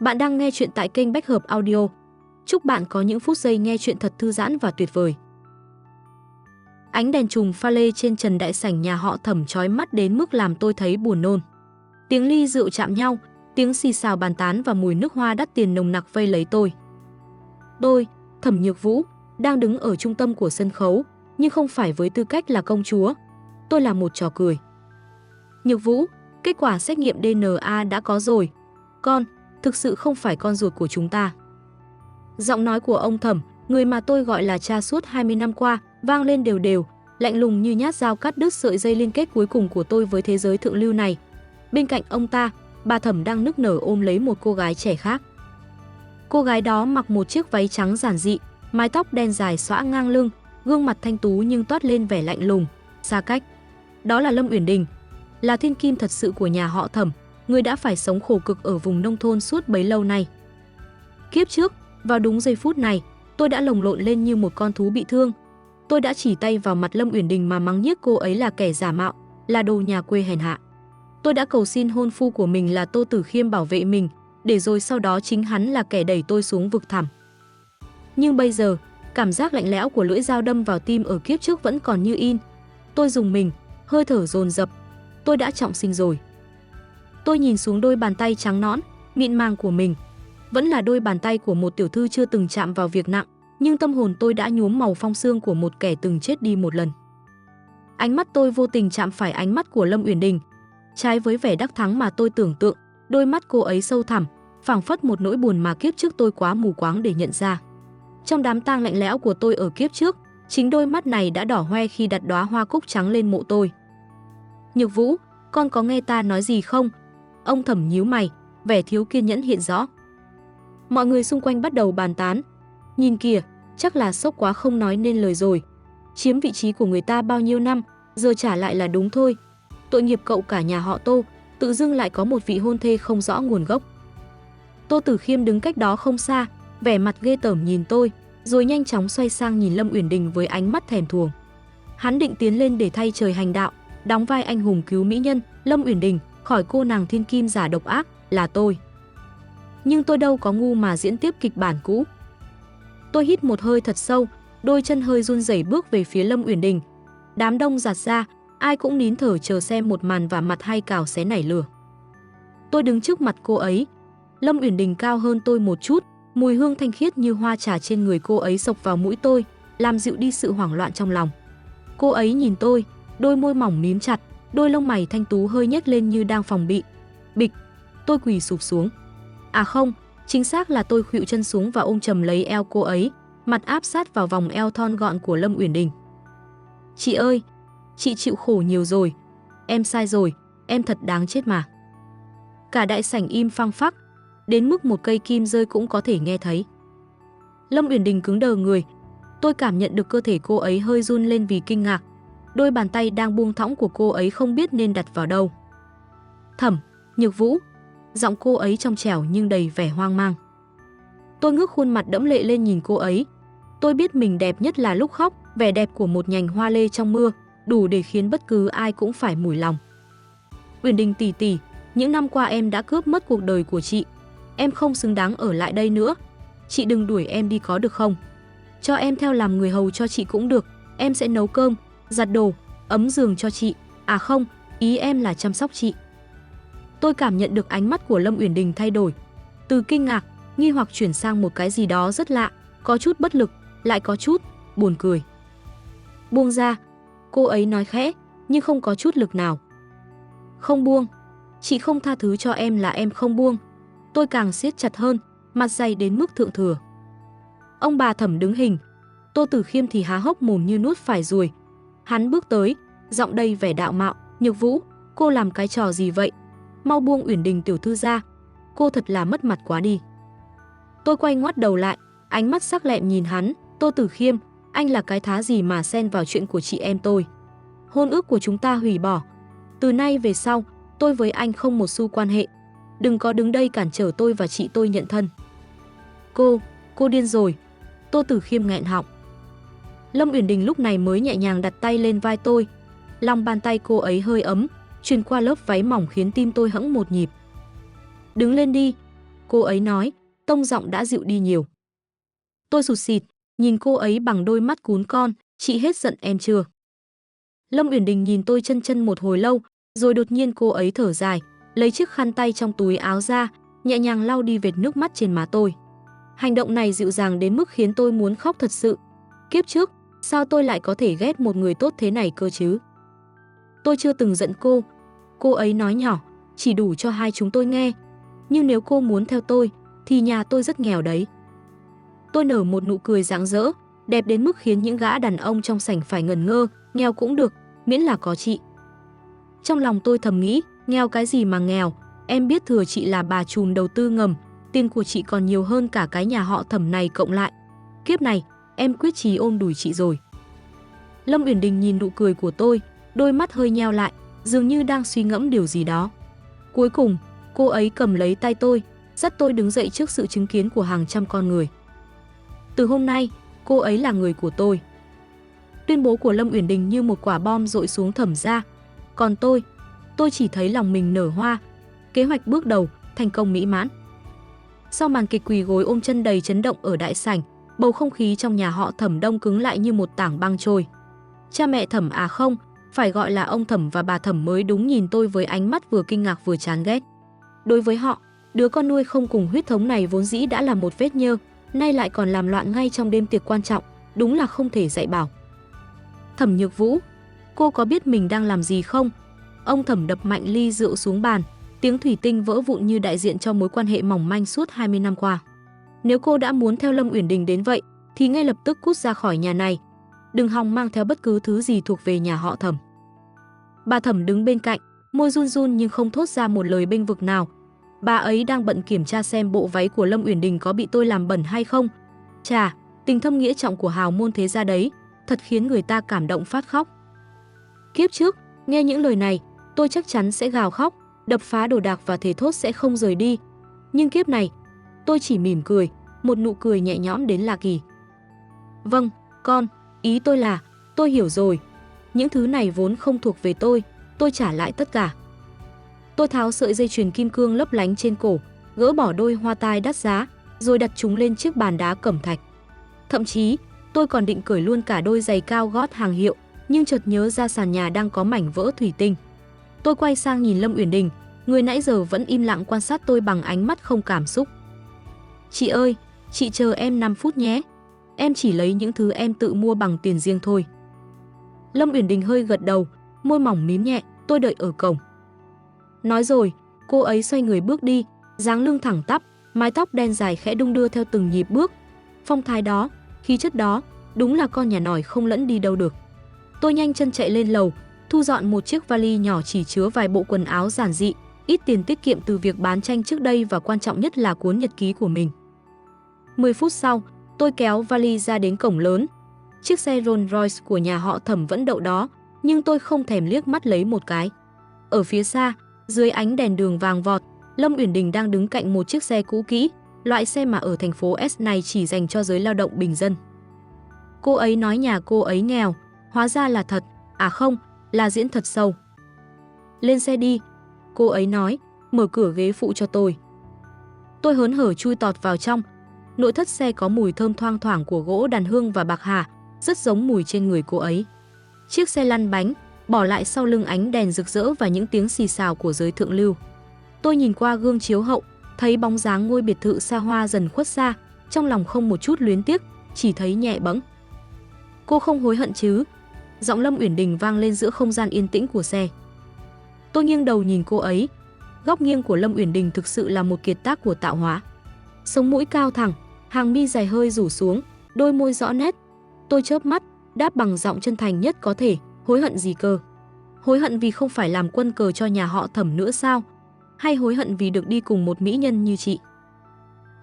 Bạn đang nghe chuyện tại kênh Bách Hợp Audio. Chúc bạn có những phút giây nghe chuyện thật thư giãn và tuyệt vời. Ánh đèn chùm pha lê trên trần đại sảnh nhà họ Thẩm chói mắt đến mức làm tôi thấy buồn nôn. Tiếng ly rượu chạm nhau, tiếng xì xào bàn tán và mùi nước hoa đắt tiền nồng nặc vây lấy tôi. Tôi, Thẩm Nhược Vũ, đang đứng ở trung tâm của sân khấu, nhưng không phải với tư cách là công chúa. Tôi là một trò cười. Nhược Vũ, kết quả xét nghiệm DNA đã có rồi. Con, thực sự không phải con ruột của chúng ta. Giọng nói của ông Thẩm, người mà tôi gọi là cha suốt 20 năm qua, vang lên đều đều, lạnh lùng như nhát dao cắt đứt sợi dây liên kết cuối cùng của tôi với thế giới thượng lưu này. Bên cạnh ông ta, bà Thẩm đang nức nở ôm lấy một cô gái trẻ khác. Cô gái đó mặc một chiếc váy trắng giản dị, mái tóc đen dài xõa ngang lưng, gương mặt thanh tú nhưng toát lên vẻ lạnh lùng, xa cách. Đó là Lâm Uyển Đình, là thiên kim thật sự của nhà họ Thẩm, người đã phải sống khổ cực ở vùng nông thôn suốt bấy lâu nay. Kiếp trước, vào đúng giây phút này, tôi đã lồng lộn lên như một con thú bị thương. Tôi đã chỉ tay vào mặt Lâm Uyển Đình mà mắng nhiếc cô ấy là kẻ giả mạo, là đồ nhà quê hèn hạ. Tôi đã cầu xin hôn phu của mình là Tô Tử Khiêm bảo vệ mình, để rồi sau đó chính hắn là kẻ đẩy tôi xuống vực thẳm. Nhưng bây giờ, cảm giác lạnh lẽo của lưỡi dao đâm vào tim ở kiếp trước vẫn còn như in. Tôi rùng mình, hơi thở dồn dập. Tôi đã trọng sinh rồi. Tôi nhìn xuống đôi bàn tay trắng nõn, mịn màng của mình. Vẫn là đôi bàn tay của một tiểu thư chưa từng chạm vào việc nặng, nhưng tâm hồn tôi đã nhuốm màu phong xương của một kẻ từng chết đi một lần. Ánh mắt tôi vô tình chạm phải ánh mắt của Lâm Uyển Đình. Trái với vẻ đắc thắng mà tôi tưởng tượng, đôi mắt cô ấy sâu thẳm, phảng phất một nỗi buồn mà kiếp trước tôi quá mù quáng để nhận ra. Trong đám tang lạnh lẽo của tôi ở kiếp trước, chính đôi mắt này đã đỏ hoe khi đặt đóa hoa cúc trắng lên mộ tôi. Nhược Vũ, con có nghe ta nói gì không? Ông Thẩm nhíu mày, vẻ thiếu kiên nhẫn hiện rõ. Mọi người xung quanh bắt đầu bàn tán. Nhìn kìa, chắc là sốc quá không nói nên lời rồi. Chiếm vị trí của người ta bao nhiêu năm, giờ trả lại là đúng thôi. Tội nghiệp cậu cả nhà họ Tô, tự dưng lại có một vị hôn thê không rõ nguồn gốc. Tô Tử Khiêm đứng cách đó không xa, vẻ mặt ghê tởm nhìn tôi, rồi nhanh chóng xoay sang nhìn Lâm Uyển Đình với ánh mắt thèm thuồng. Hắn định tiến lên để thay trời hành đạo, đóng vai anh hùng cứu mỹ nhân Lâm Uyển Đình khỏi cô nàng thiên kim giả độc ác là tôi. Nhưng tôi đâu có ngu mà diễn tiếp kịch bản cũ. Tôi hít một hơi thật sâu, đôi chân hơi run rẩy bước về phía Lâm Uyển Đình. Đám đông giạt ra, ai cũng nín thở chờ xem một màn vả mặt hay cào xé nảy lửa. Tôi đứng trước mặt cô ấy. Lâm Uyển Đình cao hơn tôi một chút, mùi hương thanh khiết như hoa trà trên người cô ấy xộc vào mũi tôi, làm dịu đi sự hoảng loạn trong lòng. Cô ấy nhìn tôi, đôi môi mỏng mím chặt, đôi lông mày thanh tú hơi nhếch lên như đang phòng bị. Bịch, tôi quỳ sụp xuống. À không, chính xác là tôi khuỵu chân xuống và ôm chầm lấy eo cô ấy, mặt áp sát vào vòng eo thon gọn của Lâm Uyển Đình. Chị ơi, chị chịu khổ nhiều rồi. Em sai rồi, em thật đáng chết mà. Cả đại sảnh im phăng phắc, đến mức một cây kim rơi cũng có thể nghe thấy. Lâm Uyển Đình cứng đờ người. Tôi cảm nhận được cơ thể cô ấy hơi run lên vì kinh ngạc. Đôi bàn tay đang buông thõng của cô ấy không biết nên đặt vào đâu. Thẩm, Nhược Vũ. Giọng cô ấy trong trẻo nhưng đầy vẻ hoang mang. Tôi ngước khuôn mặt đẫm lệ lên nhìn cô ấy. Tôi biết mình đẹp nhất là lúc khóc, vẻ đẹp của một nhành hoa lê trong mưa, đủ để khiến bất cứ ai cũng phải mủi lòng. Uyển Đình tỷ tỷ, những năm qua em đã cướp mất cuộc đời của chị. Em không xứng đáng ở lại đây nữa. Chị đừng đuổi em đi có được không? Cho em theo làm người hầu cho chị cũng được. Em sẽ nấu cơm, giặt đồ, ấm giường cho chị. À không, ý em là chăm sóc chị. Tôi cảm nhận được ánh mắt của Lâm Uyển Đình thay đổi. Từ kinh ngạc, nghi hoặc chuyển sang một cái gì đó rất lạ, có chút bất lực, lại có chút buồn cười. Buông ra, cô ấy nói khẽ, nhưng không có chút lực nào. Không buông, chị không tha thứ cho em là em không buông. Tôi càng siết chặt hơn, mặt dày đến mức thượng thừa. Ông bà Thẩm đứng hình, Tô Tử Khiêm thì há hốc mồm như nuốt phải ruồi. Hắn bước tới, giọng đầy vẻ đạo mạo, Nhược Vũ, cô làm cái trò gì vậy? Mau buông Uyển Đình tiểu thư ra, cô thật là mất mặt quá đi. Tôi quay ngoắt đầu lại, ánh mắt sắc lẹm nhìn hắn. Tô Tử Khiêm, anh là cái thá gì mà xen vào chuyện của chị em tôi? Hôn ước của chúng ta hủy bỏ. Từ nay về sau, tôi với anh không một xu quan hệ. Đừng có đứng đây cản trở tôi và chị tôi nhận thân. Cô điên rồi. Tô Tử Khiêm nghẹn họng. Lâm Uyển Đình lúc này mới nhẹ nhàng đặt tay lên vai tôi. Lòng bàn tay cô ấy hơi ấm, truyền qua lớp váy mỏng khiến tim tôi hẫng một nhịp. Đứng lên đi. cô ấy nói, tông giọng đã dịu đi nhiều. Tôi sụt sịt, nhìn cô ấy bằng đôi mắt cún con, chị hết giận em chưa? Lâm Uyển Đình nhìn tôi chân chân một hồi lâu, rồi đột nhiên cô ấy thở dài, lấy chiếc khăn tay trong túi áo ra, nhẹ nhàng lau đi vệt nước mắt trên má tôi. Hành động này dịu dàng đến mức khiến tôi muốn khóc thật sự. Kiếp trước, sao tôi lại có thể ghét một người tốt thế này cơ chứ? Tôi chưa từng giận cô ấy nói nhỏ, chỉ đủ cho hai chúng tôi nghe. Nhưng nếu cô muốn theo tôi, thì nhà tôi rất nghèo đấy. Tôi nở một nụ cười rạng rỡ, đẹp đến mức khiến những gã đàn ông trong sảnh phải ngẩn ngơ, nghèo cũng được, miễn là có chị. Trong lòng tôi thầm nghĩ, nghèo cái gì mà nghèo, em biết thừa chị là bà trùm đầu tư ngầm, tiền của chị còn nhiều hơn cả cái nhà họ Thẩm này cộng lại. Kiếp này, em quyết chí ôm đùi chị rồi. Lâm Uyển Đình nhìn nụ cười của tôi, đôi mắt hơi nheo lại, dường như đang suy ngẫm điều gì đó. Cuối cùng, cô ấy cầm lấy tay tôi, dắt tôi đứng dậy trước sự chứng kiến của hàng trăm con người. Từ hôm nay, cô ấy là người của tôi. Tuyên bố của Lâm Uyển Đình như một quả bom dội xuống Thẩm gia. Còn tôi chỉ thấy lòng mình nở hoa. Kế hoạch bước đầu, thành công mỹ mãn. Sau màn kịch quỳ gối ôm chân đầy chấn động ở đại sảnh, bầu không khí trong nhà họ Thẩm đông cứng lại như một tảng băng trôi. Cha mẹ Thẩm à không, phải gọi là ông Thẩm và bà Thẩm mới đúng nhìn tôi với ánh mắt vừa kinh ngạc vừa chán ghét. Đối với họ, đứa con nuôi không cùng huyết thống này vốn dĩ đã là một vết nhơ, nay lại còn làm loạn ngay trong đêm tiệc quan trọng, đúng là không thể dạy bảo. Thẩm Nhược Vũ, cô có biết mình đang làm gì không? Ông Thẩm đập mạnh ly rượu xuống bàn, tiếng thủy tinh vỡ vụn như đại diện cho mối quan hệ mỏng manh suốt 20 năm qua. Nếu cô đã muốn theo Lâm Uyển Đình đến vậy, thì ngay lập tức cút ra khỏi nhà này. Đừng hòng mang theo bất cứ thứ gì thuộc về nhà họ Thẩm. Bà Thẩm đứng bên cạnh, môi run run nhưng không thốt ra một lời bênh vực nào. Bà ấy đang bận kiểm tra xem bộ váy của Lâm Uyển Đình có bị tôi làm bẩn hay không. Chà, tình thâm nghĩa trọng của hào môn thế gia đấy, thật khiến người ta cảm động phát khóc. Kiếp trước, nghe những lời này, tôi chắc chắn sẽ gào khóc, đập phá đồ đạc và thề thốt sẽ không rời đi. Nhưng kiếp này, tôi chỉ mỉm cười, một nụ cười nhẹ nhõm đến lạ kỳ. Vâng, con, ý tôi là, tôi hiểu rồi. Những thứ này vốn không thuộc về tôi trả lại tất cả. Tôi tháo sợi dây chuyền kim cương lấp lánh trên cổ, gỡ bỏ đôi hoa tai đắt giá, rồi đặt chúng lên chiếc bàn đá cẩm thạch. Thậm chí, tôi còn định cởi luôn cả đôi giày cao gót hàng hiệu, nhưng chợt nhớ ra sàn nhà đang có mảnh vỡ thủy tinh. Tôi quay sang nhìn Lâm Uyển Đình, người nãy giờ vẫn im lặng quan sát tôi bằng ánh mắt không cảm xúc. Chị ơi, chị chờ em 5 phút nhé. Em chỉ lấy những thứ em tự mua bằng tiền riêng thôi. Lâm Uyển Đình hơi gật đầu, môi mỏng mím nhẹ, tôi đợi ở cổng. Nói rồi, cô ấy xoay người bước đi, dáng lưng thẳng tắp, mái tóc đen dài khẽ đung đưa theo từng nhịp bước. Phong thái đó, khí chất đó, đúng là con nhà nòi không lẫn đi đâu được. Tôi nhanh chân chạy lên lầu, thu dọn một chiếc vali nhỏ chỉ chứa vài bộ quần áo giản dị, ít tiền tiết kiệm từ việc bán tranh trước đây và quan trọng nhất là cuốn nhật ký của mình. 10 phút sau, tôi kéo vali ra đến cổng lớn. Chiếc xe Rolls Royce của nhà họ Thẩm vẫn đậu đó, nhưng tôi không thèm liếc mắt lấy một cái. Ở phía xa, dưới ánh đèn đường vàng vọt, Lâm Uyển Đình đang đứng cạnh một chiếc xe cũ kỹ, loại xe mà ở thành phố S này chỉ dành cho giới lao động bình dân. Cô ấy nói nhà cô ấy nghèo, hóa ra là thật, à không, là diễn thật sâu. Lên xe đi, cô ấy nói, mở cửa ghế phụ cho tôi. Tôi hớn hở chui tọt vào trong. Nội thất xe có mùi thơm thoang thoảng của gỗ đàn hương và bạc hà, rất giống mùi trên người cô ấy. Chiếc xe lăn bánh, bỏ lại sau lưng ánh đèn rực rỡ và những tiếng xì xào của giới thượng lưu. Tôi nhìn qua gương chiếu hậu, thấy bóng dáng ngôi biệt thự xa hoa dần khuất xa, trong lòng không một chút luyến tiếc, chỉ thấy nhẹ bẫng. Cô không hối hận chứ? Giọng Lâm Uyển Đình vang lên giữa không gian yên tĩnh của xe. Tôi nghiêng đầu nhìn cô ấy. Góc nghiêng của Lâm Uyển Đình thực sự là một kiệt tác của tạo hóa. Sống mũi cao thẳng, hàng mi dài hơi rủ xuống, đôi môi rõ nét. Tôi chớp mắt, đáp bằng giọng chân thành nhất có thể, hối hận gì cơ? Hối hận vì không phải làm quân cờ cho nhà họ Thẩm nữa sao? Hay hối hận vì được đi cùng một mỹ nhân như chị?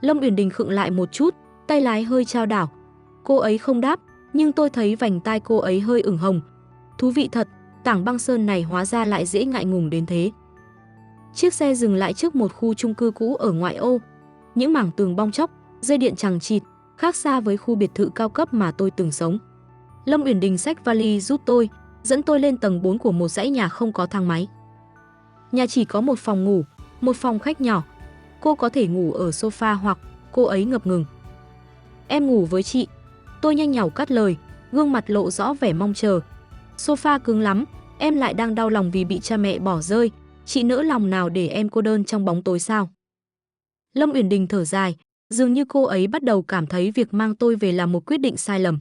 Lâm Uyển Đình khựng lại một chút, tay lái hơi chao đảo. Cô ấy không đáp, nhưng tôi thấy vành tai cô ấy hơi ửng hồng. Thú vị thật, tảng băng sơn này hóa ra lại dễ ngại ngùng đến thế. Chiếc xe dừng lại trước một khu chung cư cũ ở ngoại ô. Những mảng tường bong chóc, dây điện chằng chịt, khác xa với khu biệt thự cao cấp mà tôi từng sống. Lâm Uyển Đình xách vali giúp tôi, dẫn tôi lên tầng 4 của một dãy nhà không có thang máy. Nhà chỉ có một phòng ngủ, một phòng khách nhỏ. cô có thể ngủ ở sofa hoặc cô ấy ngập ngừng. Em ngủ với chị. Tôi nhanh nhảu cắt lời, gương mặt lộ rõ vẻ mong chờ. Sofa cứng lắm, em lại đang đau lòng vì bị cha mẹ bỏ rơi. Chị nỡ lòng nào để em cô đơn trong bóng tối sao? Lâm Uyển Đình thở dài, dường như cô ấy bắt đầu cảm thấy việc mang tôi về là một quyết định sai lầm.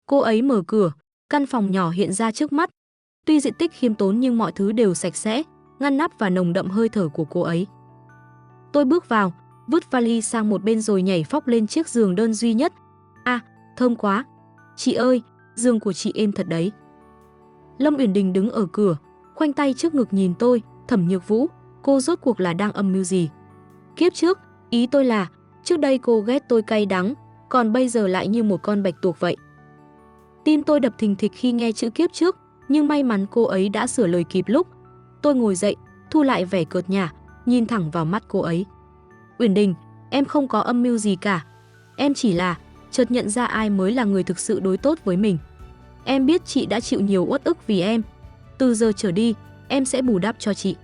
Cô ấy mở cửa, căn phòng nhỏ hiện ra trước mắt. Tuy diện tích khiêm tốn nhưng mọi thứ đều sạch sẽ, ngăn nắp và nồng đậm hơi thở của cô ấy. Tôi bước vào, vứt vali sang một bên rồi nhảy phóc lên chiếc giường đơn duy nhất. À, thơm quá. Chị ơi, giường của chị êm thật đấy. Lâm Uyển Đình đứng ở cửa, khoanh tay trước ngực nhìn tôi. Thẩm Nhược Vũ, cô rốt cuộc là đang âm mưu gì? Kiếp trước, ý tôi là, trước đây cô ghét tôi cay đắng, còn bây giờ lại như một con bạch tuộc vậy. Tim tôi đập thình thịch khi nghe chữ kiếp trước, nhưng may mắn cô ấy đã sửa lời kịp lúc. Tôi ngồi dậy, thu lại vẻ cợt nhả, nhìn thẳng vào mắt cô ấy. Uyển Đình, em không có âm mưu gì cả. Em chỉ là chợt nhận ra ai mới là người thực sự đối tốt với mình. Em biết chị đã chịu nhiều uất ức vì em. Từ giờ trở đi, em sẽ bù đắp cho chị.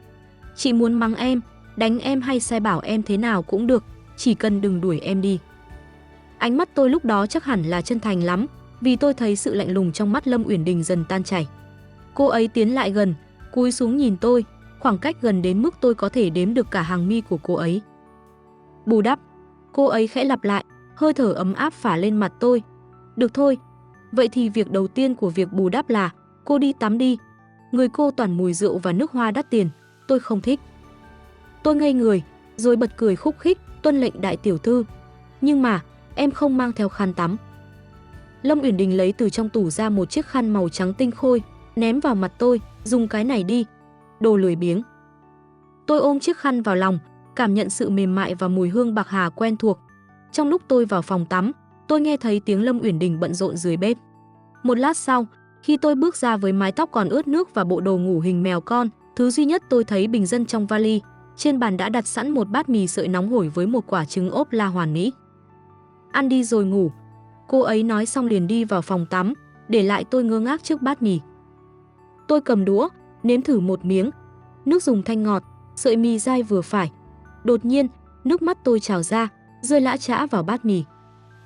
Chị muốn mắng em, đánh em hay sai bảo em thế nào cũng được, chỉ cần đừng đuổi em đi. Ánh mắt tôi lúc đó chắc hẳn là chân thành lắm, vì tôi thấy sự lạnh lùng trong mắt Lâm Uyển Đình dần tan chảy. Cô ấy tiến lại gần, cúi xuống nhìn tôi, khoảng cách gần đến mức tôi có thể đếm được cả hàng mi của cô ấy. Bù đắp, cô ấy khẽ lặp lại, hơi thở ấm áp phả lên mặt tôi. Được thôi, vậy thì việc đầu tiên của việc bù đắp là cô đi tắm đi. Người cô toàn mùi rượu và nước hoa đắt tiền, tôi không thích. Tôi ngây người, rồi bật cười khúc khích, tuân lệnh đại tiểu thư. Nhưng mà, em không mang theo khăn tắm. Lâm Uyển Đình lấy từ trong tủ ra một chiếc khăn màu trắng tinh khôi, ném vào mặt tôi, dùng cái này đi. Đồ lười biếng. Tôi ôm chiếc khăn vào lòng, cảm nhận sự mềm mại và mùi hương bạc hà quen thuộc. Trong lúc tôi vào phòng tắm, tôi nghe thấy tiếng Lâm Uyển Đình bận rộn dưới bếp. Một lát sau, khi tôi bước ra với mái tóc còn ướt nước và bộ đồ ngủ hình mèo con, thứ duy nhất tôi thấy bình dân trong vali. Trên bàn đã đặt sẵn một bát mì sợi nóng hổi với một quả trứng ốp la hoàn mỹ. Ăn đi rồi ngủ. Cô ấy nói xong liền đi vào phòng tắm, để lại tôi ngơ ngác trước bát mì. Tôi cầm đũa, nếm thử một miếng. Nước dùng thanh ngọt, sợi mì dai vừa phải. Đột nhiên, nước mắt tôi trào ra, rơi lã chã vào bát mì.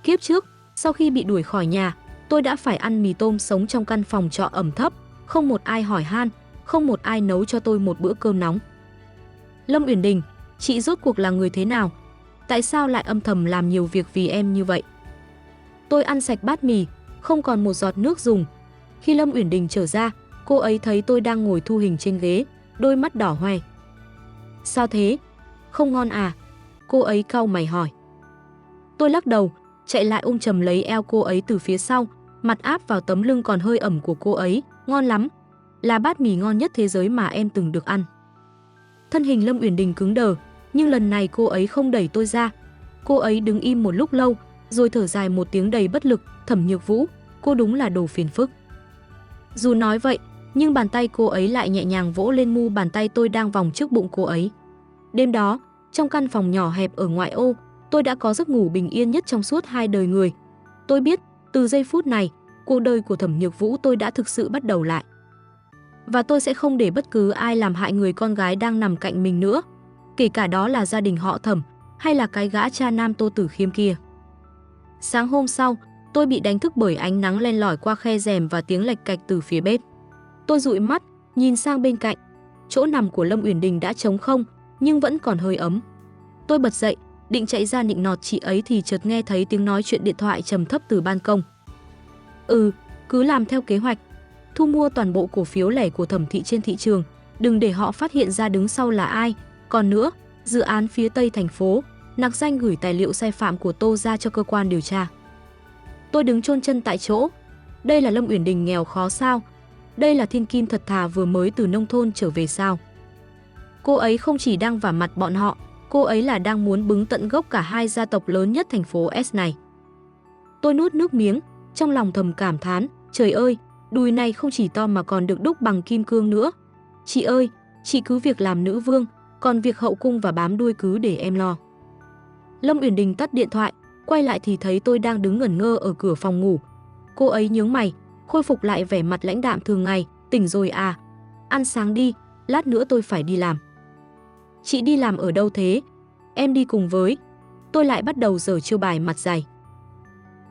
Kiếp trước, sau khi bị đuổi khỏi nhà, tôi đã phải ăn mì tôm sống trong căn phòng trọ ẩm thấp, không một ai hỏi han, không một ai nấu cho tôi một bữa cơm nóng. Lâm Uyển Đình, chị rốt cuộc là người thế nào? Tại sao lại âm thầm làm nhiều việc vì em như vậy? Tôi ăn sạch bát mì, không còn một giọt nước dùng. Khi Lâm Uyển Đình trở ra, cô ấy thấy tôi đang ngồi thu hình trên ghế, đôi mắt đỏ hoe. Sao thế? Không ngon à? Cô ấy cau mày hỏi. Tôi lắc đầu, chạy lại ôm chầm lấy eo cô ấy từ phía sau, mặt áp vào tấm lưng còn hơi ẩm của cô ấy. Ngon lắm, là bát mì ngon nhất thế giới mà em từng được ăn. Thân hình Lâm Uyển Đình cứng đờ, nhưng lần này cô ấy không đẩy tôi ra. Cô ấy đứng im một lúc lâu, rồi thở dài một tiếng đầy bất lực. Thẩm Nhược Vũ, cô đúng là đồ phiền phức. Dù nói vậy, nhưng bàn tay cô ấy lại nhẹ nhàng vỗ lên mu bàn tay tôi đang vòng trước bụng cô ấy. Đêm đó, trong căn phòng nhỏ hẹp ở ngoại ô, tôi đã có giấc ngủ bình yên nhất trong suốt 2 đời người. Tôi biết, từ giây phút này, cuộc đời của Thẩm Nhược Vũ tôi đã thực sự bắt đầu lại. Và tôi sẽ không để bất cứ ai làm hại người con gái đang nằm cạnh mình nữa, kể cả đó là gia đình họ Thẩm hay là cái gã cha nam Tô Tử Khiêm kia. Sáng hôm sau, tôi bị đánh thức bởi ánh nắng len lỏi qua khe rèm và tiếng lạch cạch từ phía bếp. Tôi dụi mắt, nhìn sang bên cạnh. Chỗ nằm của Lâm Uyển Đình đã trống không, nhưng vẫn còn hơi ấm. Tôi bật dậy, định chạy ra nịnh nọt chị ấy thì chợt nghe thấy tiếng nói chuyện điện thoại trầm thấp từ ban công. Cứ làm theo kế hoạch. Thu mua toàn bộ cổ phiếu lẻ của Thẩm thị trên thị trường, đừng để họ phát hiện ra đứng sau là ai. Còn nữa, dự án phía Tây thành phố, nặc danh gửi tài liệu sai phạm của Tô ra cho cơ quan điều tra. Tôi đứng chôn chân tại chỗ. Đây là Lâm Uyển Đình nghèo khó sao? Đây là thiên kim thật thà vừa mới từ nông thôn trở về sao? Cô ấy không chỉ đang vả mặt bọn họ, cô ấy là đang muốn bứng tận gốc cả hai gia tộc lớn nhất thành phố S này. Tôi nuốt nước miếng, trong lòng thầm cảm thán, trời ơi, đùi này không chỉ to mà còn được đúc bằng kim cương nữa. Chị ơi, chị cứ việc làm nữ vương, còn việc hậu cung và bám đuôi cứ để em lo. Lâm Uyển Đình tắt điện thoại, quay lại thì thấy tôi đang đứng ngẩn ngơ ở cửa phòng ngủ. Cô ấy nhướng mày, khôi phục lại vẻ mặt lãnh đạm thường ngày, tỉnh rồi à? Ăn sáng đi, lát nữa tôi phải đi làm. Chị đi làm ở đâu thế? em đi cùng với. Tôi lại bắt đầu giở chiêu bài mặt dày.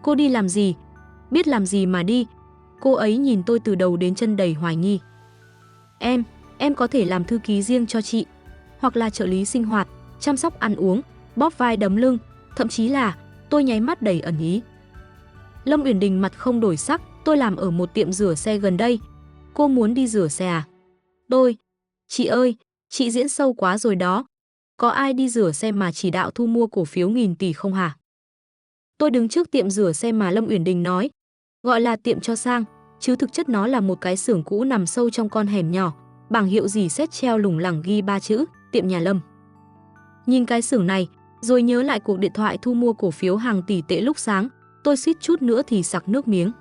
Cô đi làm gì? Biết làm gì mà đi. Cô ấy nhìn tôi từ đầu đến chân đầy hoài nghi. Em có thể làm thư ký riêng cho chị, hoặc là trợ lý sinh hoạt, chăm sóc ăn uống, bóp vai đấm lưng, thậm chí là, tôi nháy mắt đầy ẩn ý. Lâm Uyển Đình mặt không đổi sắc, tôi làm ở một tiệm rửa xe gần đây. Cô muốn đi rửa xe à? Chị ơi, chị diễn sâu quá rồi đó. Có ai đi rửa xe mà chỉ đạo thu mua cổ phiếu nghìn tỷ không hả? Tôi đứng trước tiệm rửa xe mà Lâm Uyển Đình nói. Gọi là tiệm cho sang, chứ thực chất nó là một cái xưởng cũ nằm sâu trong con hẻm nhỏ. Bảng hiệu dì xét treo lủng lẳng ghi 3 chữ, tiệm nhà Lâm. Nhìn cái xưởng này, rồi nhớ lại cuộc điện thoại thu mua cổ phiếu hàng tỷ tệ lúc sáng, tôi suýt chút nữa thì sặc nước miếng.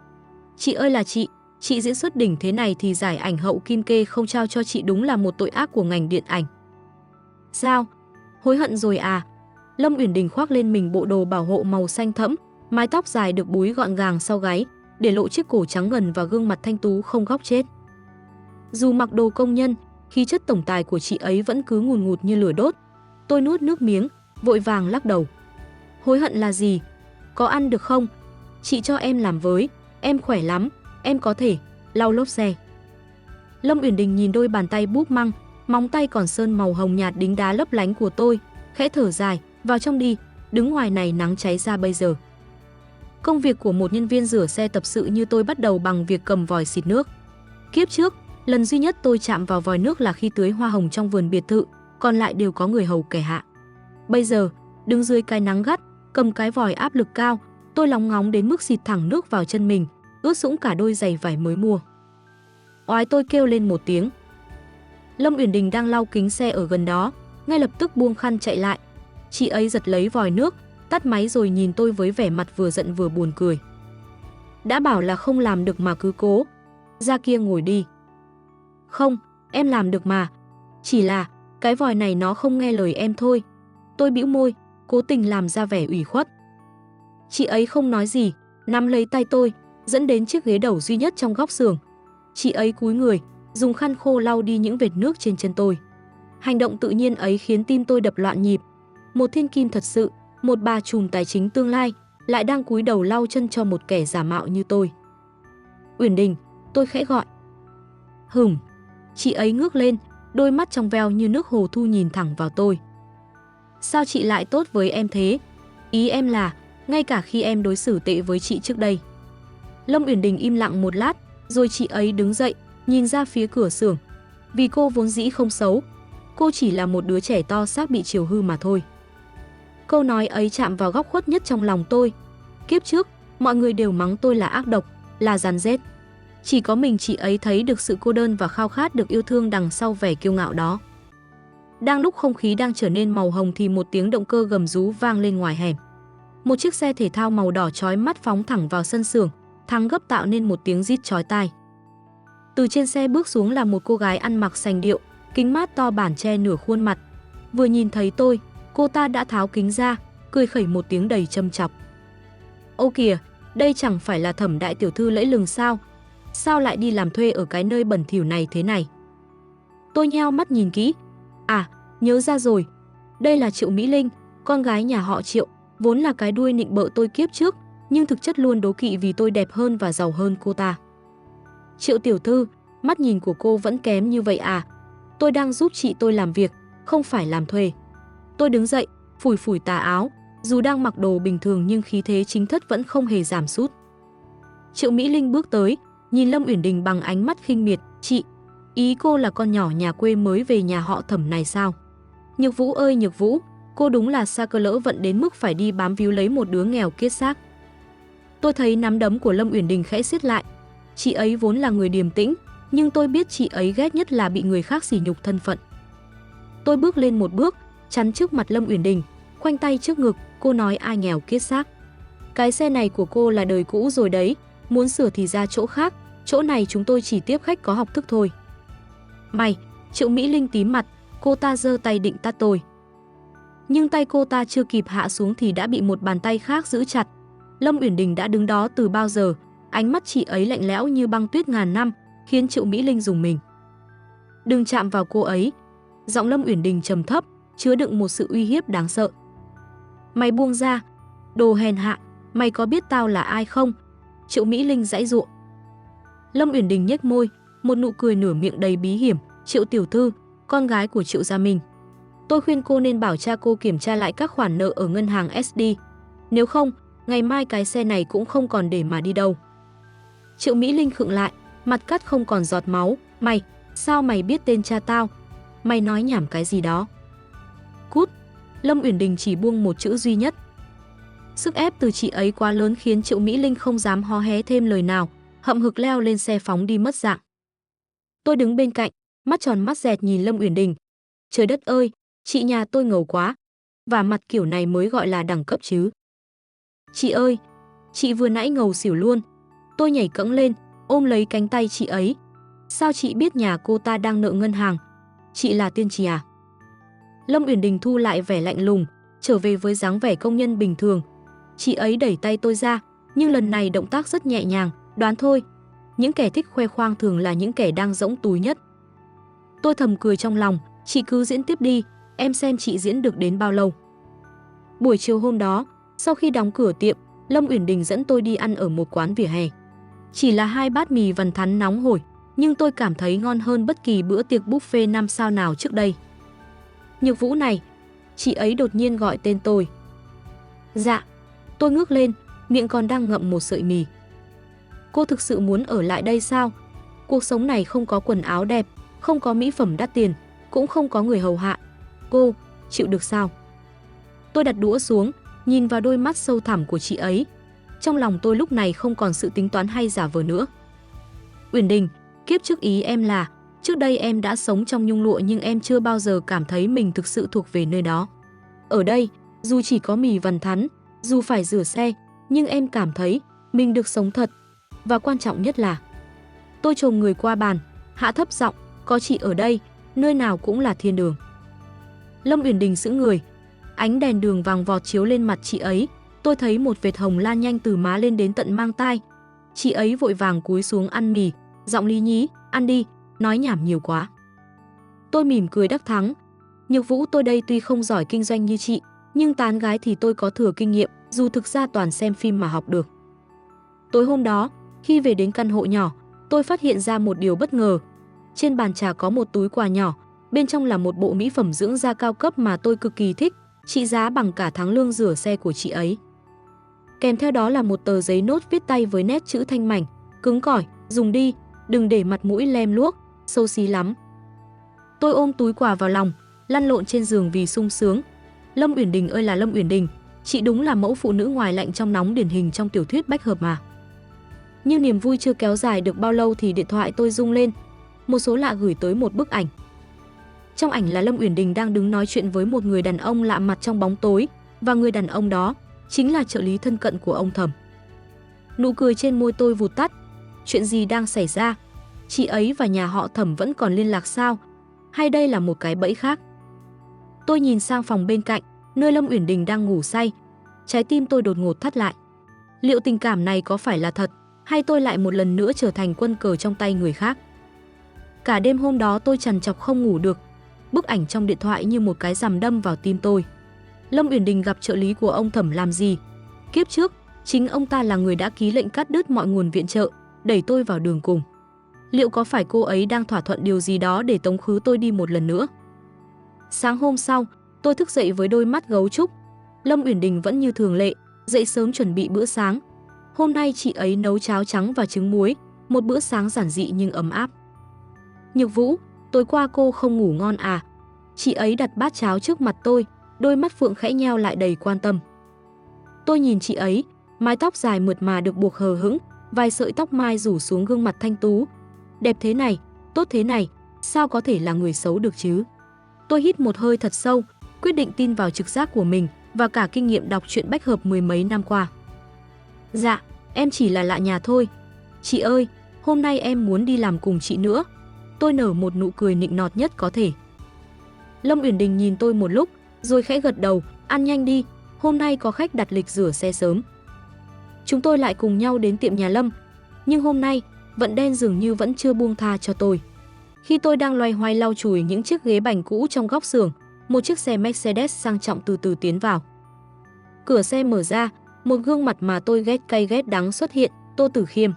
Chị ơi là chị diễn xuất đỉnh thế này thì giải ảnh hậu Kim Kê không trao cho chị đúng là một tội ác của ngành điện ảnh. Sao? Hối hận rồi à? Lâm Uyển Đình khoác lên mình bộ đồ bảo hộ màu xanh thẫm, mái tóc dài được búi gọn gàng sau gáy, để lộ chiếc cổ trắng ngần và gương mặt thanh tú không góc chết. Dù mặc đồ công nhân, khí chất tổng tài của chị ấy vẫn cứ ngùn ngụt như lửa đốt. Tôi nuốt nước miếng, vội vàng lắc đầu. Hối hận là gì? Có ăn được không? Chị cho em làm với, em khỏe lắm, em có thể lau lốp xe. Lâm Uyển Đình nhìn đôi bàn tay búp măng, móng tay còn sơn màu hồng nhạt đính đá lấp lánh của tôi, khẽ thở dài, vào trong đi, đứng ngoài này nắng cháy ra bây giờ. Công việc của một nhân viên rửa xe tập sự như tôi bắt đầu bằng việc cầm vòi xịt nước. Kiếp trước, lần duy nhất tôi chạm vào vòi nước là khi tưới hoa hồng trong vườn biệt thự, còn lại đều có người hầu kẻ hạ. Bây giờ, đứng dưới cái nắng gắt, cầm cái vòi áp lực cao, tôi lóng ngóng đến mức xịt thẳng nước vào chân mình, ướt sũng cả đôi giày vải mới mua. Oái, tôi kêu lên một tiếng. Lâm Uyển Đình đang lau kính xe ở gần đó, ngay lập tức buông khăn chạy lại. Chị ấy giật lấy vòi nước, tắt máy rồi nhìn tôi với vẻ mặt vừa giận vừa buồn cười. Đã bảo là không làm được mà cứ cố. Ra kia ngồi đi. Không, em làm được mà. Chỉ là, cái vòi này nó không nghe lời em thôi. Tôi bĩu môi, cố tình làm ra vẻ ủy khuất. Chị ấy không nói gì, nắm lấy tay tôi, dẫn đến chiếc ghế đầu duy nhất trong góc xưởng. Chị ấy cúi người, dùng khăn khô lau đi những vệt nước trên chân tôi. Hành động tự nhiên ấy khiến tim tôi đập loạn nhịp. Một thiên kim thật sự, một bà trùm tài chính tương lai, lại đang cúi đầu lau chân cho một kẻ giả mạo như tôi. Uyển Đình, tôi khẽ gọi. Chị ấy ngước lên, đôi mắt trong veo như nước hồ thu nhìn thẳng vào tôi. Sao chị lại tốt với em thế? Ý em là, ngay cả khi em đối xử tệ với chị trước đây. Lâm Uyển Đình im lặng một lát, rồi chị ấy đứng dậy, nhìn ra phía cửa xưởng. Vì cô vốn dĩ không xấu, cô chỉ là một đứa trẻ to xác bị chiều hư mà thôi. Câu nói ấy chạm vào góc khuất nhất trong lòng tôi. Kiếp trước, mọi người đều mắng tôi là ác độc, là giàn rết. Chỉ có mình chị ấy thấy được sự cô đơn và khao khát được yêu thương đằng sau vẻ kiêu ngạo đó. Đang lúc không khí đang trở nên màu hồng thì một tiếng động cơ gầm rú vang lên ngoài hẻm. Một chiếc xe thể thao màu đỏ chói mắt phóng thẳng vào sân xưởng, thắng gấp tạo nên một tiếng rít chói tai. Từ trên xe bước xuống là một cô gái ăn mặc sành điệu, kính mát to bản che nửa khuôn mặt. Vừa nhìn thấy tôi, cô ta đã tháo kính ra, cười khẩy một tiếng đầy châm chọc. Ô kìa, đây chẳng phải là Thẩm đại tiểu thư lẫy lừng sao? Sao lại đi làm thuê ở cái nơi bẩn thỉu này thế này? Tôi nheo mắt nhìn kỹ. À, nhớ ra rồi. Đây là Triệu Mỹ Linh, con gái nhà họ Triệu, vốn là cái đuôi nịnh bợ tôi kiếp trước, nhưng thực chất luôn đố kỵ vì tôi đẹp hơn và giàu hơn cô ta. Triệu tiểu thư, mắt nhìn của cô vẫn kém như vậy à? Tôi đang giúp chị tôi làm việc, không phải làm thuê. Tôi đứng dậy, phủi phủi tà áo, dù đang mặc đồ bình thường nhưng khí thế chính thất vẫn không hề giảm sút. Triệu Mỹ Linh bước tới, nhìn Lâm Uyển Đình bằng ánh mắt khinh miệt. Chị, ý cô là con nhỏ nhà quê mới về nhà họ Thẩm này sao? Nhược Vũ ơi Nhược Vũ, cô đúng là sa cơ lỡ vận đến mức phải đi bám víu lấy một đứa nghèo kiết xác. Tôi thấy nắm đấm của Lâm Uyển Đình khẽ siết lại. Chị ấy vốn là người điềm tĩnh, nhưng tôi biết chị ấy ghét nhất là bị người khác sỉ nhục thân phận. Tôi bước lên một bước, chắn trước mặt Lâm Uyển Đình, khoanh tay trước ngực, cô nói ai nghèo kiết xác. Cái xe này của cô là đời cũ rồi đấy, muốn sửa thì ra chỗ khác, chỗ này chúng tôi chỉ tiếp khách có học thức thôi. Mày, Triệu Mỹ Linh tím mặt, cô ta giơ tay định tát tôi. Nhưng tay cô ta chưa kịp hạ xuống thì đã bị một bàn tay khác giữ chặt. Lâm Uyển Đình đã đứng đó từ bao giờ, ánh mắt chị ấy lạnh lẽo như băng tuyết ngàn năm, khiến Triệu Mỹ Linh rùng mình. Đừng chạm vào cô ấy. Giọng Lâm Uyển Đình trầm thấp, chứa đựng một sự uy hiếp đáng sợ. Mày buông ra, đồ hèn hạ, mày có biết tao là ai không? Triệu Mỹ Linh giãy giụa. Lâm Uyển Đình nhếch môi, một nụ cười nửa miệng đầy bí hiểm. Triệu tiểu thư, con gái của Triệu gia Minh. Tôi khuyên cô nên bảo cha cô kiểm tra lại các khoản nợ ở ngân hàng SD. Nếu không, ngày mai cái xe này cũng không còn để mà đi đâu. Triệu Mỹ Linh khựng lại, mặt cắt không còn giọt máu. Mày, sao mày biết tên cha tao? Mày nói nhảm cái gì đó? Cút! Lâm Uyển Đình chỉ buông một chữ duy nhất. Sức ép từ chị ấy quá lớn khiến Triệu Mỹ Linh không dám hó hé thêm lời nào, hậm hực leo lên xe phóng đi mất dạng. Tôi đứng bên cạnh, mắt tròn mắt dẹt nhìn Lâm Uyển Đình. Trời đất ơi, chị nhà tôi ngầu quá. Và mặt kiểu này mới gọi là đẳng cấp chứ. Chị ơi, chị vừa nãy ngầu xỉu luôn. Tôi nhảy cẫng lên, ôm lấy cánh tay chị ấy. Sao chị biết nhà cô ta đang nợ ngân hàng? Chị là tiên trì à? Lâm Uyển Đình thu lại vẻ lạnh lùng, trở về với dáng vẻ công nhân bình thường. Chị ấy đẩy tay tôi ra, nhưng lần này động tác rất nhẹ nhàng, đoán thôi. Những kẻ thích khoe khoang thường là những kẻ đang rỗng túi nhất. Tôi thầm cười trong lòng, chị cứ diễn tiếp đi, em xem chị diễn được đến bao lâu. Buổi chiều hôm đó, sau khi đóng cửa tiệm, Lâm Uyển Đình dẫn tôi đi ăn ở một quán vỉa hè. Chỉ là 2 bát mì vằn thắn nóng hổi, nhưng tôi cảm thấy ngon hơn bất kỳ bữa tiệc buffet 5 sao nào trước đây. Nhược Vũ này, chị ấy đột nhiên gọi tên tôi. Dạ, tôi ngước lên, miệng còn đang ngậm một sợi mì. Cô thực sự muốn ở lại đây sao? Cuộc sống này không có quần áo đẹp, không có mỹ phẩm đắt tiền, cũng không có người hầu hạ. Cô, chịu được sao? Tôi đặt đũa xuống, nhìn vào đôi mắt sâu thẳm của chị ấy. Trong lòng tôi lúc này không còn sự tính toán hay giả vờ nữa. Uyển Đình, kiếp trước ý em là, trước đây em đã sống trong nhung lụa nhưng em chưa bao giờ cảm thấy mình thực sự thuộc về nơi đó. Ở đây, dù chỉ có mì vằn thắn, dù phải rửa xe, nhưng em cảm thấy mình được sống thật. Và quan trọng nhất là, tôi chồm người qua bàn, hạ thấp giọng, có chị ở đây, nơi nào cũng là thiên đường. Lâm Uyển Đình sững người, ánh đèn đường vàng vọt chiếu lên mặt chị ấy, tôi thấy một vệt hồng lan nhanh từ má lên đến tận mang tai. Chị ấy vội vàng cúi xuống ăn mì, giọng lý nhí, ăn đi, nói nhảm nhiều quá. Tôi mỉm cười đắc thắng. Nhược Vũ, tôi đây tuy không giỏi kinh doanh như chị, nhưng tán gái thì tôi có thừa kinh nghiệm, dù thực ra toàn xem phim mà học được. Tối hôm đó, khi về đến căn hộ nhỏ, tôi phát hiện ra một điều bất ngờ. Trên bàn trà có một túi quà nhỏ, bên trong là một bộ mỹ phẩm dưỡng da cao cấp mà tôi cực kỳ thích, trị giá bằng cả tháng lương rửa xe của chị ấy. Kèm theo đó là một tờ giấy nốt viết tay với nét chữ thanh mảnh, cứng cỏi, dùng đi, đừng để mặt mũi lem luốc, xấu xí lắm. Tôi ôm túi quà vào lòng, lăn lộn trên giường vì sung sướng. Lâm Uyển Đình ơi là Lâm Uyển Đình, chị đúng là mẫu phụ nữ ngoài lạnh trong nóng điển hình trong tiểu thuyết bách hợp mà. Nhưng niềm vui chưa kéo dài được bao lâu thì điện thoại tôi rung lên. Một số lạ gửi tới một bức ảnh. Trong ảnh là Lâm Uyển Đình đang đứng nói chuyện với một người đàn ông lạ mặt trong bóng tối, và người đàn ông đó chính là trợ lý thân cận của ông Thẩm. Nụ cười trên môi tôi vụt tắt. Chuyện gì đang xảy ra? Chị ấy và nhà họ Thẩm vẫn còn liên lạc sao? Hay đây là một cái bẫy khác? Tôi nhìn sang phòng bên cạnh, nơi Lâm Uyển Đình đang ngủ say. Trái tim tôi đột ngột thắt lại. Liệu tình cảm này có phải là thật, hay tôi lại một lần nữa trở thành quân cờ trong tay người khác? Cả đêm hôm đó tôi trằn trọc không ngủ được. Bức ảnh trong điện thoại như một cái rằm đâm vào tim tôi. Lâm Uyển Đình gặp trợ lý của ông Thẩm làm gì? Kiếp trước, chính ông ta là người đã ký lệnh cắt đứt mọi nguồn viện trợ, đẩy tôi vào đường cùng. Liệu có phải cô ấy đang thỏa thuận điều gì đó để tống khứ tôi đi một lần nữa? Sáng hôm sau, tôi thức dậy với đôi mắt gấu trúc. Lâm Uyển Đình vẫn như thường lệ, dậy sớm chuẩn bị bữa sáng. Hôm nay chị ấy nấu cháo trắng và trứng muối, một bữa sáng giản dị nhưng ấm áp. Nhược Vũ, tối qua cô không ngủ ngon à? Chị ấy đặt bát cháo trước mặt tôi, đôi mắt phượng khẽ nheo lại đầy quan tâm. Tôi nhìn chị ấy, mái tóc dài mượt mà được buộc hờ hững, vài sợi tóc mai rủ xuống gương mặt thanh tú. Đẹp thế này, tốt thế này, sao có thể là người xấu được chứ? Tôi hít một hơi thật sâu, quyết định tin vào trực giác của mình và cả kinh nghiệm đọc truyện bách hợp mười mấy năm qua. Dạ, em chỉ là lạ nhà thôi. Chị ơi, hôm nay em muốn đi làm cùng chị nữa. Tôi nở một nụ cười nịnh nọt nhất có thể. Lâm Uyển Đình nhìn tôi một lúc, rồi khẽ gật đầu, ăn nhanh đi, hôm nay có khách đặt lịch rửa xe sớm. Chúng tôi lại cùng nhau đến tiệm nhà Lâm, nhưng hôm nay, vận đen dường như vẫn chưa buông tha cho tôi. Khi tôi đang loay hoay lau chùi những chiếc ghế bành cũ trong góc xưởng, một chiếc xe Mercedes sang trọng từ từ tiến vào. Cửa xe mở ra, một gương mặt mà tôi ghét cay ghét đắng xuất hiện, Tô Tử Khiêm.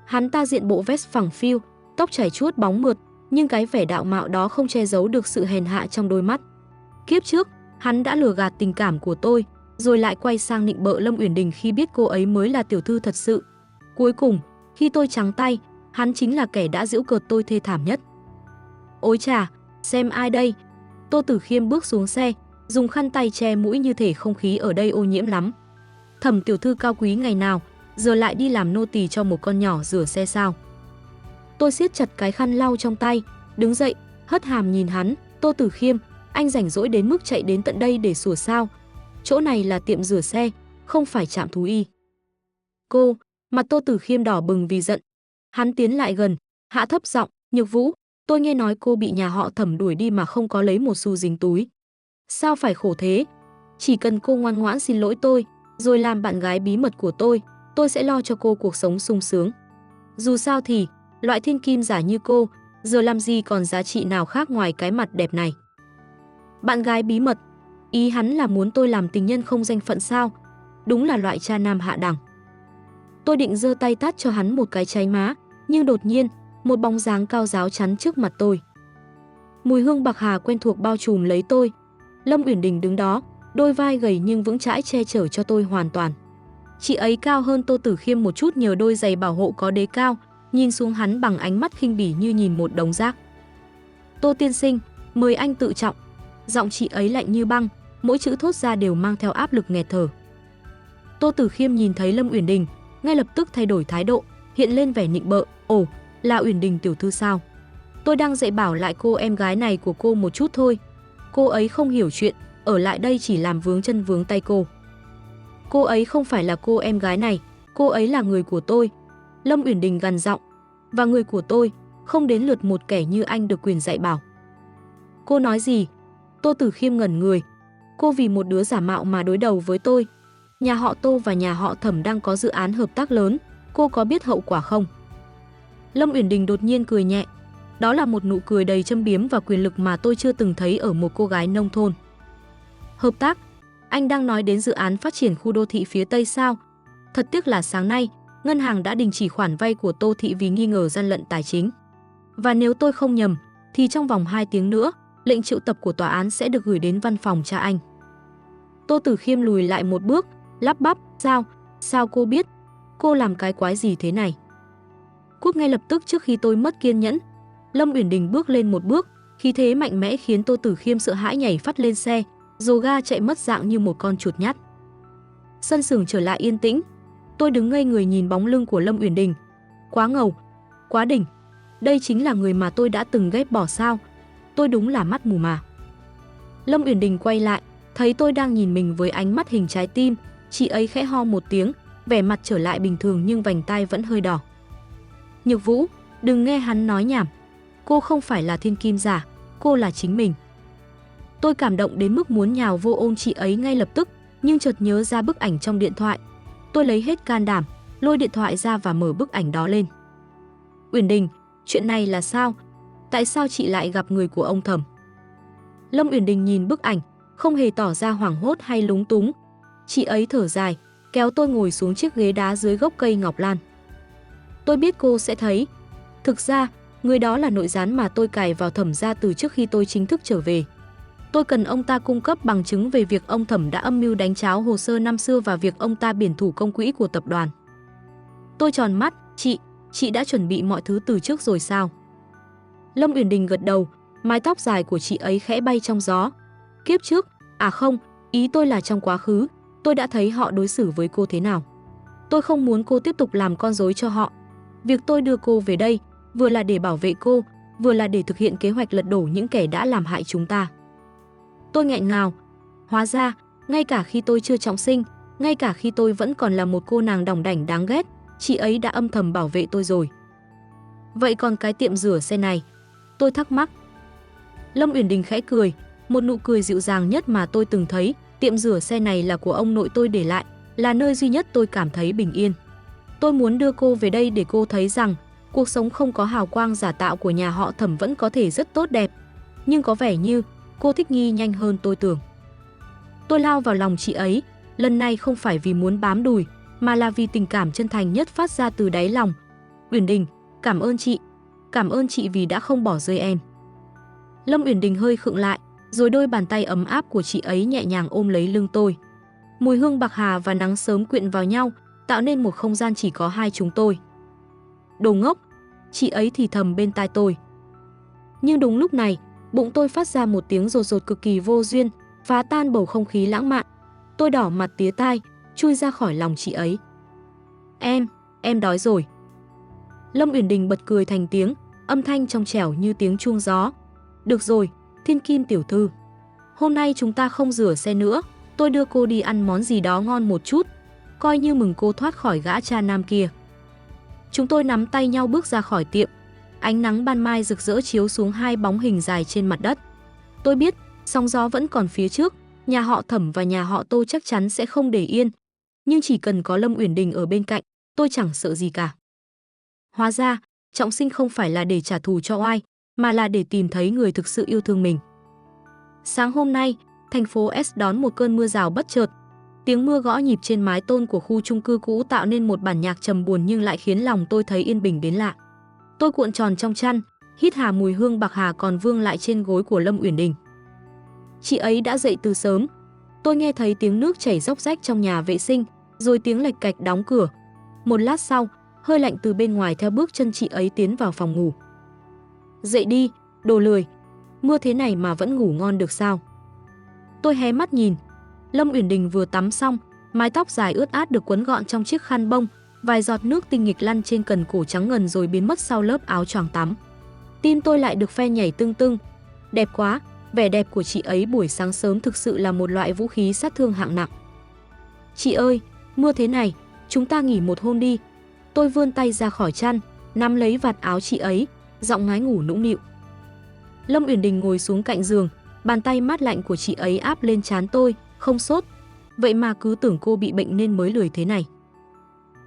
Hắn ta diện bộ vest phẳng phiu, tóc chảy chuốt bóng mượt, nhưng cái vẻ đạo mạo đó không che giấu được sự hèn hạ trong đôi mắt. Kiếp trước, hắn đã lừa gạt tình cảm của tôi, rồi lại quay sang nịnh bợ Lâm Uyển Đình khi biết cô ấy mới là tiểu thư thật sự. Cuối cùng, khi tôi trắng tay, hắn chính là kẻ đã giễu cợt tôi thê thảm nhất. Ôi chà, xem ai đây? Tô Tử Khiêm bước xuống xe, dùng khăn tay che mũi như thể không khí ở đây ô nhiễm lắm. Thẩm tiểu thư cao quý ngày nào, giờ lại đi làm nô tỳ cho một con nhỏ rửa xe sao? Tôi siết chặt cái khăn lau trong tay, đứng dậy, hất hàm nhìn hắn. Tô Tử Khiêm, anh rảnh rỗi đến mức chạy đến tận đây để sủa sao? Chỗ này là tiệm rửa xe, không phải trạm thú y. Cô, mặt Tô Tử Khiêm đỏ bừng vì giận. Hắn tiến lại gần, hạ thấp giọng, Nhược Vũ, tôi nghe nói cô bị nhà họ Thẩm đuổi đi mà không có lấy một xu dính túi. Sao phải khổ thế? Chỉ cần cô ngoan ngoãn xin lỗi tôi, rồi làm bạn gái bí mật của tôi sẽ lo cho cô cuộc sống sung sướng. Dù sao thì, loại thiên kim giả như cô, giờ làm gì còn giá trị nào khác ngoài cái mặt đẹp này. Bạn gái bí mật, ý hắn là muốn tôi làm tình nhân không danh phận sao? Đúng là loại cha nam hạ đẳng. Tôi định giơ tay tát cho hắn một cái cháy má, nhưng đột nhiên, một bóng dáng cao ráo chắn trước mặt tôi. Mùi hương bạc hà quen thuộc bao trùm lấy tôi. Lâm Uyển Đình đứng đó, đôi vai gầy nhưng vững chãi che chở cho tôi hoàn toàn. Chị ấy cao hơn Tô Tử Khiêm một chút nhờ đôi giày bảo hộ có đế cao, nhìn xuống hắn bằng ánh mắt khinh bỉ như nhìn một đống rác. Tô tiên sinh, mời anh tự trọng. Giọng chị ấy lạnh như băng, mỗi chữ thốt ra đều mang theo áp lực nghẹt thở. Tô Tử Khiêm nhìn thấy Lâm Uyển Đình, ngay lập tức thay đổi thái độ, hiện lên vẻ nịnh bợ. Ồ, là Uyển Đình tiểu thư sao? Tôi đang dạy bảo lại cô em gái này của cô một chút thôi. Cô ấy không hiểu chuyện, ở lại đây chỉ làm vướng chân vướng tay cô. Cô ấy không phải là cô em gái này, cô ấy là người của tôi. Lâm Uyển Đình gằn giọng, và người của tôi, không đến lượt một kẻ như anh được quyền dạy bảo. Cô nói gì? Tô Tử Khiêm ngẩn người. Cô vì một đứa giả mạo mà đối đầu với tôi. Nhà họ Tô và nhà họ Thẩm đang có dự án hợp tác lớn, cô có biết hậu quả không? Lâm Uyển Đình đột nhiên cười nhẹ. Đó là một nụ cười đầy châm biếm và quyền lực mà tôi chưa từng thấy ở một cô gái nông thôn. Hợp tác? Anh đang nói đến dự án phát triển khu đô thị phía Tây sao? Thật tiếc là sáng nay, ngân hàng đã đình chỉ khoản vay của Tô Thị vì nghi ngờ gian lận tài chính. Và nếu tôi không nhầm, thì trong vòng 2 tiếng nữa, lệnh triệu tập của tòa án sẽ được gửi đến văn phòng cha anh. Tô Tử Khiêm lùi lại một bước, lắp bắp, sao cô biết? Cô làm cái quái gì thế này? Cút ngay lập tức trước khi tôi mất kiên nhẫn. Lâm Uyển Đình bước lên một bước, khí thế mạnh mẽ khiến Tô Tử Khiêm sợ hãi nhảy phắt lên xe, rồ ga chạy mất dạng như một con chuột nhắt. Sân xưởng trở lại yên tĩnh. Tôi đứng ngây người nhìn bóng lưng của Lâm Uyển Đình. Quá ngầu, quá đỉnh. Đây chính là người mà tôi đã từng ghét bỏ sao? Tôi đúng là mắt mù mà. Lâm Uyển Đình quay lại, thấy tôi đang nhìn mình với ánh mắt hình trái tim, chị ấy khẽ ho một tiếng, vẻ mặt trở lại bình thường nhưng vành tai vẫn hơi đỏ. Nhược Vũ, đừng nghe hắn nói nhảm. Cô không phải là thiên kim giả, cô là chính mình. Tôi cảm động đến mức muốn nhào vô ôm chị ấy ngay lập tức, nhưng chợt nhớ ra bức ảnh trong điện thoại. Tôi lấy hết can đảm, lôi điện thoại ra và mở bức ảnh đó lên. Uyển Đình, chuyện này là sao? Tại sao chị lại gặp người của ông Thẩm? Lâm Uyển Đình nhìn bức ảnh, không hề tỏ ra hoảng hốt hay lúng túng. Chị ấy thở dài, kéo tôi ngồi xuống chiếc ghế đá dưới gốc cây ngọc lan. Tôi biết cô sẽ thấy. Thực ra, người đó là nội gián mà tôi cài vào Thẩm gia từ trước khi tôi chính thức trở về. Tôi cần ông ta cung cấp bằng chứng về việc ông Thẩm đã âm mưu đánh tráo hồ sơ năm xưa và việc ông ta biển thủ công quỹ của tập đoàn. Tôi tròn mắt, chị đã chuẩn bị mọi thứ từ trước rồi sao? Lâm Uyển Đình gật đầu, mái tóc dài của chị ấy khẽ bay trong gió. Kiếp trước, à không, ý tôi là trong quá khứ, tôi đã thấy họ đối xử với cô thế nào. Tôi không muốn cô tiếp tục làm con rối cho họ. Việc tôi đưa cô về đây, vừa là để bảo vệ cô, vừa là để thực hiện kế hoạch lật đổ những kẻ đã làm hại chúng ta. Tôi nghẹn ngào. Hóa ra, ngay cả khi tôi chưa trọng sinh, ngay cả khi tôi vẫn còn là một cô nàng đỏng đảnh đáng ghét, chị ấy đã âm thầm bảo vệ tôi rồi. Vậy còn cái tiệm rửa xe này? Tôi thắc mắc. Lâm Uyển Đình khẽ cười, một nụ cười dịu dàng nhất mà tôi từng thấy. Tiệm rửa xe này là của ông nội tôi để lại, là nơi duy nhất tôi cảm thấy bình yên. Tôi muốn đưa cô về đây để cô thấy rằng cuộc sống không có hào quang giả tạo của nhà họ Thẩm vẫn có thể rất tốt đẹp. Nhưng có vẻ như Cô thích nghi nhanh hơn tôi tưởng. Tôi lao vào lòng chị ấy, lần này không phải vì muốn bám đùi, mà là vì tình cảm chân thành nhất phát ra từ đáy lòng. Uyển Đình, cảm ơn chị. Cảm ơn chị vì đã không bỏ rơi em. Lâm Uyển Đình hơi khựng lại, rồi đôi bàn tay ấm áp của chị ấy nhẹ nhàng ôm lấy lưng tôi. Mùi hương bạc hà và nắng sớm quyện vào nhau, tạo nên một không gian chỉ có hai chúng tôi. Đồ ngốc, chị ấy thì thầm bên tai tôi. Nhưng đúng lúc này, bụng tôi phát ra một tiếng rột rột cực kỳ vô duyên, phá tan bầu không khí lãng mạn. Tôi đỏ mặt tía tai, chui ra khỏi lòng chị ấy. Em đói rồi. Lâm Uyển Đình bật cười thành tiếng, âm thanh trong trẻo như tiếng chuông gió. Được rồi, Thiên Kim tiểu thư. Hôm nay chúng ta không rửa xe nữa, tôi đưa cô đi ăn món gì đó ngon một chút, coi như mừng cô thoát khỏi gã cha nam kia. Chúng tôi nắm tay nhau bước ra khỏi tiệm. Ánh nắng ban mai rực rỡ chiếu xuống hai bóng hình dài trên mặt đất. Tôi biết, sóng gió vẫn còn phía trước, nhà họ Thẩm và nhà họ Tô chắc chắn sẽ không để yên. Nhưng chỉ cần có Lâm Uyển Đình ở bên cạnh, tôi chẳng sợ gì cả. Hóa ra, trọng sinh không phải là để trả thù cho oai, mà là để tìm thấy người thực sự yêu thương mình. Sáng hôm nay, thành phố S đón một cơn mưa rào bất chợt. Tiếng mưa gõ nhịp trên mái tôn của khu chung cư cũ tạo nên một bản nhạc trầm buồn nhưng lại khiến lòng tôi thấy yên bình đến lạ. Tôi cuộn tròn trong chăn, hít hà mùi hương bạc hà còn vương lại trên gối của Lâm Uyển Đình. Chị ấy đã dậy từ sớm. Tôi nghe thấy tiếng nước chảy róc rách trong nhà vệ sinh, rồi tiếng lạch cạch đóng cửa. Một lát sau, hơi lạnh từ bên ngoài theo bước chân chị ấy tiến vào phòng ngủ. Dậy đi, đồ lười. Mưa thế này mà vẫn ngủ ngon được sao? Tôi hé mắt nhìn. Lâm Uyển Đình vừa tắm xong, mái tóc dài ướt át được quấn gọn trong chiếc khăn bông, vài giọt nước tinh nghịch lăn trên cần cổ trắng ngần rồi biến mất sau lớp áo choàng tắm. Tim tôi lại được phe nhảy tưng tưng. Đẹp quá, vẻ đẹp của chị ấy buổi sáng sớm thực sự là một loại vũ khí sát thương hạng nặng. Chị ơi, mưa thế này, chúng ta nghỉ một hôm đi. Tôi vươn tay ra khỏi chăn, nắm lấy vạt áo chị ấy, giọng ngái ngủ nũng nịu. Lâm Uyển Đình ngồi xuống cạnh giường, bàn tay mát lạnh của chị ấy áp lên trán tôi, không sốt. Vậy mà cứ tưởng cô bị bệnh nên mới lười thế này.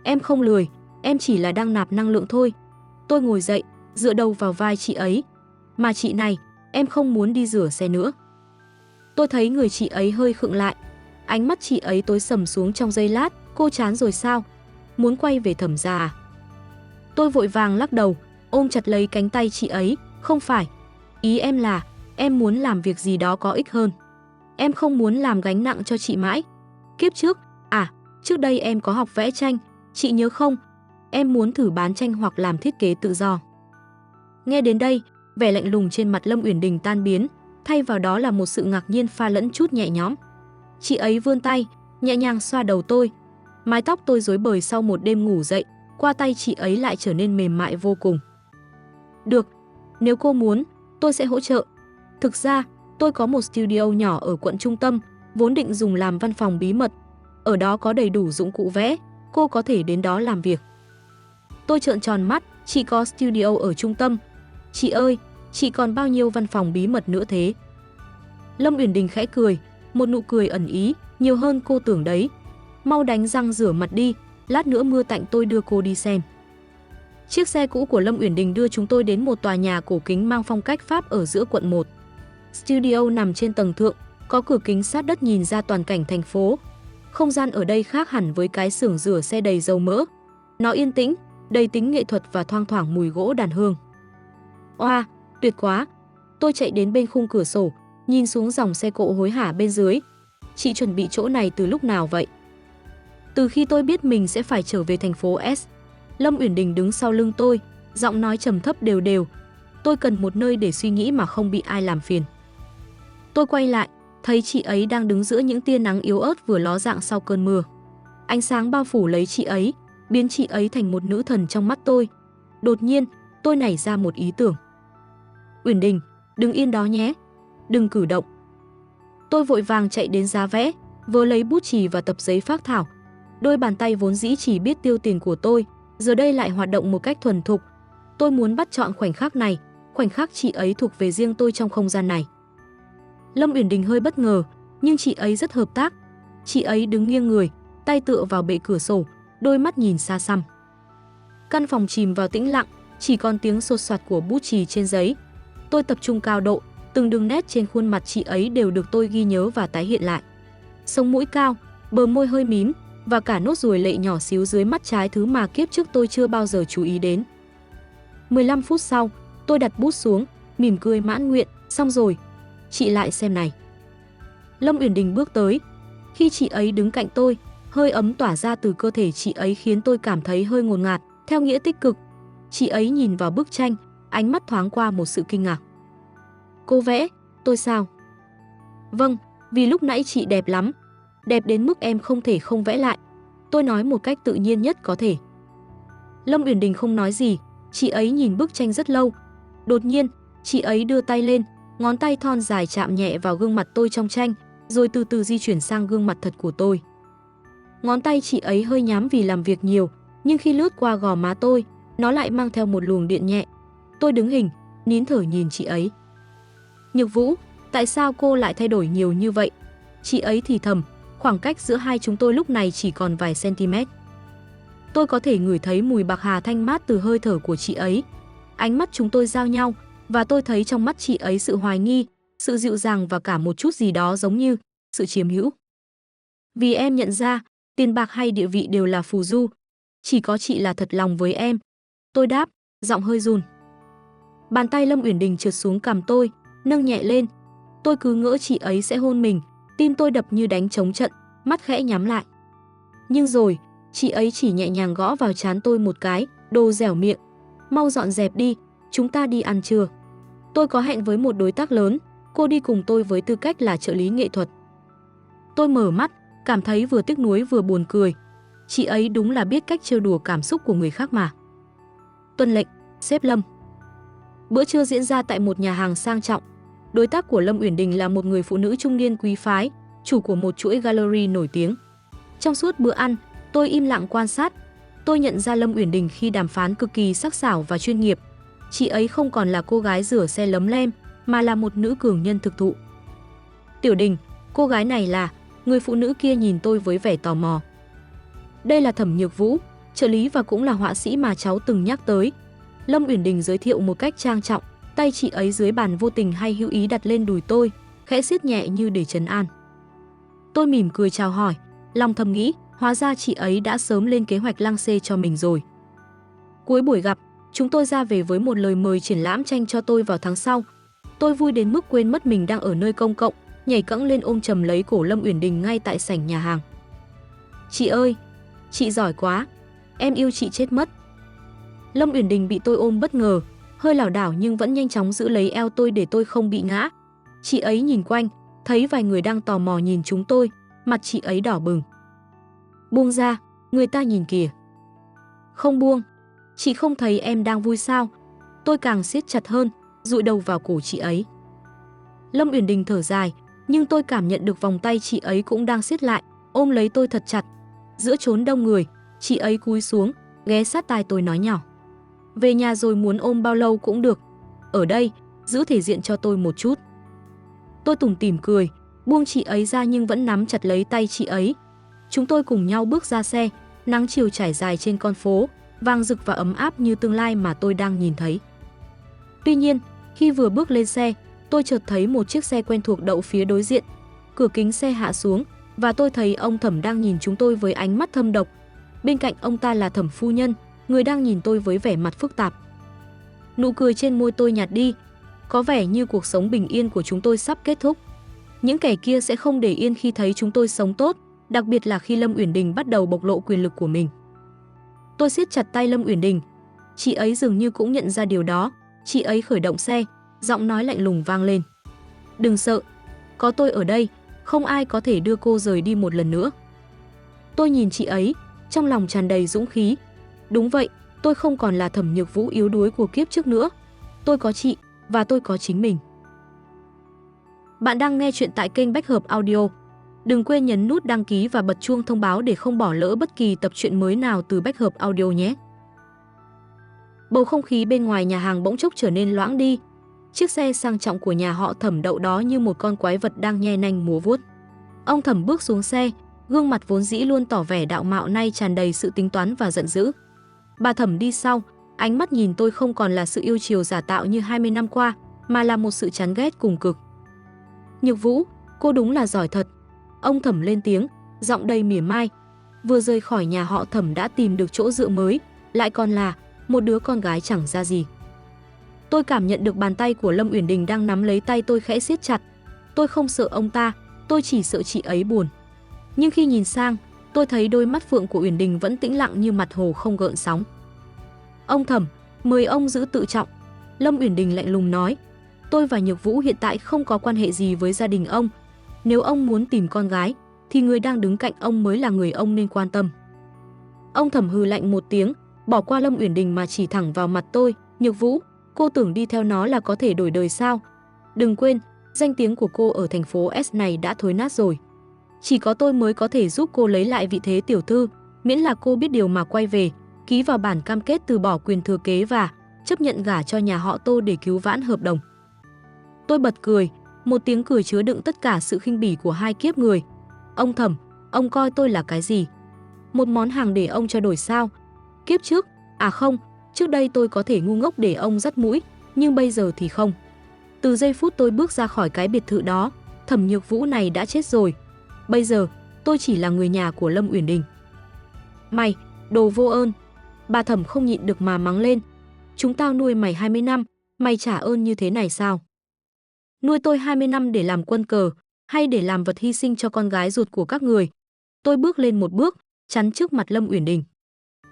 Em không lười, em chỉ là đang nạp năng lượng thôi. Tôi ngồi dậy, dựa đầu vào vai chị ấy. Mà chị này, em không muốn đi rửa xe nữa. Tôi thấy người chị ấy hơi khựng lại. Ánh mắt chị ấy tối sầm xuống trong giây lát. Cô chán rồi sao? Muốn quay về Thẩm gia à? Tôi vội vàng lắc đầu, ôm chặt lấy cánh tay chị ấy. Không phải, ý em là em muốn làm việc gì đó có ích hơn. Em không muốn làm gánh nặng cho chị mãi. Kiếp trước, trước đây em có học vẽ tranh, chị nhớ không? Em muốn thử bán tranh hoặc làm thiết kế tự do. Nghe đến đây, vẻ lạnh lùng trên mặt Lâm Uyển Đình tan biến, thay vào đó là một sự ngạc nhiên pha lẫn chút nhẹ nhõm. Chị ấy vươn tay, nhẹ nhàng xoa đầu tôi. Mái tóc tôi rối bời sau một đêm ngủ dậy, qua tay chị ấy lại trở nên mềm mại vô cùng. Được, nếu cô muốn, tôi sẽ hỗ trợ. Thực ra, tôi có một studio nhỏ ở quận trung tâm, vốn định dùng làm văn phòng bí mật. Ở đó có đầy đủ dụng cụ vẽ, cô có thể đến đó làm việc. Tôi trợn tròn mắt, chị có studio ở trung tâm. Chị ơi, chị còn bao nhiêu văn phòng bí mật nữa thế? Lâm Uyển Đình khẽ cười, một nụ cười ẩn ý, nhiều hơn cô tưởng đấy. Mau đánh răng rửa mặt đi, lát nữa mưa tạnh tôi đưa cô đi xem. Chiếc xe cũ của Lâm Uyển Đình đưa chúng tôi đến một tòa nhà cổ kính mang phong cách Pháp ở giữa quận 1. Studio nằm trên tầng thượng, có cửa kính sát đất nhìn ra toàn cảnh thành phố. Không gian ở đây khác hẳn với cái xưởng rửa xe đầy dầu mỡ. Nó yên tĩnh, đầy tính nghệ thuật và thoang thoảng mùi gỗ đàn hương. Oa, tuyệt quá! Tôi chạy đến bên khung cửa sổ, nhìn xuống dòng xe cộ hối hả bên dưới. Chị chuẩn bị chỗ này từ lúc nào vậy? Từ khi tôi biết mình sẽ phải trở về thành phố S. Lâm Uyển Đình đứng sau lưng tôi, giọng nói trầm thấp đều đều. Tôi cần một nơi để suy nghĩ mà không bị ai làm phiền. Tôi quay lại, thấy chị ấy đang đứng giữa những tia nắng yếu ớt vừa ló dạng sau cơn mưa. Ánh sáng bao phủ lấy chị ấy, biến chị ấy thành một nữ thần trong mắt tôi. Đột nhiên, tôi nảy ra một ý tưởng. Uyển Đình, đừng yên đó nhé, đừng cử động. Tôi vội vàng chạy đến giá vẽ, vớ lấy bút chì và tập giấy phác thảo. Đôi bàn tay vốn dĩ chỉ biết tiêu tiền của tôi, giờ đây lại hoạt động một cách thuần thục. Tôi muốn bắt chọn khoảnh khắc này, khoảnh khắc chị ấy thuộc về riêng tôi trong không gian này. Lâm Uyển Đình hơi bất ngờ, nhưng chị ấy rất hợp tác. Chị ấy đứng nghiêng người, tay tựa vào bệ cửa sổ, đôi mắt nhìn xa xăm. Căn phòng chìm vào tĩnh lặng, chỉ còn tiếng xột xoạt của bút chì trên giấy. Tôi tập trung cao độ, từng đường nét trên khuôn mặt chị ấy đều được tôi ghi nhớ và tái hiện lại. Sống mũi cao, bờ môi hơi mím và cả nốt ruồi lệ nhỏ xíu dưới mắt trái, thứ mà kiếp trước tôi chưa bao giờ chú ý đến. 15 phút sau, tôi đặt bút xuống, mỉm cười mãn nguyện, xong rồi. Chị lại xem này. Lâm Uyển Đình bước tới. Khi chị ấy đứng cạnh tôi, hơi ấm tỏa ra từ cơ thể chị ấy khiến tôi cảm thấy hơi ngột ngạt, theo nghĩa tích cực. Chị ấy nhìn vào bức tranh, ánh mắt thoáng qua một sự kinh ngạc. Cô vẽ, tôi sao? Vâng, vì lúc nãy chị đẹp lắm. Đẹp đến mức em không thể không vẽ lại. Tôi nói một cách tự nhiên nhất có thể. Lâm Uyển Đình không nói gì, chị ấy nhìn bức tranh rất lâu. Đột nhiên, chị ấy đưa tay lên, ngón tay thon dài chạm nhẹ vào gương mặt tôi trong tranh, rồi từ từ di chuyển sang gương mặt thật của tôi. Ngón tay chị ấy hơi nhám vì làm việc nhiều, nhưng khi lướt qua gò má tôi, nó lại mang theo một luồng điện nhẹ. Tôi đứng hình, nín thở nhìn chị ấy. Nhược Vũ, tại sao cô lại thay đổi nhiều như vậy? Chị ấy thì thầm, khoảng cách giữa hai chúng tôi lúc này chỉ còn vài cm. Tôi có thể ngửi thấy mùi bạc hà thanh mát từ hơi thở của chị ấy. Ánh mắt chúng tôi giao nhau, và tôi thấy trong mắt chị ấy sự hoài nghi, sự dịu dàng và cả một chút gì đó giống như sự chiếm hữu. Vì em nhận ra, tiền bạc hay địa vị đều là phù du, chỉ có chị là thật lòng với em. Tôi đáp, giọng hơi run. Bàn tay Lâm Uyển Đình trượt xuống cằm tôi, nâng nhẹ lên. Tôi cứ ngỡ chị ấy sẽ hôn mình, tim tôi đập như đánh trống trận, mắt khẽ nhắm lại. Nhưng rồi, chị ấy chỉ nhẹ nhàng gõ vào trán tôi một cái, đồ dẻo miệng. Mau dọn dẹp đi, chúng ta đi ăn trưa. Tôi có hẹn với một đối tác lớn, cô đi cùng tôi với tư cách là trợ lý nghệ thuật. Tôi mở mắt, cảm thấy vừa tiếc nuối vừa buồn cười. Chị ấy đúng là biết cách trêu đùa cảm xúc của người khác mà. Tuân lệnh, sếp Lâm. Bữa trưa diễn ra tại một nhà hàng sang trọng. Đối tác của Lâm Uyển Đình là một người phụ nữ trung niên quý phái, chủ của một chuỗi gallery nổi tiếng. Trong suốt bữa ăn, tôi im lặng quan sát. Tôi nhận ra Lâm Uyển Đình khi đàm phán cực kỳ sắc sảo và chuyên nghiệp. Chị ấy không còn là cô gái rửa xe lấm lem, mà là một nữ cường nhân thực thụ. Tiểu Đình, cô gái này là... Người phụ nữ kia nhìn tôi với vẻ tò mò. Đây là Thẩm Nhược Vũ, trợ lý và cũng là họa sĩ mà cháu từng nhắc tới. Lâm Uyển Đình giới thiệu một cách trang trọng, tay chị ấy dưới bàn vô tình hay hữu ý đặt lên đùi tôi, khẽ siết nhẹ như để trấn an. Tôi mỉm cười chào hỏi, lòng thầm nghĩ, hóa ra chị ấy đã sớm lên kế hoạch lăng xê cho mình rồi. Cuối buổi gặp, chúng tôi ra về với một lời mời triển lãm tranh cho tôi vào tháng sau. Tôi vui đến mức quên mất mình đang ở nơi công cộng, nhảy cẫng lên ôm chầm lấy cổ Lâm Uyển Đình ngay tại sảnh nhà hàng. Chị ơi, chị giỏi quá, em yêu chị chết mất. Lâm Uyển Đình bị tôi ôm bất ngờ, hơi lảo đảo nhưng vẫn nhanh chóng giữ lấy eo tôi để tôi không bị ngã. Chị ấy nhìn quanh, thấy vài người đang tò mò nhìn chúng tôi, mặt chị ấy đỏ bừng. Buông ra, người ta nhìn kìa. Không buông, chị không thấy em đang vui sao? Tôi càng siết chặt hơn, dụi đầu vào cổ chị ấy. Lâm Uyển Đình thở dài, nhưng tôi cảm nhận được vòng tay chị ấy cũng đang siết lại, ôm lấy tôi thật chặt. Giữa chốn đông người, chị ấy cúi xuống, ghé sát tai tôi nói nhỏ. Về nhà rồi muốn ôm bao lâu cũng được. Ở đây, giữ thể diện cho tôi một chút. Tôi tủm tỉm cười, buông chị ấy ra nhưng vẫn nắm chặt lấy tay chị ấy. Chúng tôi cùng nhau bước ra xe, nắng chiều trải dài trên con phố, vàng rực và ấm áp như tương lai mà tôi đang nhìn thấy. Tuy nhiên, khi vừa bước lên xe, tôi chợt thấy một chiếc xe quen thuộc đậu phía đối diện. Cửa kính xe hạ xuống và tôi thấy ông Thẩm đang nhìn chúng tôi với ánh mắt thâm độc. Bên cạnh ông ta là Thẩm phu nhân, người đang nhìn tôi với vẻ mặt phức tạp. Nụ cười trên môi tôi nhạt đi, có vẻ như cuộc sống bình yên của chúng tôi sắp kết thúc. Những kẻ kia sẽ không để yên khi thấy chúng tôi sống tốt, đặc biệt là khi Lâm Uyển Đình bắt đầu bộc lộ quyền lực của mình. Tôi siết chặt tay Lâm Uyển Đình. Chị ấy dường như cũng nhận ra điều đó. Chị ấy khởi động xe, giọng nói lạnh lùng vang lên. Đừng sợ, có tôi ở đây, không ai có thể đưa cô rời đi một lần nữa. Tôi nhìn chị ấy, trong lòng tràn đầy dũng khí. Đúng vậy, tôi không còn là Thẩm Nhược Vũ yếu đuối của kiếp trước nữa. Tôi có chị, và tôi có chính mình. Bạn đang nghe chuyện tại kênh Bách Hợp Audio. Đừng quên nhấn nút đăng ký và bật chuông thông báo để không bỏ lỡ bất kỳ tập truyện mới nào từ Bách Hợp Audio nhé. Bầu không khí bên ngoài nhà hàng bỗng chốc trở nên loãng đi. Chiếc xe sang trọng của nhà họ Thẩm đậu đó như một con quái vật đang nhe nanh múa vuốt. Ông Thẩm bước xuống xe, gương mặt vốn dĩ luôn tỏ vẻ đạo mạo nay tràn đầy sự tính toán và giận dữ. Bà Thẩm đi sau, ánh mắt nhìn tôi không còn là sự yêu chiều giả tạo như 20 năm qua, mà là một sự chán ghét cùng cực. Nhược Vũ, cô đúng là giỏi thật. Ông Thẩm lên tiếng, giọng đầy mỉa mai. Vừa rời khỏi nhà họ Thẩm đã tìm được chỗ dựa mới, lại còn là một đứa con gái chẳng ra gì. Tôi cảm nhận được bàn tay của Lâm Uyển Đình đang nắm lấy tay tôi khẽ siết chặt. Tôi không sợ ông ta, tôi chỉ sợ chị ấy buồn. Nhưng khi nhìn sang, tôi thấy đôi mắt phượng của Uyển Đình vẫn tĩnh lặng như mặt hồ không gợn sóng. Ông Thẩm, mời ông giữ tự trọng. Lâm Uyển Đình lạnh lùng nói. Tôi và Nhược Vũ hiện tại không có quan hệ gì với gia đình ông. Nếu ông muốn tìm con gái, thì người đang đứng cạnh ông mới là người ông nên quan tâm. Ông Thẩm hừ lạnh một tiếng, bỏ qua Lâm Uyển Đình mà chỉ thẳng vào mặt tôi. Nhược Vũ, cô tưởng đi theo nó là có thể đổi đời sao? Đừng quên, danh tiếng của cô ở thành phố S này đã thối nát rồi. Chỉ có tôi mới có thể giúp cô lấy lại vị thế tiểu thư, miễn là cô biết điều mà quay về, ký vào bản cam kết từ bỏ quyền thừa kế và chấp nhận gả cho nhà họ Tô để cứu vãn hợp đồng. Tôi bật cười, một tiếng cười chứa đựng tất cả sự khinh bỉ của hai kiếp người. Ông Thẩm, ông coi tôi là cái gì? Một món hàng để ông cho đổi sao? Kiếp trước, à không, trước đây tôi có thể ngu ngốc để ông dắt mũi, nhưng bây giờ thì không. Từ giây phút tôi bước ra khỏi cái biệt thự đó, Thẩm Nhược Vũ này đã chết rồi. Bây giờ, tôi chỉ là người nhà của Lâm Uyển Đình. Mày, đồ vô ơn. Bà Thẩm không nhịn được mà mắng lên. Chúng tao nuôi mày 20 năm, mày trả ơn như thế này sao? Nuôi tôi 20 năm để làm quân cờ, hay để làm vật hy sinh cho con gái ruột của các người? Tôi bước lên một bước, chắn trước mặt Lâm Uyển Đình.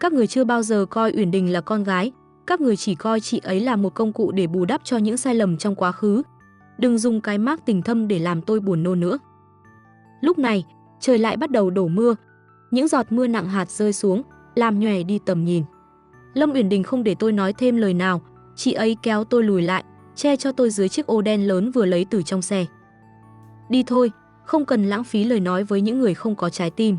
Các người chưa bao giờ coi Uyển Đình là con gái, các người chỉ coi chị ấy là một công cụ để bù đắp cho những sai lầm trong quá khứ. Đừng dùng cái mác tình thâm để làm tôi buồn nôn nữa. Lúc này, trời lại bắt đầu đổ mưa. Những giọt mưa nặng hạt rơi xuống, làm nhòe đi tầm nhìn. Lâm Uyển Đình không để tôi nói thêm lời nào, chị ấy kéo tôi lùi lại, che cho tôi dưới chiếc ô đen lớn vừa lấy từ trong xe. Đi thôi, không cần lãng phí lời nói với những người không có trái tim.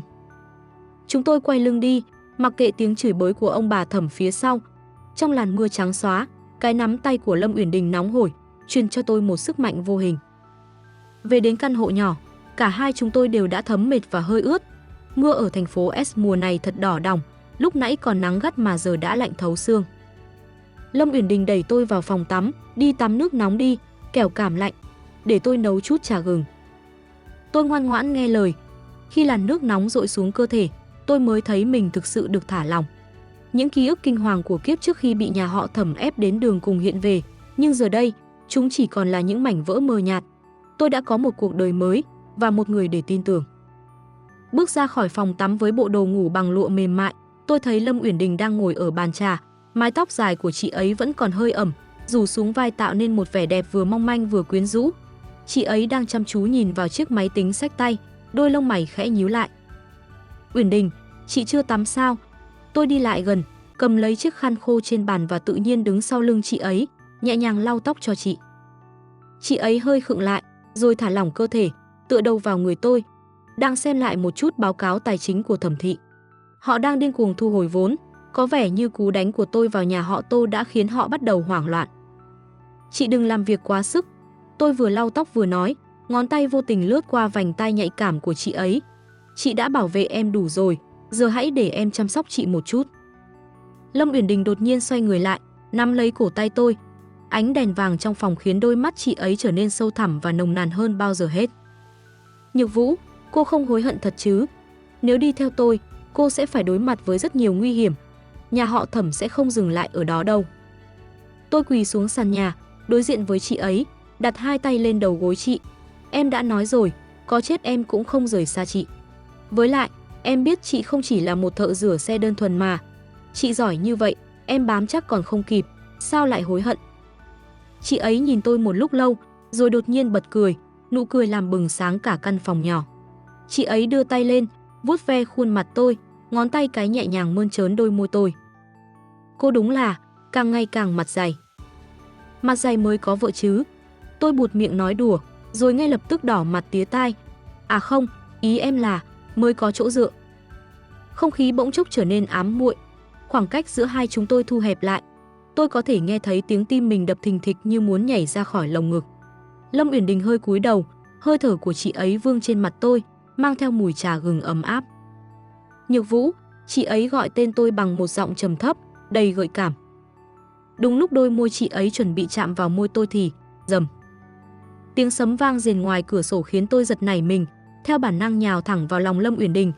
Chúng tôi quay lưng đi, mặc kệ tiếng chửi bới của ông bà Thẩm phía sau. Trong làn mưa trắng xóa, cái nắm tay của Lâm Uyển Đình nóng hổi, truyền cho tôi một sức mạnh vô hình. Về đến căn hộ nhỏ, cả hai chúng tôi đều đã thấm mệt và hơi ướt. Mưa ở thành phố S mùa này thật đỏ đòng, lúc nãy còn nắng gắt mà giờ đã lạnh thấu xương. Lâm Uyển Đình đẩy tôi vào phòng tắm, đi tắm nước nóng đi, kẻo cảm lạnh, để tôi nấu chút trà gừng. Tôi ngoan ngoãn nghe lời. Khi làn nước nóng dội xuống cơ thể, tôi mới thấy mình thực sự được thả lỏng. Những ký ức kinh hoàng của kiếp trước khi bị nhà họ Thẩm ép đến đường cùng hiện về, nhưng giờ đây, chúng chỉ còn là những mảnh vỡ mờ nhạt. Tôi đã có một cuộc đời mới và một người để tin tưởng. Bước ra khỏi phòng tắm với bộ đồ ngủ bằng lụa mềm mại, tôi thấy Lâm Uyển Đình đang ngồi ở bàn trà, mái tóc dài của chị ấy vẫn còn hơi ẩm, rủ xuống vai tạo nên một vẻ đẹp vừa mong manh vừa quyến rũ. Chị ấy đang chăm chú nhìn vào chiếc máy tính xách tay, đôi lông mày khẽ nhíu lại. Uyển Đình, chị chưa tắm sao? Tôi đi lại gần, cầm lấy chiếc khăn khô trên bàn và tự nhiên đứng sau lưng chị ấy, nhẹ nhàng lau tóc cho chị. Chị ấy hơi khựng lại, rồi thả lỏng cơ thể, tựa đầu vào người tôi, đang xem lại một chút báo cáo tài chính của Thẩm thị. Họ đang điên cuồng thu hồi vốn, có vẻ như cú đánh của tôi vào nhà họ Tô đã khiến họ bắt đầu hoảng loạn. Chị đừng làm việc quá sức. Tôi vừa lau tóc vừa nói, ngón tay vô tình lướt qua vành tai nhạy cảm của chị ấy. Chị đã bảo vệ em đủ rồi, giờ hãy để em chăm sóc chị một chút. Lâm Uyển Đình đột nhiên xoay người lại, nắm lấy cổ tay tôi. Ánh đèn vàng trong phòng khiến đôi mắt chị ấy trở nên sâu thẳm và nồng nàn hơn bao giờ hết. Nhược Vũ, cô không hối hận thật chứ? Nếu đi theo tôi, cô sẽ phải đối mặt với rất nhiều nguy hiểm. Nhà họ Thẩm sẽ không dừng lại ở đó đâu. Tôi quỳ xuống sàn nhà, đối diện với chị ấy, đặt hai tay lên đầu gối chị. Em đã nói rồi, có chết em cũng không rời xa chị. Với lại, em biết chị không chỉ là một thợ rửa xe đơn thuần mà. Chị giỏi như vậy, em bám chắc còn không kịp, sao lại hối hận? Chị ấy nhìn tôi một lúc lâu, rồi đột nhiên bật cười, nụ cười làm bừng sáng cả căn phòng nhỏ. Chị ấy đưa tay lên, vuốt ve khuôn mặt tôi, ngón tay cái nhẹ nhàng mơn trớn đôi môi tôi. Cô đúng là càng ngày càng mặt dày. Mặt dày mới có vợ chứ? Tôi buột miệng nói đùa, rồi ngay lập tức đỏ mặt tía tai. À không, ý em là mới có chỗ dựa. Không khí bỗng chốc trở nên ám muội, khoảng cách giữa hai chúng tôi thu hẹp lại. Tôi có thể nghe thấy tiếng tim mình đập thình thịch như muốn nhảy ra khỏi lồng ngực. Lâm Uyển Đình hơi cúi đầu, hơi thở của chị ấy vương trên mặt tôi, mang theo mùi trà gừng ấm áp. Nhược Vũ, chị ấy gọi tên tôi bằng một giọng trầm thấp, đầy gợi cảm. Đúng lúc đôi môi chị ấy chuẩn bị chạm vào môi tôi thì Rầm. Tiếng sấm vang rền ngoài cửa sổ khiến tôi giật nảy mình, theo bản năng nhào thẳng vào lòng Lâm Uyển Đình.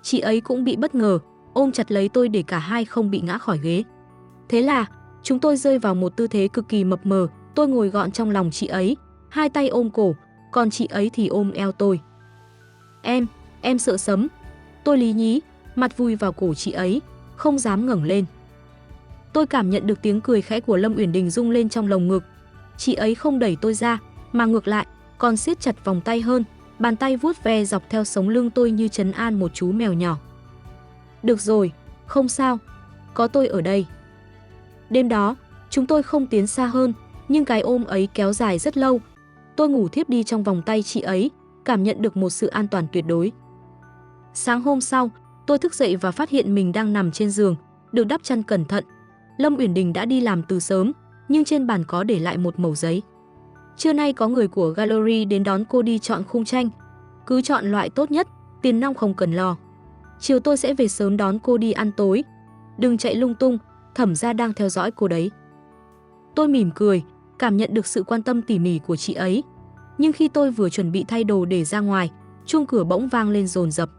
Chị ấy cũng bị bất ngờ, ôm chặt lấy tôi để cả hai không bị ngã khỏi ghế. Thế là, chúng tôi rơi vào một tư thế cực kỳ mập mờ, tôi ngồi gọn trong lòng chị ấy, hai tay ôm cổ, còn chị ấy thì ôm eo tôi. Em sợ sấm. Tôi lý nhí, mặt vùi vào cổ chị ấy, không dám ngẩng lên. Tôi cảm nhận được tiếng cười khẽ của Lâm Uyển Đình rung lên trong lồng ngực. Chị ấy không đẩy tôi ra, mà ngược lại, còn siết chặt vòng tay hơn, bàn tay vuốt ve dọc theo sống lưng tôi như trấn an một chú mèo nhỏ. Được rồi, không sao, có tôi ở đây. Đêm đó, chúng tôi không tiến xa hơn, nhưng cái ôm ấy kéo dài rất lâu. Tôi ngủ thiếp đi trong vòng tay chị ấy, cảm nhận được một sự an toàn tuyệt đối. Sáng hôm sau, tôi thức dậy và phát hiện mình đang nằm trên giường, được đắp chăn cẩn thận. Lâm Uyển Đình đã đi làm từ sớm, nhưng trên bàn có để lại một mẩu giấy. Trưa nay có người của gallery đến đón cô đi chọn khung tranh. Cứ chọn loại tốt nhất, tiền nong không cần lo. Chiều tôi sẽ về sớm đón cô đi ăn tối. Đừng chạy lung tung, Thẩm gia đang theo dõi cô đấy. Tôi mỉm cười, cảm nhận được sự quan tâm tỉ mỉ của chị ấy. Nhưng khi tôi vừa chuẩn bị thay đồ để ra ngoài, chuông cửa bỗng vang lên dồn dập.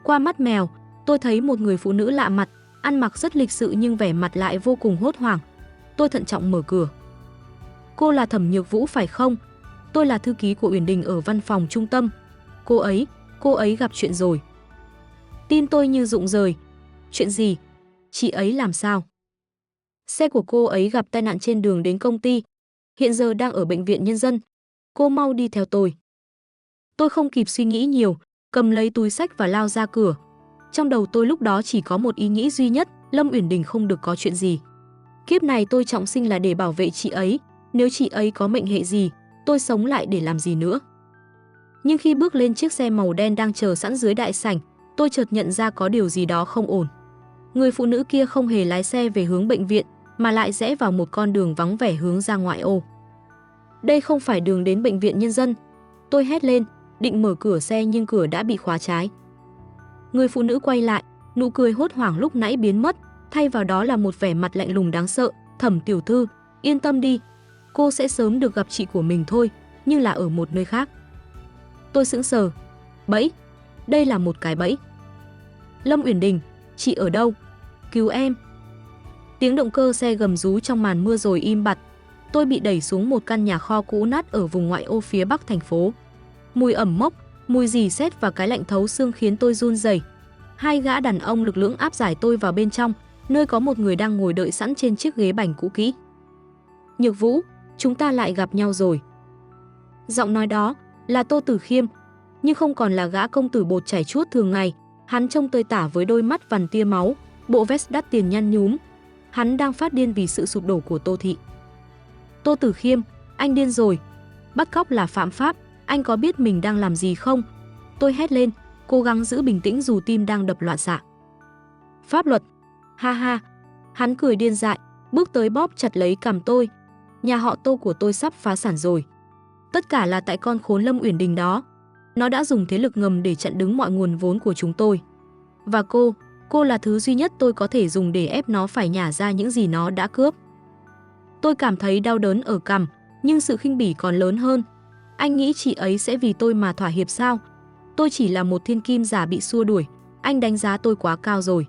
Qua mắt mèo, tôi thấy một người phụ nữ lạ mặt, ăn mặc rất lịch sự nhưng vẻ mặt lại vô cùng hốt hoảng. Tôi thận trọng mở cửa. Cô là Thẩm Nhược Vũ phải không? Tôi là thư ký của Uyển Đình ở văn phòng trung tâm. Cô ấy gặp chuyện rồi. Tim tôi như rụng rời. Chuyện gì? Chị ấy làm sao? Xe của cô ấy gặp tai nạn trên đường đến công ty. Hiện giờ đang ở bệnh viện nhân dân. Cô mau đi theo tôi. Tôi không kịp suy nghĩ nhiều, cầm lấy túi xách và lao ra cửa. Trong đầu tôi lúc đó chỉ có một ý nghĩ duy nhất, Lâm Uyển Đình không được có chuyện gì. Kiếp này tôi trọng sinh là để bảo vệ chị ấy. Nếu chị ấy có mệnh hệ gì, tôi sống lại để làm gì nữa. Nhưng khi bước lên chiếc xe màu đen đang chờ sẵn dưới đại sảnh, tôi chợt nhận ra có điều gì đó không ổn. Người phụ nữ kia không hề lái xe về hướng bệnh viện, mà lại rẽ vào một con đường vắng vẻ hướng ra ngoại ô. Đây không phải đường đến bệnh viện nhân dân. Tôi hét lên, định mở cửa xe nhưng cửa đã bị khóa trái. Người phụ nữ quay lại, nụ cười hốt hoảng lúc nãy biến mất, thay vào đó là một vẻ mặt lạnh lùng đáng sợ. Thẩm tiểu thư, yên tâm đi, cô sẽ sớm được gặp chị của mình thôi, nhưng là ở một nơi khác. Tôi sững sờ. Bẫy, đây là một cái bẫy. Lâm Uyển Đình, chị ở đâu? Cứu em. Tiếng động cơ xe gầm rú trong màn mưa rồi im bặt. Tôi bị đẩy xuống một căn nhà kho cũ nát ở vùng ngoại ô phía bắc thành phố. Mùi ẩm mốc, mùi rỉ sét và cái lạnh thấu xương khiến tôi run rẩy. Hai gã đàn ông lực lưỡng áp giải tôi vào bên trong, nơi có một người đang ngồi đợi sẵn trên chiếc ghế bành cũ kỹ. Nhược Vũ, chúng ta lại gặp nhau rồi. Giọng nói đó là Tô Tử Khiêm, nhưng không còn là gã công tử bột chảy chuốt thường ngày. Hắn trông tơi tả với đôi mắt vằn tia máu, bộ vest đắt tiền nhăn nhúm. Hắn đang phát điên vì sự sụp đổ của Tô thị. Tô Tử Khiêm, anh điên rồi. Bắt cóc là phạm pháp, anh có biết mình đang làm gì không? Tôi hét lên, cố gắng giữ bình tĩnh dù tim đang đập loạn xạ. Pháp luật. Ha ha. Hắn cười điên dại, bước tới bóp chặt lấy cằm tôi. Nhà họ Tô của tôi sắp phá sản rồi. Tất cả là tại con khốn Lâm Uyển Đình đó. Nó đã dùng thế lực ngầm để chặn đứng mọi nguồn vốn của chúng tôi. Và cô là thứ duy nhất tôi có thể dùng để ép nó phải nhả ra những gì nó đã cướp. Tôi cảm thấy đau đớn ở cằm, nhưng sự khinh bỉ còn lớn hơn. Anh nghĩ chị ấy sẽ vì tôi mà thỏa hiệp sao? Tôi chỉ là một thiên kim giả bị xua đuổi, anh đánh giá tôi quá cao rồi.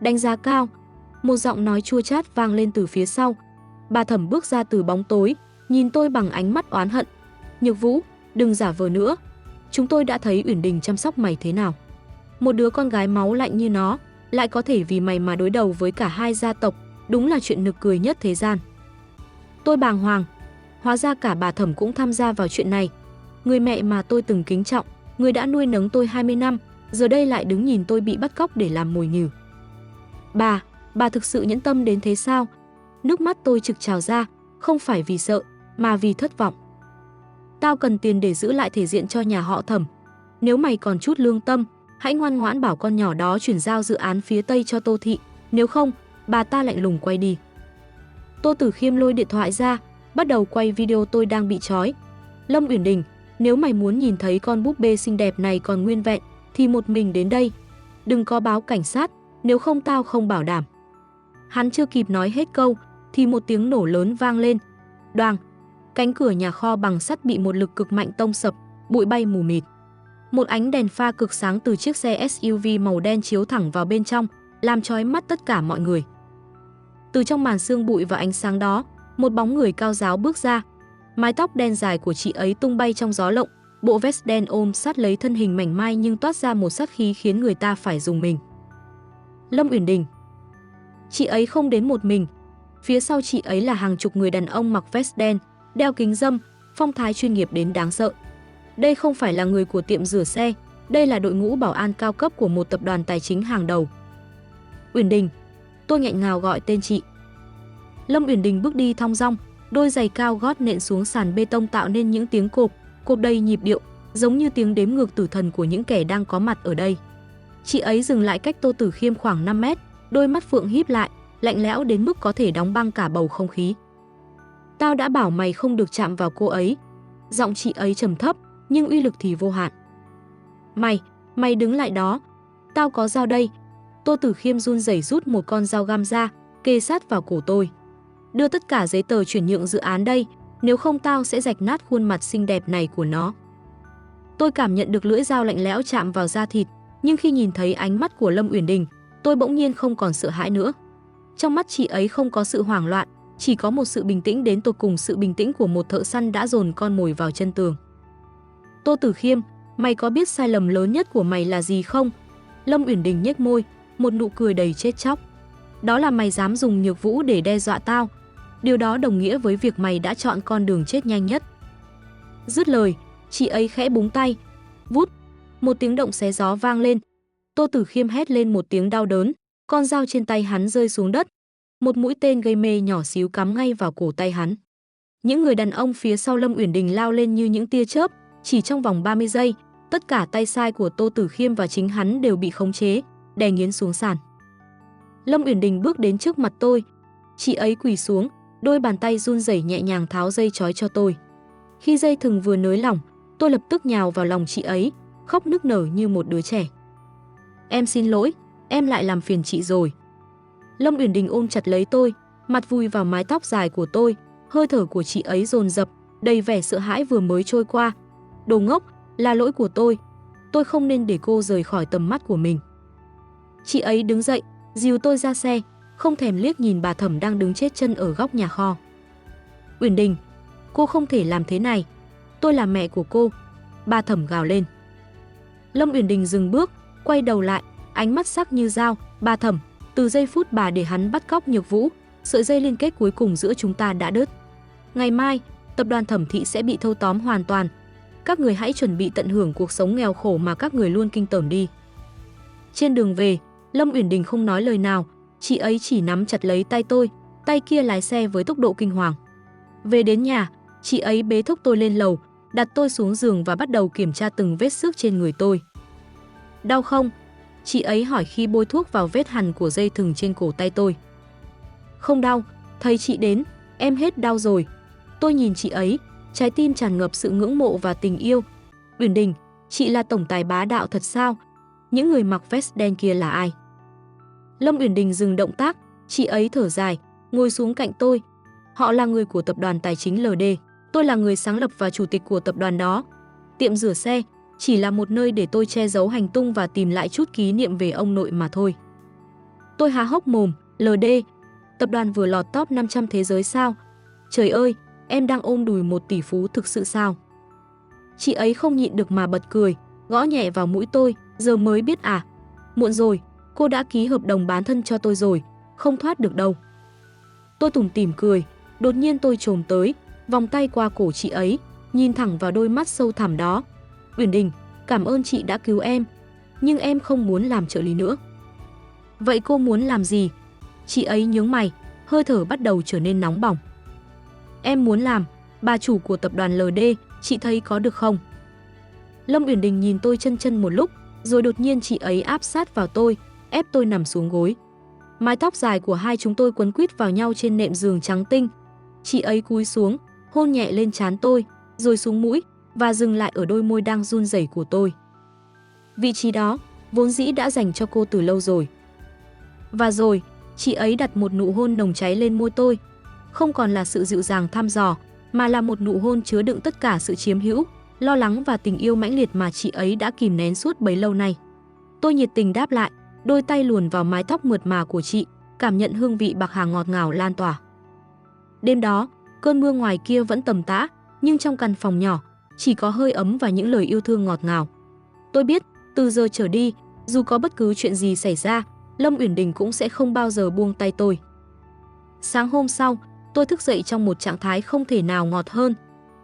Đánh giá cao? Một giọng nói chua chát vang lên từ phía sau. Bà Thẩm bước ra từ bóng tối, nhìn tôi bằng ánh mắt oán hận. Nhược Vũ, đừng giả vờ nữa. Chúng tôi đã thấy Uyển Đình chăm sóc mày thế nào. Một đứa con gái máu lạnh như nó lại có thể vì mày mà đối đầu với cả hai gia tộc, đúng là chuyện nực cười nhất thế gian. Tôi bàng hoàng, hóa ra cả bà Thẩm cũng tham gia vào chuyện này. Người mẹ mà tôi từng kính trọng, người đã nuôi nấng tôi 20 năm, giờ đây lại đứng nhìn tôi bị bắt cóc để làm mồi nhử. Bà thực sự nhẫn tâm đến thế sao? Nước mắt tôi trực trào ra, không phải vì sợ, mà vì thất vọng. Tao cần tiền để giữ lại thể diện cho nhà họ Thẩm. Nếu mày còn chút lương tâm, hãy ngoan ngoãn bảo con nhỏ đó chuyển giao dự án phía Tây cho Tô thị, nếu không, bà ta lạnh lùng quay đi. Tô Tử Khiêm lôi điện thoại ra, bắt đầu quay video tôi đang bị trói. Lâm Uyển Đình, nếu mày muốn nhìn thấy con búp bê xinh đẹp này còn nguyên vẹn, thì một mình đến đây. Đừng có báo cảnh sát, nếu không tao không bảo đảm. Hắn chưa kịp nói hết câu, thì một tiếng nổ lớn vang lên. Đoàng, Cánh cửa nhà kho bằng sắt bị một lực cực mạnh tông sập, bụi bay mù mịt. Một ánh đèn pha cực sáng từ chiếc xe SUV màu đen chiếu thẳng vào bên trong, làm chói mắt tất cả mọi người. Từ trong màn sương bụi và ánh sáng đó, một bóng người cao ráo bước ra. Mái tóc đen dài của chị ấy tung bay trong gió lộng, bộ vest đen ôm sát lấy thân hình mảnh mai nhưng toát ra một sát khí khiến người ta phải rùng mình. Lâm Uyển Đình. Chị ấy không đến một mình. Phía sau chị ấy là hàng chục người đàn ông mặc vest đen, đeo kính râm, phong thái chuyên nghiệp đến đáng sợ. Đây không phải là người của tiệm rửa xe, đây là đội ngũ bảo an cao cấp của một tập đoàn tài chính hàng đầu. Uyển Đình. Tôi nghẹn ngào gọi tên chị. Lâm Uyển Đình bước đi thong dong, đôi giày cao gót nện xuống sàn bê tông tạo nên những tiếng cộp đầy nhịp điệu, giống như tiếng đếm ngược tử thần của những kẻ đang có mặt ở đây. Chị ấy dừng lại cách Tô Tử Khiêm khoảng 5 mét, đôi mắt phượng híp lại, lạnh lẽo đến mức có thể đóng băng cả bầu không khí. Tao đã bảo mày không được chạm vào cô ấy. Giọng chị ấy trầm thấp, nhưng uy lực thì vô hạn. Mày đứng lại đó. Tao có dao đây. Tô Tử Khiêm run rẩy rút một con dao găm ra, kề sát vào cổ tôi. Đưa tất cả giấy tờ chuyển nhượng dự án đây, nếu không tao sẽ rạch nát khuôn mặt xinh đẹp này của nó. Tôi cảm nhận được lưỡi dao lạnh lẽo chạm vào da thịt, nhưng khi nhìn thấy ánh mắt của Lâm Uyển Đình, tôi bỗng nhiên không còn sợ hãi nữa. Trong mắt chị ấy không có sự hoảng loạn, chỉ có một sự bình tĩnh đến tột cùng, sự bình tĩnh của một thợ săn đã dồn con mồi vào chân tường. Tô Tử Khiêm, mày có biết sai lầm lớn nhất của mày là gì không? Lâm Uyển Đình nhếch môi, một nụ cười đầy chết chóc. Đó là mày dám dùng Nhược Vũ để đe dọa tao. Điều đó đồng nghĩa với việc mày đã chọn con đường chết nhanh nhất. Dứt lời, chị ấy khẽ búng tay. Vút, một tiếng động xé gió vang lên. Tô Tử Khiêm hét lên một tiếng đau đớn, con dao trên tay hắn rơi xuống đất. Một mũi tên gây mê nhỏ xíu cắm ngay vào cổ tay hắn. Những người đàn ông phía sau Lâm Uyển Đình lao lên như những tia chớp, chỉ trong vòng 30 giây, tất cả tay sai của Tô Tử Khiêm và chính hắn đều bị khống chế, đè nghiến xuống sàn. Lâm Uyển Đình bước đến trước mặt tôi, chị ấy quỳ xuống, đôi bàn tay run rẩy nhẹ nhàng tháo dây trói cho tôi. Khi dây thừng vừa nới lỏng, tôi lập tức nhào vào lòng chị ấy, khóc nức nở như một đứa trẻ. Em xin lỗi, em lại làm phiền chị rồi. Lâm Uyển Đình ôm chặt lấy tôi, mặt vùi vào mái tóc dài của tôi, hơi thở của chị ấy dồn dập, đầy vẻ sợ hãi vừa mới trôi qua. Đồ ngốc, là lỗi của tôi không nên để cô rời khỏi tầm mắt của mình. Chị ấy đứng dậy, dìu tôi ra xe, không thèm liếc nhìn bà Thẩm đang đứng chết chân ở góc nhà kho. Uyển Đình, cô không thể làm thế này, tôi là mẹ của cô, bà Thẩm gào lên. Lâm Uyển Đình dừng bước, quay đầu lại, ánh mắt sắc như dao. Bà Thẩm, từ giây phút bà để hắn bắt cóc Nhược Vũ, sợi dây liên kết cuối cùng giữa chúng ta đã đứt. Ngày mai, tập đoàn Thẩm Thị sẽ bị thâu tóm hoàn toàn. Các người hãy chuẩn bị tận hưởng cuộc sống nghèo khổ mà các người luôn kinh tởm đi. Trên đường về, Lâm Uyển Đình không nói lời nào, chị ấy chỉ nắm chặt lấy tay tôi, tay kia lái xe với tốc độ kinh hoàng. Về đến nhà, chị ấy bế thúc tôi lên lầu, đặt tôi xuống giường và bắt đầu kiểm tra từng vết xước trên người tôi. Đau không? Chị ấy hỏi khi bôi thuốc vào vết hằn của dây thừng trên cổ tay tôi. Không đau, thấy chị đến, em hết đau rồi. Tôi nhìn chị ấy, trái tim tràn ngập sự ngưỡng mộ và tình yêu. Uyển Đình, chị là tổng tài bá đạo thật sao? Những người mặc vest đen kia là ai? Lâm Uyển Đình dừng động tác, chị ấy thở dài, ngồi xuống cạnh tôi. Họ là người của tập đoàn tài chính LD, tôi là người sáng lập và chủ tịch của tập đoàn đó. Tiệm rửa xe chỉ là một nơi để tôi che giấu hành tung và tìm lại chút kỷ niệm về ông nội mà thôi. Tôi há hốc mồm, LD, tập đoàn vừa lọt top 500 thế giới sao? Trời ơi, em đang ôm đùi một tỷ phú thực sự sao? Chị ấy không nhịn được mà bật cười, gõ nhẹ vào mũi tôi, giờ mới biết à? Muộn rồi, cô đã ký hợp đồng bán thân cho tôi rồi, không thoát được đâu. Tôi tủm tỉm cười, đột nhiên tôi chồm tới, vòng tay qua cổ chị ấy, nhìn thẳng vào đôi mắt sâu thẳm đó. Uyển Đình, cảm ơn chị đã cứu em, nhưng em không muốn làm trợ lý nữa. Vậy cô muốn làm gì? Chị ấy nhướng mày, hơi thở bắt đầu trở nên nóng bỏng. Em muốn làm bà chủ của tập đoàn LD, chị thấy có được không? Lâm Uyển Đình nhìn tôi chân một lúc, rồi đột nhiên chị ấy áp sát vào tôi, ép tôi nằm xuống gối. Mái tóc dài của hai chúng tôi quấn quýt vào nhau trên nệm giường trắng tinh. Chị ấy cúi xuống, hôn nhẹ lên trán tôi, rồi xuống mũi và dừng lại ở đôi môi đang run rẩy của tôi. Vị trí đó vốn dĩ đã dành cho cô từ lâu rồi. Và rồi, chị ấy đặt một nụ hôn nồng cháy lên môi tôi, không còn là sự dịu dàng thăm dò, mà là một nụ hôn chứa đựng tất cả sự chiếm hữu, lo lắng và tình yêu mãnh liệt mà chị ấy đã kìm nén suốt bấy lâu nay. Tôi nhiệt tình đáp lại, đôi tay luồn vào mái tóc mượt mà của chị, cảm nhận hương vị bạc hà ngọt ngào lan tỏa. Đêm đó, cơn mưa ngoài kia vẫn tầm tã, nhưng trong căn phòng nhỏ, chỉ có hơi ấm và những lời yêu thương ngọt ngào. Tôi biết, từ giờ trở đi, dù có bất cứ chuyện gì xảy ra, Lâm Uyển Đình cũng sẽ không bao giờ buông tay tôi. Sáng hôm sau, tôi thức dậy trong một trạng thái không thể nào ngọt hơn.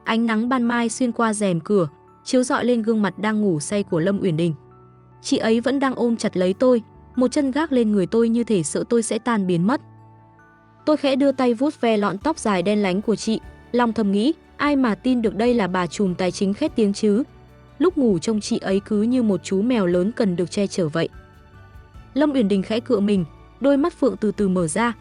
Ánh nắng ban mai xuyên qua rèm cửa, chiếu rọi lên gương mặt đang ngủ say của Lâm Uyển Đình. Chị ấy vẫn đang ôm chặt lấy tôi, một chân gác lên người tôi như thể sợ tôi sẽ tan biến mất. Tôi khẽ đưa tay vuốt ve lọn tóc dài đen lánh của chị, lòng thầm nghĩ, ai mà tin được đây là bà trùm tài chính khét tiếng chứ. Lúc ngủ trông chị ấy cứ như một chú mèo lớn cần được che chở vậy. Lâm Uyển Đình khẽ cựa mình, đôi mắt phượng từ từ mở ra.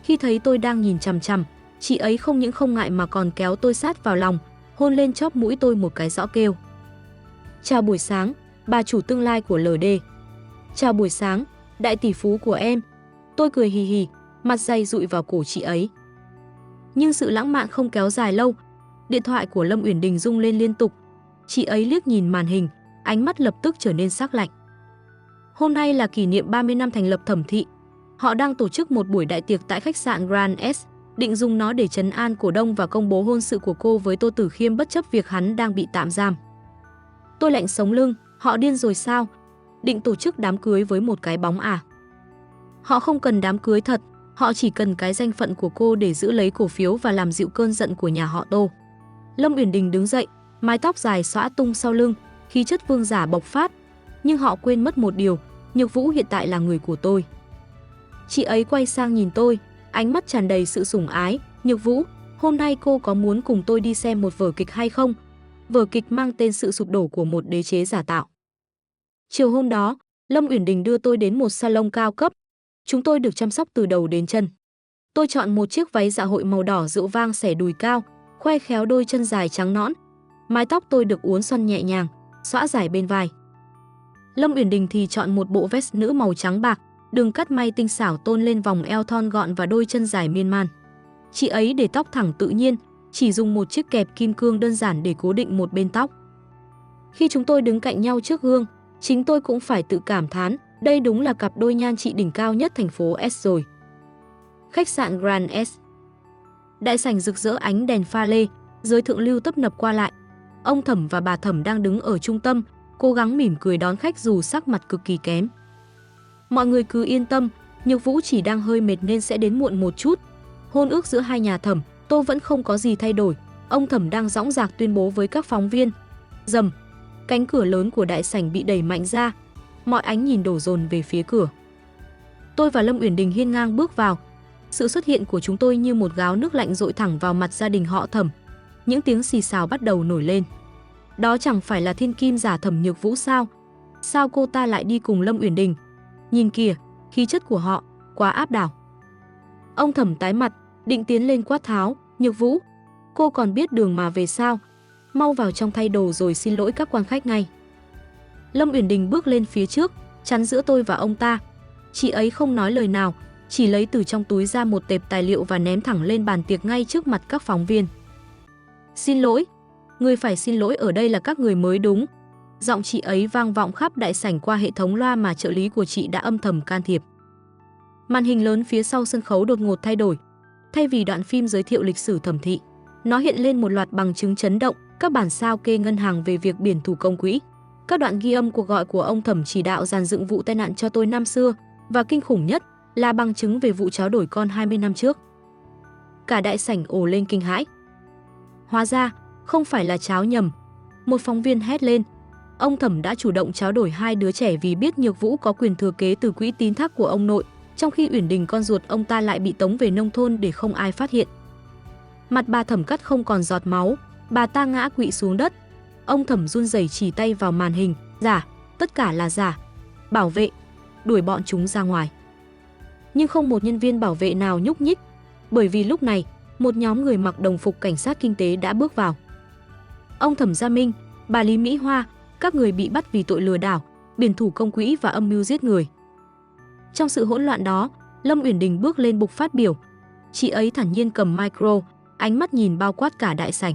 Khi thấy tôi đang nhìn chằm chằm, chị ấy không những không ngại mà còn kéo tôi sát vào lòng, hôn lên chóp mũi tôi một cái rõ kêu. Chào buổi sáng, bà chủ tương lai của LD. Chào buổi sáng, đại tỷ phú của em. Tôi cười hì hì, mặt dày dụi vào cổ chị ấy. Nhưng sự lãng mạn không kéo dài lâu. Điện thoại của Lâm Uyển Đình rung lên liên tục. Chị ấy liếc nhìn màn hình, ánh mắt lập tức trở nên sắc lạnh. Hôm nay là kỷ niệm 30 năm thành lập Thẩm Thị. Họ đang tổ chức một buổi đại tiệc tại khách sạn Grand S, định dùng nó để trấn an cổ đông và công bố hôn sự của cô với Tô Tử Khiêm bất chấp việc hắn đang bị tạm giam. Tôi lạnh sống lưng, họ điên rồi sao? Định tổ chức đám cưới với một cái bóng à? Họ không cần đám cưới thật, họ chỉ cần cái danh phận của cô để giữ lấy cổ phiếu và làm dịu cơn giận của nhà họ Tô. Lâm Uyển Đình đứng dậy, mái tóc dài xõa tung sau lưng, khí chất vương giả bộc phát. Nhưng họ quên mất một điều, Nhược Vũ hiện tại là người của tôi. Chị ấy quay sang nhìn tôi, ánh mắt tràn đầy sự sủng ái. Nhược Vũ, hôm nay cô có muốn cùng tôi đi xem một vở kịch hay không? Vở kịch mang tên Sự sụp đổ của một đế chế giả tạo. Chiều hôm đó, Lâm Uyển Đình đưa tôi đến một salon cao cấp. Chúng tôi được chăm sóc từ đầu đến chân. Tôi chọn một chiếc váy dạ hội màu đỏ rượu vang xẻ đùi cao, khoe khéo đôi chân dài trắng nõn. Mái tóc tôi được uốn xoăn nhẹ nhàng, xõa dài bên vai. Lâm Uyển Đình thì chọn một bộ vest nữ màu trắng bạc, đường cắt may tinh xảo tôn lên vòng eo thon gọn và đôi chân dài miên man. Chị ấy để tóc thẳng tự nhiên, chỉ dùng một chiếc kẹp kim cương đơn giản để cố định một bên tóc. Khi chúng tôi đứng cạnh nhau trước gương, chính tôi cũng phải tự cảm thán, đây đúng là cặp đôi nhan trị đỉnh cao nhất thành phố S rồi. Khách sạn Grand S. Đại sảnh rực rỡ ánh đèn pha lê, giới thượng lưu tấp nập qua lại. Ông Thẩm và bà Thẩm đang đứng ở trung tâm, cố gắng mỉm cười đón khách dù sắc mặt cực kỳ kém. Mọi người cứ yên tâm, Nhược Vũ chỉ đang hơi mệt nên sẽ đến muộn một chút. Hôn ước giữa hai nhà Thẩm, Tô vẫn không có gì thay đổi. Ông Thẩm đang dõng dạc tuyên bố với các phóng viên. Rầm, cánh cửa lớn của đại sảnh bị đẩy mạnh ra, mọi ánh nhìn đổ dồn về phía cửa. Tôi và Lâm Uyển Đình hiên ngang bước vào. Sự xuất hiện của chúng tôi như một gáo nước lạnh dội thẳng vào mặt gia đình họ Thẩm. Những tiếng xì xào bắt đầu nổi lên. Đó chẳng phải là thiên kim giả Thẩm Nhược Vũ sao? Sao cô ta lại đi cùng Lâm Uyển Đình? Nhìn kìa, khí chất của họ quá áp đảo. Ông Thẩm tái mặt, định tiến lên quát tháo, Nhược Vũ, cô còn biết đường mà về sao? Mau vào trong thay đồ rồi xin lỗi các quan khách ngay. Lâm Uyển Đình bước lên phía trước, chắn giữa tôi và ông ta. Chị ấy không nói lời nào, chỉ lấy từ trong túi ra một tệp tài liệu và ném thẳng lên bàn tiệc ngay trước mặt các phóng viên. Xin lỗi, người phải xin lỗi ở đây là các người mới đúng. Giọng chị ấy vang vọng khắp đại sảnh qua hệ thống loa mà trợ lý của chị đã âm thầm can thiệp. Màn hình lớn phía sau sân khấu đột ngột thay đổi. Thay vì đoạn phim giới thiệu lịch sử Thẩm Thị, nó hiện lên một loạt bằng chứng chấn động, các bản sao kê ngân hàng về việc biển thủ công quỹ, các đoạn ghi âm cuộc gọi của ông Thẩm chỉ đạo dàn dựng vụ tai nạn cho tôi năm xưa, và kinh khủng nhất là bằng chứng về vụ cháo đổi con 20 năm trước. Cả đại sảnh ồ lên kinh hãi. Hóa ra, không phải là cháo nhầm. Một phóng viên hét lên. Ông Thẩm đã chủ động tráo đổi hai đứa trẻ vì biết Nhược Vũ có quyền thừa kế từ quỹ tín thác của ông nội, trong khi Uyển Đình con ruột ông ta lại bị tống về nông thôn để không ai phát hiện. Mặt bà Thẩm cắt không còn giọt máu, bà ta ngã quỵ xuống đất. Ông Thẩm run rẩy chỉ tay vào màn hình, giả, tất cả là giả. Bảo vệ, đuổi bọn chúng ra ngoài. Nhưng không một nhân viên bảo vệ nào nhúc nhích, bởi vì lúc này, một nhóm người mặc đồng phục cảnh sát kinh tế đã bước vào. Ông Thẩm Gia Minh, bà Lý Mỹ Hoa, các người bị bắt vì tội lừa đảo, biển thủ công quỹ và âm mưu giết người. Trong sự hỗn loạn đó, Lâm Uyển Đình bước lên bục phát biểu. Chị ấy thản nhiên cầm micro, ánh mắt nhìn bao quát cả đại sảnh.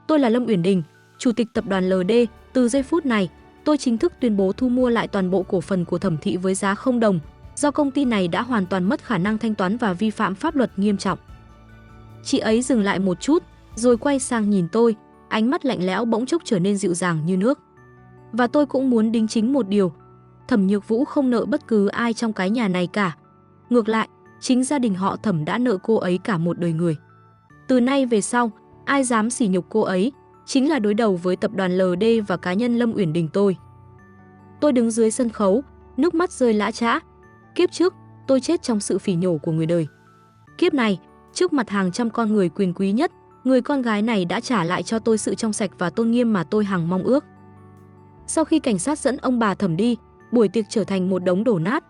Tôi là Lâm Uyển Đình, chủ tịch tập đoàn LD, từ giây phút này, tôi chính thức tuyên bố thu mua lại toàn bộ cổ phần của Thẩm Thị với giá 0 đồng, do công ty này đã hoàn toàn mất khả năng thanh toán và vi phạm pháp luật nghiêm trọng. Chị ấy dừng lại một chút, rồi quay sang nhìn tôi, ánh mắt lạnh lẽo bỗng chốc trở nên dịu dàng như nước. Và tôi cũng muốn đính chính một điều, Thẩm Nhược Vũ không nợ bất cứ ai trong cái nhà này cả. Ngược lại, chính gia đình họ Thẩm đã nợ cô ấy cả một đời người. Từ nay về sau, ai dám sỉ nhục cô ấy, chính là đối đầu với tập đoàn LD và cá nhân Lâm Uyển Đình tôi. Tôi đứng dưới sân khấu, nước mắt rơi lã chã. Kiếp trước, tôi chết trong sự phỉ nhổ của người đời. Kiếp này, trước mặt hàng trăm con người quyền quý nhất, người con gái này đã trả lại cho tôi sự trong sạch và tôn nghiêm mà tôi hằng mong ước. Sau khi cảnh sát dẫn ông bà Thẩm đi, buổi tiệc trở thành một đống đổ nát.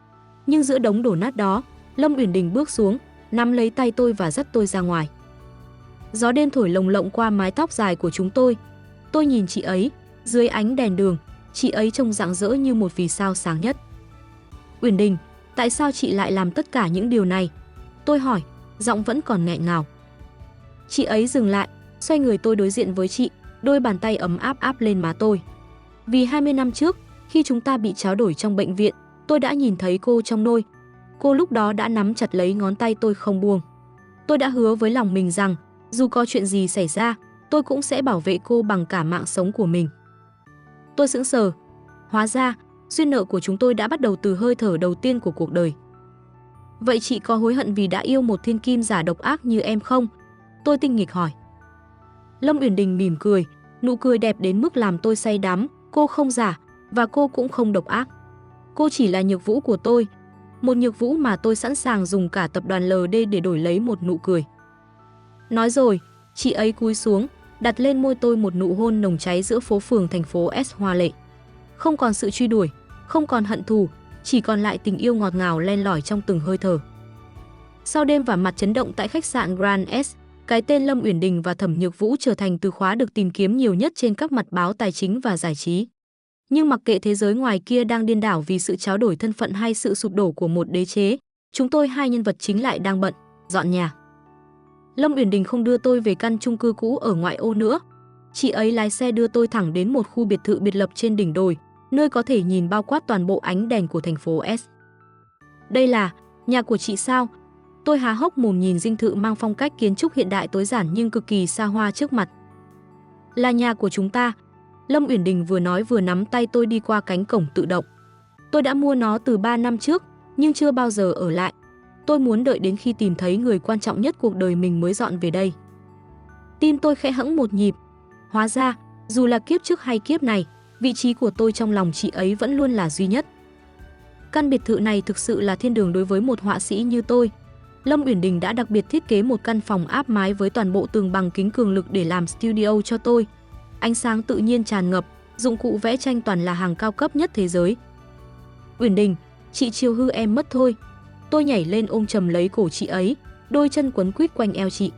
Nhưng giữa đống đổ nát đó, Lâm Uyển Đình bước xuống, nắm lấy tay tôi và dắt tôi ra ngoài. Gió đêm thổi lồng lộng qua mái tóc dài của chúng tôi. Tôi nhìn chị ấy, dưới ánh đèn đường, chị ấy trông rạng rỡ như một vì sao sáng nhất. Uyển Đình, tại sao chị lại làm tất cả những điều này? Tôi hỏi, giọng vẫn còn nghẹn ngào. Chị ấy dừng lại, xoay người tôi đối diện với chị, đôi bàn tay ấm áp áp lên má tôi. Vì 20 năm trước, khi chúng ta bị tráo đổi trong bệnh viện, tôi đã nhìn thấy cô trong nôi. Cô lúc đó đã nắm chặt lấy ngón tay tôi không buông. Tôi đã hứa với lòng mình rằng, dù có chuyện gì xảy ra, tôi cũng sẽ bảo vệ cô bằng cả mạng sống của mình. Tôi sững sờ. Hóa ra, duyên nợ của chúng tôi đã bắt đầu từ hơi thở đầu tiên của cuộc đời. Vậy chị có hối hận vì đã yêu một thiên kim giả độc ác như em không? Tôi tinh nghịch hỏi. Lâm Uyển Đình mỉm cười, nụ cười đẹp đến mức làm tôi say đắm. Cô không giả, và cô cũng không độc ác. Cô chỉ là nhược vũ của tôi. Một nhược vũ mà tôi sẵn sàng dùng cả tập đoàn LD để đổi lấy một nụ cười. Nói rồi, chị ấy cúi xuống, đặt lên môi tôi một nụ hôn nồng cháy giữa phố phường thành phố S hoa lệ. Không còn sự truy đuổi, không còn hận thù, chỉ còn lại tình yêu ngọt ngào len lỏi trong từng hơi thở. Sau đêm vả mặt chấn động tại khách sạn Grand S, cái tên Lâm Uyển Đình và Thẩm Nhược Vũ trở thành từ khóa được tìm kiếm nhiều nhất trên các mặt báo tài chính và giải trí. Nhưng mặc kệ thế giới ngoài kia đang điên đảo vì sự tráo đổi thân phận hay sự sụp đổ của một đế chế, chúng tôi hai nhân vật chính lại đang bận dọn nhà. Lâm Uyển Đình không đưa tôi về căn chung cư cũ ở ngoại ô nữa. Chị ấy lái xe đưa tôi thẳng đến một khu biệt thự biệt lập trên đỉnh đồi, nơi có thể nhìn bao quát toàn bộ ánh đèn của thành phố S. Đây là nhà của chị sao? Tôi há hốc mồm nhìn dinh thự mang phong cách kiến trúc hiện đại tối giản nhưng cực kỳ xa hoa trước mặt. Là nhà của chúng ta. Lâm Uyển Đình vừa nói vừa nắm tay tôi đi qua cánh cổng tự động. Tôi đã mua nó từ 3 năm trước, nhưng chưa bao giờ ở lại. Tôi muốn đợi đến khi tìm thấy người quan trọng nhất cuộc đời mình mới dọn về đây. Tim tôi khẽ hẫng một nhịp. Hóa ra, dù là kiếp trước hay kiếp này, vị trí của tôi trong lòng chị ấy vẫn luôn là duy nhất. Căn biệt thự này thực sự là thiên đường đối với một họa sĩ như tôi. Lâm Uyển Đình đã đặc biệt thiết kế một căn phòng áp mái với toàn bộ tường bằng kính cường lực để làm studio cho tôi. Ánh sáng tự nhiên tràn ngập, dụng cụ vẽ tranh toàn là hàng cao cấp nhất thế giới. Uyển Đình, chị chiều hư em mất thôi. Tôi nhảy lên ôm chầm lấy cổ chị ấy, đôi chân quấn quýt quanh eo chị.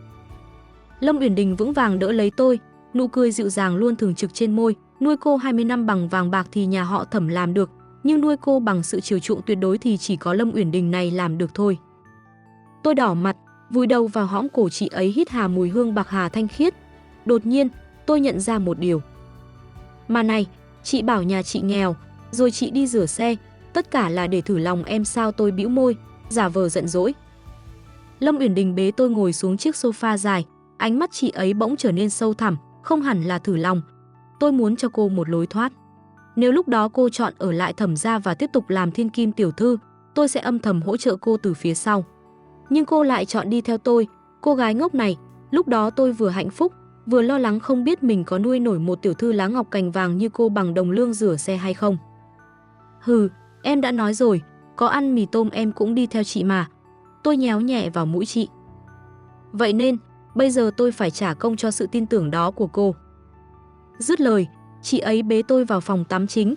Lâm Uyển Đình vững vàng đỡ lấy tôi, nụ cười dịu dàng luôn thường trực trên môi. Nuôi cô 20 năm bằng vàng bạc thì nhà họ Thẩm làm được, nhưng nuôi cô bằng sự chiều chuộng tuyệt đối thì chỉ có Lâm Uyển Đình này làm được thôi. Tôi đỏ mặt, vùi đầu vào hõm cổ chị ấy hít hà mùi hương bạc hà thanh khiết. Đột nhiên, tôi nhận ra một điều. Mà này, chị bảo nhà chị nghèo, rồi chị đi rửa xe, tất cả là để thử lòng em sao? Tôi bĩu môi, giả vờ giận dỗi. Lâm Uyển Đình bế tôi ngồi xuống chiếc sofa dài, ánh mắt chị ấy bỗng trở nên sâu thẳm, không hẳn là thử lòng. Tôi muốn cho cô một lối thoát. Nếu lúc đó cô chọn ở lại Thẩm gia và tiếp tục làm thiên kim tiểu thư, tôi sẽ âm thầm hỗ trợ cô từ phía sau. Nhưng cô lại chọn đi theo tôi, cô gái ngốc này. Lúc đó tôi vừa hạnh phúc, vừa lo lắng không biết mình có nuôi nổi một tiểu thư lá ngọc cành vàng như cô bằng đồng lương rửa xe hay không. Hừ, em đã nói rồi, có ăn mì tôm em cũng đi theo chị mà. Tôi nhéo nhẹ vào mũi chị. Vậy nên, bây giờ tôi phải trả công cho sự tin tưởng đó của cô. Dứt lời, chị ấy bế tôi vào phòng tắm chính.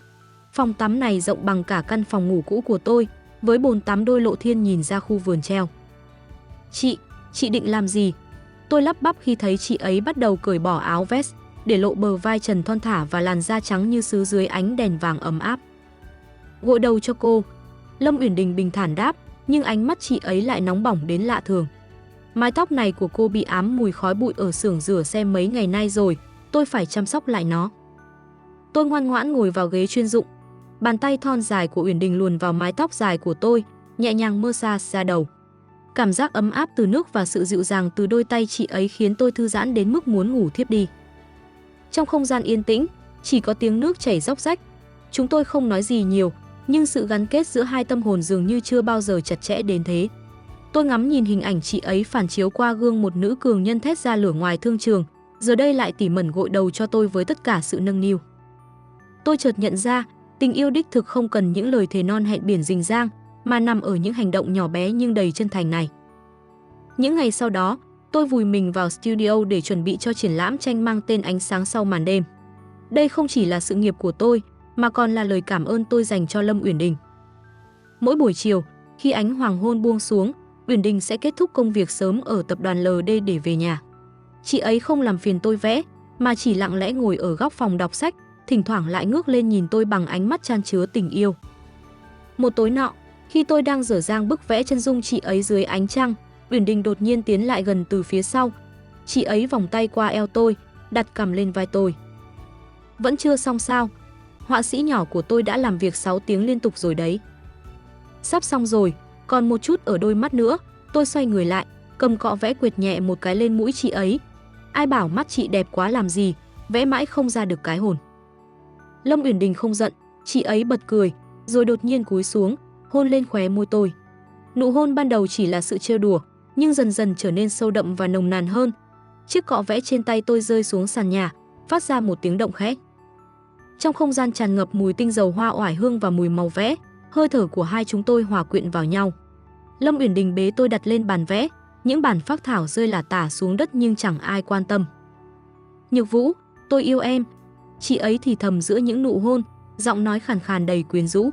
Phòng tắm này rộng bằng cả căn phòng ngủ cũ của tôi, với bồn tắm đôi lộ thiên nhìn ra khu vườn treo. Chị định làm gì? Tôi lắp bắp khi thấy chị ấy bắt đầu cởi bỏ áo vest, để lộ bờ vai trần thon thả và làn da trắng như sứ dưới ánh đèn vàng ấm áp. Gội đầu cho cô. Lâm Uyển Đình bình thản đáp, nhưng ánh mắt chị ấy lại nóng bỏng đến lạ thường. Mái tóc này của cô bị ám mùi khói bụi ở xưởng rửa xe mấy ngày nay rồi, tôi phải chăm sóc lại nó. Tôi ngoan ngoãn ngồi vào ghế chuyên dụng. Bàn tay thon dài của Uyển Đình luồn vào mái tóc dài của tôi, nhẹ nhàng massage ra đầu. Cảm giác ấm áp từ nước và sự dịu dàng từ đôi tay chị ấy khiến tôi thư giãn đến mức muốn ngủ thiếp đi. Trong không gian yên tĩnh, chỉ có tiếng nước chảy róc rách. Chúng tôi không nói gì nhiều, nhưng sự gắn kết giữa hai tâm hồn dường như chưa bao giờ chặt chẽ đến thế. Tôi ngắm nhìn hình ảnh chị ấy phản chiếu qua gương một nữ cường nhân thét ra lửa ngoài thương trường, giờ đây lại tỉ mẩn gội đầu cho tôi với tất cả sự nâng niu. Tôi chợt nhận ra, tình yêu đích thực không cần những lời thề non hẹn biển rình rang, mà nằm ở những hành động nhỏ bé nhưng đầy chân thành này. Những ngày sau đó, tôi vùi mình vào studio để chuẩn bị cho triển lãm tranh mang tên Ánh sáng sau màn đêm. Đây không chỉ là sự nghiệp của tôi, mà còn là lời cảm ơn tôi dành cho Lâm Uyển Đình. Mỗi buổi chiều, khi ánh hoàng hôn buông xuống, Uyển Đình sẽ kết thúc công việc sớm ở tập đoàn LD để về nhà. Chị ấy không làm phiền tôi vẽ, mà chỉ lặng lẽ ngồi ở góc phòng đọc sách, thỉnh thoảng lại ngước lên nhìn tôi bằng ánh mắt chan chứa tình yêu. Một tối nọ, khi tôi đang dở dang bức vẽ chân dung chị ấy dưới ánh trăng, Uyển Đình đột nhiên tiến lại gần từ phía sau. Chị ấy vòng tay qua eo tôi, đặt cằm lên vai tôi. Vẫn chưa xong sao? Họa sĩ nhỏ của tôi đã làm việc 6 tiếng liên tục rồi đấy. Sắp xong rồi, còn một chút ở đôi mắt nữa. Tôi xoay người lại, cầm cọ vẽ quệt nhẹ một cái lên mũi chị ấy. Ai bảo mắt chị đẹp quá làm gì, vẽ mãi không ra được cái hồn. Lâm Uyển Đình không giận, chị ấy bật cười, rồi đột nhiên cúi xuống, hôn lên khóe môi tôi. Nụ hôn ban đầu chỉ là sự trêu đùa, nhưng dần dần trở nên sâu đậm và nồng nàn hơn. Chiếc cọ vẽ trên tay tôi rơi xuống sàn nhà, phát ra một tiếng động khẽ. Trong không gian tràn ngập mùi tinh dầu hoa oải hương và mùi màu vẽ, hơi thở của hai chúng tôi hòa quyện vào nhau. Lâm Uyển Đình bế tôi đặt lên bàn vẽ, những bản phác thảo rơi lả tả xuống đất nhưng chẳng ai quan tâm. Nhược Vũ, tôi yêu em. Chị ấy thì thầm giữa những nụ hôn, giọng nói khàn khàn đầy quyến rũ.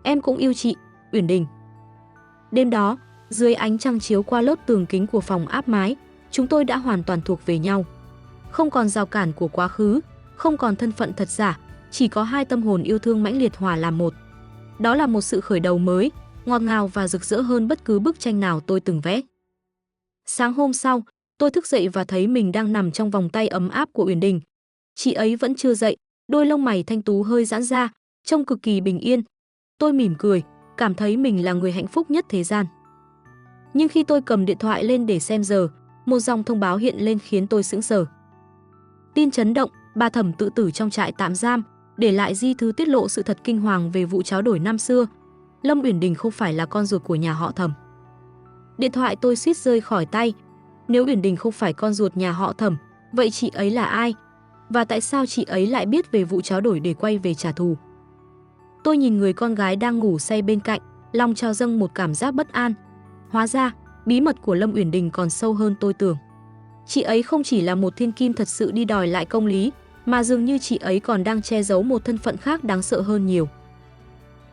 Em cũng yêu chị, Uyển Đình. Đêm đó, dưới ánh trăng chiếu qua lớp tường kính của phòng áp mái, chúng tôi đã hoàn toàn thuộc về nhau. Không còn rào cản của quá khứ, không còn thân phận thật giả, chỉ có hai tâm hồn yêu thương mãnh liệt hòa làm một. Đó là một sự khởi đầu mới, ngọt ngào và rực rỡ hơn bất cứ bức tranh nào tôi từng vẽ. Sáng hôm sau, tôi thức dậy và thấy mình đang nằm trong vòng tay ấm áp của Uyển Đình. Chị ấy vẫn chưa dậy, đôi lông mày thanh tú hơi giãn ra, trông cực kỳ bình yên. Tôi mỉm cười, cảm thấy mình là người hạnh phúc nhất thế gian. Nhưng khi tôi cầm điện thoại lên để xem giờ, một dòng thông báo hiện lên khiến tôi sững sờ. Tin chấn động, bà Thẩm tự tử trong trại tạm giam, để lại di thư tiết lộ sự thật kinh hoàng về vụ tráo đổi năm xưa. Lâm Uyển Đình không phải là con ruột của nhà họ Thẩm. Điện thoại tôi suýt rơi khỏi tay. Nếu Uyển Đình không phải con ruột nhà họ Thẩm, vậy chị ấy là ai? Và tại sao chị ấy lại biết về vụ tráo đổi để quay về trả thù? Tôi nhìn người con gái đang ngủ say bên cạnh, lòng trào dâng một cảm giác bất an. Hóa ra, bí mật của Lâm Uyển Đình còn sâu hơn tôi tưởng. Chị ấy không chỉ là một thiên kim thật sự đi đòi lại công lý, mà dường như chị ấy còn đang che giấu một thân phận khác đáng sợ hơn nhiều.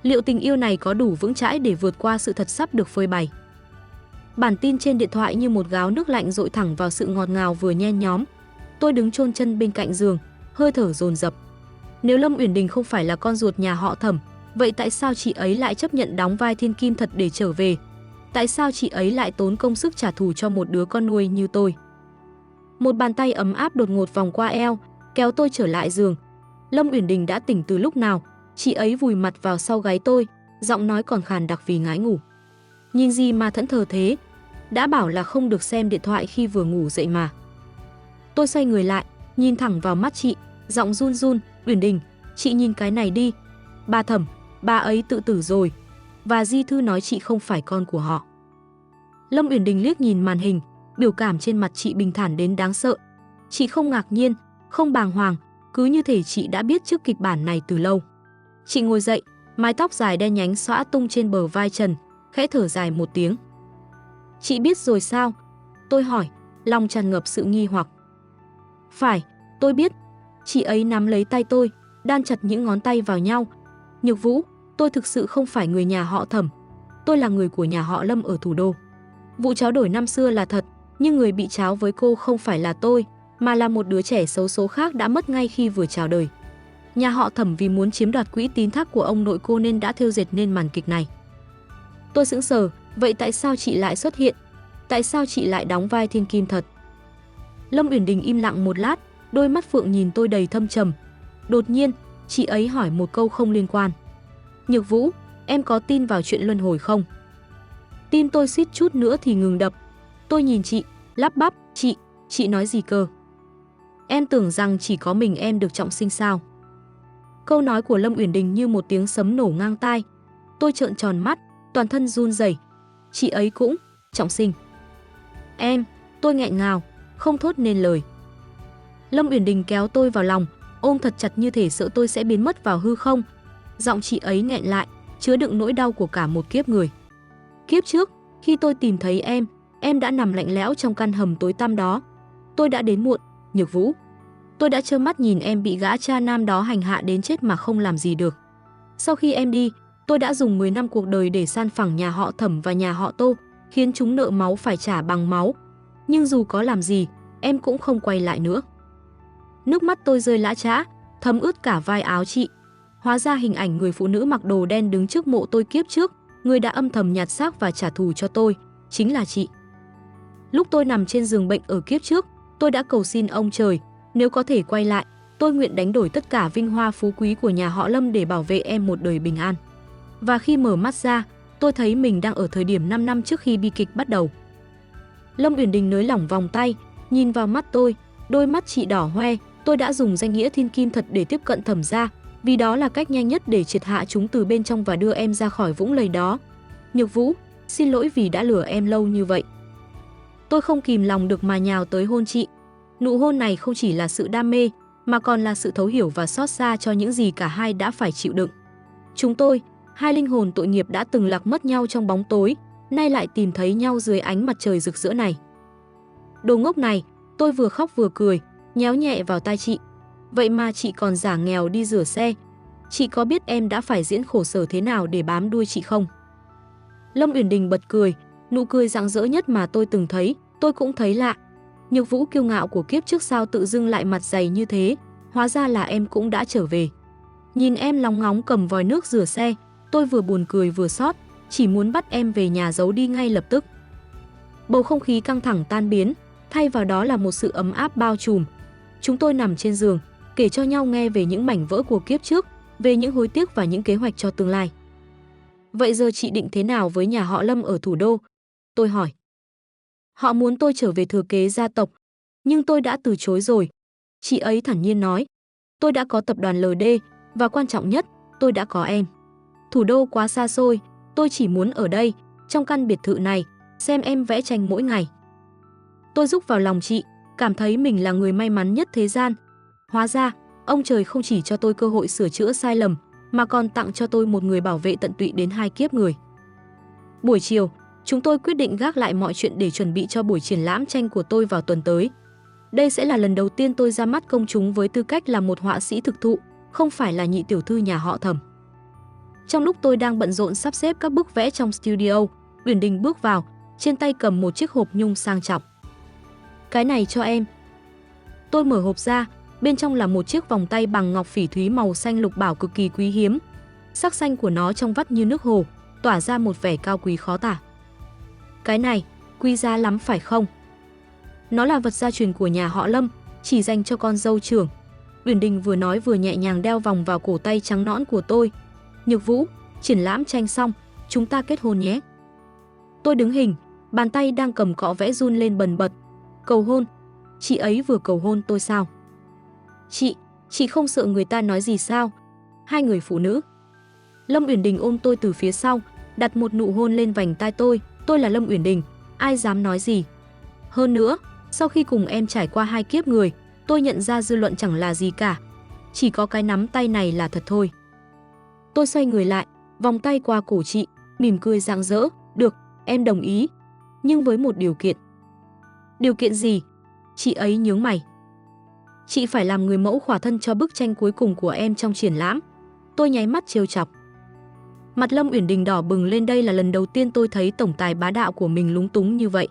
Liệu tình yêu này có đủ vững chãi để vượt qua sự thật sắp được phơi bày? Bản tin trên điện thoại như một gáo nước lạnh dội thẳng vào sự ngọt ngào vừa nhen nhóm. Tôi đứng chôn chân bên cạnh giường, hơi thở dồn dập. Nếu Lâm Uyển Đình không phải là con ruột nhà họ Thẩm, vậy tại sao chị ấy lại chấp nhận đóng vai thiên kim thật để trở về? Tại sao chị ấy lại tốn công sức trả thù cho một đứa con nuôi như tôi? Một bàn tay ấm áp đột ngột vòng qua eo, kéo tôi trở lại giường. Lâm Uyển Đình đã tỉnh từ lúc nào? Chị ấy vùi mặt vào sau gáy tôi, giọng nói còn khàn đặc vì ngái ngủ. Nhìn gì mà thẫn thờ thế? Đã bảo là không được xem điện thoại khi vừa ngủ dậy mà. Tôi xoay người lại, nhìn thẳng vào mắt chị, giọng run run. Uyển Đình, chị nhìn cái này đi. Bà Thẩm, bà ấy tự tử rồi. Và di thư nói chị không phải con của họ. Lâm Uyển Đình liếc nhìn màn hình, biểu cảm trên mặt chị bình thản đến đáng sợ. Chị không ngạc nhiên, không bàng hoàng, cứ như thể chị đã biết trước kịch bản này từ lâu. Chị ngồi dậy, mái tóc dài đen nhánh xõa tung trên bờ vai trần, khẽ thở dài một tiếng. Chị biết rồi sao? Tôi hỏi, lòng tràn ngập sự nghi hoặc. Phải, tôi biết. Chị ấy nắm lấy tay tôi, đan chặt những ngón tay vào nhau. Nhược Vũ, tôi thực sự không phải người nhà họ Thẩm. Tôi là người của nhà họ Lâm ở thủ đô. Vụ tráo đổi năm xưa là thật, nhưng người bị tráo với cô không phải là tôi, mà là một đứa trẻ xấu số khác đã mất ngay khi vừa chào đời. Nhà họ Thẩm vì muốn chiếm đoạt quỹ tín thác của ông nội cô nên đã thêu dệt nên màn kịch này. Tôi sững sờ, vậy tại sao chị lại xuất hiện? Tại sao chị lại đóng vai thiên kim thật? Lâm Uyển Đình im lặng một lát, đôi mắt phượng nhìn tôi đầy thâm trầm. Đột nhiên, chị ấy hỏi một câu không liên quan. Nhược Vũ, em có tin vào chuyện luân hồi không? Tim tôi suýt chút nữa thì ngừng đập. Tôi nhìn chị, lắp bắp, chị nói gì cơ? Em tưởng rằng chỉ có mình em được trọng sinh sao? Câu nói của Lâm Uyển Đình như một tiếng sấm nổ ngang tai. Tôi trợn tròn mắt, toàn thân run rẩy. Chị ấy cũng trọng sinh. Tôi nghẹn ngào, không thốt nên lời. Lâm Uyển Đình kéo tôi vào lòng, ôm thật chặt như thể sợ tôi sẽ biến mất vào hư không. Giọng chị ấy nghẹn lại, chứa đựng nỗi đau của cả một kiếp người. Kiếp trước, khi tôi tìm thấy em đã nằm lạnh lẽo trong căn hầm tối tăm đó. Tôi đã đến muộn, Nhược Vũ. Tôi đã trơ mắt nhìn em bị gã cha nam đó hành hạ đến chết mà không làm gì được. Sau khi em đi, tôi đã dùng 10 năm cuộc đời để san phẳng nhà họ Thẩm và nhà họ Tô, khiến chúng nợ máu phải trả bằng máu. Nhưng dù có làm gì, em cũng không quay lại nữa. Nước mắt tôi rơi lã chã, thấm ướt cả vai áo chị. Hóa ra hình ảnh người phụ nữ mặc đồ đen đứng trước mộ tôi kiếp trước, người đã âm thầm nhặt xác và trả thù cho tôi, chính là chị. Lúc tôi nằm trên giường bệnh ở kiếp trước, tôi đã cầu xin ông trời, nếu có thể quay lại, tôi nguyện đánh đổi tất cả vinh hoa phú quý của nhà họ Lâm để bảo vệ em một đời bình an. Và khi mở mắt ra, tôi thấy mình đang ở thời điểm 5 năm trước khi bi kịch bắt đầu. Lâm Uyển Đình nới lỏng vòng tay, nhìn vào mắt tôi, đôi mắt chị đỏ hoe. Tôi đã dùng danh nghĩa thiên kim thật để tiếp cận Thẩm gia, vì đó là cách nhanh nhất để triệt hạ chúng từ bên trong và đưa em ra khỏi vũng lầy đó. Nhược Vũ, xin lỗi vì đã lừa em lâu như vậy. Tôi không kìm lòng được mà nhào tới hôn chị. Nụ hôn này không chỉ là sự đam mê, mà còn là sự thấu hiểu và xót xa cho những gì cả hai đã phải chịu đựng. Chúng tôi, hai linh hồn tội nghiệp đã từng lạc mất nhau trong bóng tối, nay lại tìm thấy nhau dưới ánh mặt trời rực rỡ này. Đồ ngốc này, tôi vừa khóc vừa cười, nhéo nhẹ vào tai chị. Vậy mà chị còn giả nghèo đi rửa xe. Chị có biết em đã phải diễn khổ sở thế nào để bám đuôi chị không? Lâm Uyển Đình bật cười, nụ cười rạng rỡ nhất mà tôi từng thấy. Tôi cũng thấy lạ. Nhược Vũ kiêu ngạo của kiếp trước sao tự dưng lại mặt dày như thế? Hóa ra là em cũng đã trở về. Nhìn em lóng ngóng cầm vòi nước rửa xe, tôi vừa buồn cười vừa xót, chỉ muốn bắt em về nhà giấu đi ngay lập tức. Bầu không khí căng thẳng tan biến, thay vào đó là một sự ấm áp bao trùm. Chúng tôi nằm trên giường, kể cho nhau nghe về những mảnh vỡ của kiếp trước, về những hối tiếc và những kế hoạch cho tương lai. Vậy giờ chị định thế nào với nhà họ Lâm ở thủ đô? Tôi hỏi. Họ muốn tôi trở về thừa kế gia tộc, nhưng tôi đã từ chối rồi. Chị ấy thản nhiên nói. Tôi đã có tập đoàn LD, và quan trọng nhất, tôi đã có em. Thủ đô quá xa xôi, tôi chỉ muốn ở đây, trong căn biệt thự này, xem em vẽ tranh mỗi ngày. Tôi rúc vào lòng chị, cảm thấy mình là người may mắn nhất thế gian. Hóa ra, ông trời không chỉ cho tôi cơ hội sửa chữa sai lầm, mà còn tặng cho tôi một người bảo vệ tận tụy đến 2 kiếp người. Buổi chiều, chúng tôi quyết định gác lại mọi chuyện để chuẩn bị cho buổi triển lãm tranh của tôi vào tuần tới. Đây sẽ là lần đầu tiên tôi ra mắt công chúng với tư cách là một họa sĩ thực thụ, không phải là nhị tiểu thư nhà họ Thẩm. Trong lúc tôi đang bận rộn sắp xếp các bức vẽ trong studio, Uyển Đình bước vào, trên tay cầm một chiếc hộp nhung sang trọng. Cái này cho em. Tôi mở hộp ra, bên trong là một chiếc vòng tay bằng ngọc phỉ thúy màu xanh lục bảo cực kỳ quý hiếm. Sắc xanh của nó trong vắt như nước hồ, tỏa ra một vẻ cao quý khó tả. Cái này, quý giá lắm phải không? Nó là vật gia truyền của nhà họ Lâm, chỉ dành cho con dâu trưởng. Uyển Đình vừa nói vừa nhẹ nhàng đeo vòng vào cổ tay trắng nõn của tôi. Nhược Vũ, triển lãm tranh xong, chúng ta kết hôn nhé. Tôi đứng hình, bàn tay đang cầm cọ vẽ run lên bần bật. Cầu hôn? Chị ấy vừa cầu hôn tôi sao? Chị không sợ người ta nói gì sao? Hai người phụ nữ. Lâm Uyển Đình ôm tôi từ phía sau, đặt một nụ hôn lên vành tai tôi. Tôi là Lâm Uyển Đình, ai dám nói gì? Hơn nữa, sau khi cùng em trải qua 2 kiếp người, tôi nhận ra dư luận chẳng là gì cả. Chỉ có cái nắm tay này là thật thôi. Tôi xoay người lại, vòng tay qua cổ chị, mỉm cười rạng rỡ. Được, em đồng ý. Nhưng với một điều kiện. Điều kiện gì? Chị ấy nhướng mày. Chị phải làm người mẫu khỏa thân cho bức tranh cuối cùng của em trong triển lãm. Tôi nháy mắt trêu chọc. Mặt Lâm Uyển Đình đỏ bừng lên, đây là lần đầu tiên tôi thấy tổng tài bá đạo của mình lúng túng như vậy.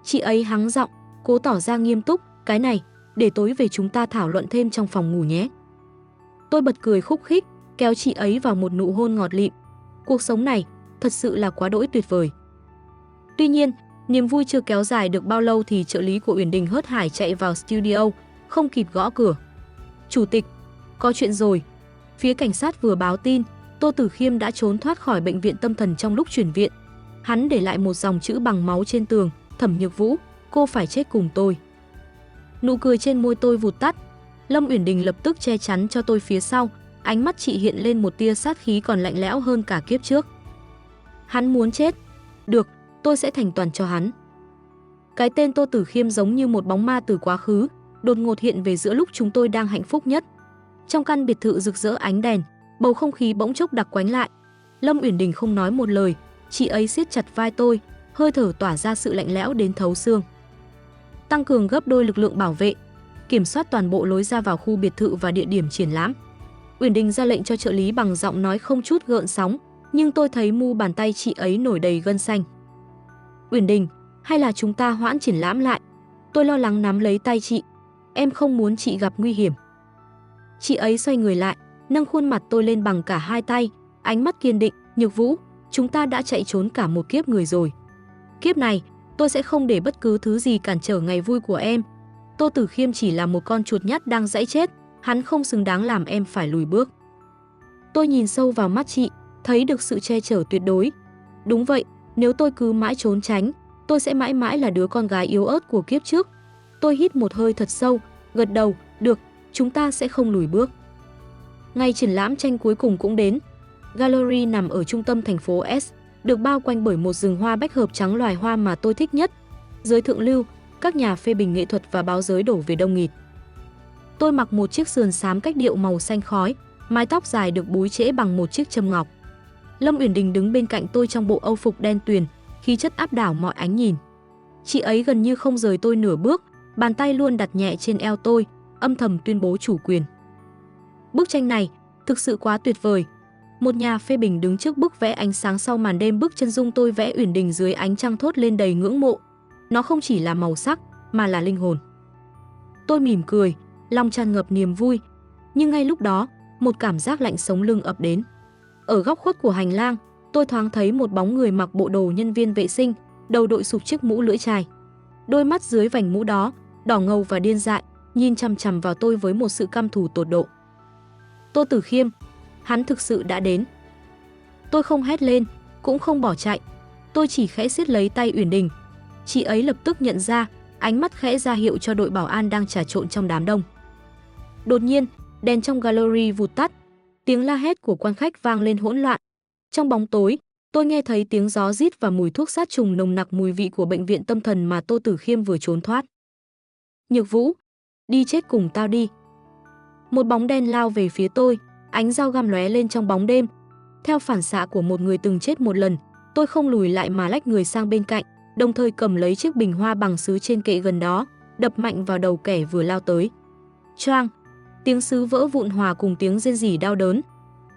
Chị ấy hắng giọng, cố tỏ ra nghiêm túc. Cái này, để tối về chúng ta thảo luận thêm trong phòng ngủ nhé. Tôi bật cười khúc khích, kéo chị ấy vào một nụ hôn ngọt lịm. Cuộc sống này thật sự là quá đỗi tuyệt vời. Tuy nhiên, Niềm vui chưa kéo dài được bao lâu thì trợ lý của Uyển Đình hớt hải chạy vào studio, không kịp gõ cửa. Chủ tịch, có chuyện rồi. Phía cảnh sát vừa báo tin, Tô Tử Khiêm đã trốn thoát khỏi bệnh viện tâm thần trong lúc chuyển viện. Hắn để lại một dòng chữ bằng máu trên tường, Thẩm Nhược Vũ, cô phải chết cùng tôi. Nụ cười trên môi tôi vụt tắt. Lâm Uyển Đình lập tức che chắn cho tôi phía sau, ánh mắt chị hiện lên một tia sát khí còn lạnh lẽo hơn cả kiếp trước. Hắn muốn chết. Được, tôi sẽ thành toàn cho hắn. Cái tên Tô Tử Khiêm giống như một bóng ma từ quá khứ, đột ngột hiện về giữa lúc chúng tôi đang hạnh phúc nhất. Trong căn biệt thự rực rỡ ánh đèn, bầu không khí bỗng chốc đặc quánh lại. Lâm Uyển Đình không nói một lời, chị ấy siết chặt vai tôi, hơi thở tỏa ra sự lạnh lẽo đến thấu xương. Tăng cường gấp đôi lực lượng bảo vệ, kiểm soát toàn bộ lối ra vào khu biệt thự và địa điểm triển lãm. Uyển Đình ra lệnh cho trợ lý bằng giọng nói không chút gợn sóng, nhưng tôi thấy mu bàn tay chị ấy nổi đầy gân xanh. Uyển Đình, hay là chúng ta hoãn triển lãm lại? Tôi lo lắng nắm lấy tay chị. Em không muốn chị gặp nguy hiểm. Chị ấy xoay người lại, nâng khuôn mặt tôi lên bằng cả hai tay, ánh mắt kiên định. Nhược Vũ, chúng ta đã chạy trốn cả một kiếp người rồi. Kiếp này, tôi sẽ không để bất cứ thứ gì cản trở ngày vui của em. Tô Tử Khiêm chỉ là một con chuột nhắt đang giãy chết, hắn không xứng đáng làm em phải lùi bước. Tôi nhìn sâu vào mắt chị, thấy được sự che chở tuyệt đối. Đúng vậy, nếu tôi cứ mãi trốn tránh, tôi sẽ mãi mãi là đứa con gái yếu ớt của kiếp trước. Tôi hít một hơi thật sâu, gật đầu, được, chúng ta sẽ không lùi bước. Ngày triển lãm tranh cuối cùng cũng đến. Gallery nằm ở trung tâm thành phố S, được bao quanh bởi một rừng hoa bách hợp trắng, loài hoa mà tôi thích nhất. Giới thượng lưu, các nhà phê bình nghệ thuật và báo giới đổ về đông nghịt. Tôi mặc một chiếc sườn xám cách điệu màu xanh khói, mái tóc dài được búi trễ bằng một chiếc châm ngọc. Lâm Uyển Đình đứng bên cạnh tôi trong bộ âu phục đen tuyền, khí chất áp đảo mọi ánh nhìn. Chị ấy gần như không rời tôi nửa bước, bàn tay luôn đặt nhẹ trên eo tôi, âm thầm tuyên bố chủ quyền. Bức tranh này thực sự quá tuyệt vời. Một nhà phê bình đứng trước bức vẽ ánh sáng sau màn đêm bức chân dung tôi vẽ Uyển Đình dưới ánh trăng thốt lên đầy ngưỡng mộ. Nó không chỉ là màu sắc, mà là linh hồn. Tôi mỉm cười, lòng tràn ngập niềm vui. Nhưng ngay lúc đó, một cảm giác lạnh sống lưng ập đến. Ở góc khuất của hành lang, tôi thoáng thấy một bóng người mặc bộ đồ nhân viên vệ sinh, đầu đội sụp chiếc mũ lưỡi chai. Đôi mắt dưới vành mũ đó, đỏ ngầu và điên dại, nhìn chằm chằm vào tôi với một sự căm thù tột độ. Tô Tử Khiêm, hắn thực sự đã đến. Tôi không hét lên, cũng không bỏ chạy. Tôi chỉ khẽ siết lấy tay Uyển Đình. Chị ấy lập tức nhận ra, ánh mắt khẽ ra hiệu cho đội bảo an đang trà trộn trong đám đông. Đột nhiên, đèn trong gallery vụt tắt, tiếng la hét của quan khách vang lên hỗn loạn. Trong bóng tối, tôi nghe thấy tiếng gió rít và mùi thuốc sát trùng nồng nặc, mùi vị của bệnh viện tâm thần mà Tô Tử Khiêm vừa trốn thoát. Nhược Vũ, đi chết cùng tao đi. Một bóng đen lao về phía tôi, ánh dao găm lóe lên trong bóng đêm. Theo phản xạ của một người từng chết một lần, tôi không lùi lại mà lách người sang bên cạnh, đồng thời cầm lấy chiếc bình hoa bằng sứ trên kệ gần đó, đập mạnh vào đầu kẻ vừa lao tới. Choang! Tiếng sứ vỡ vụn hòa cùng tiếng rên rỉ đau đớn.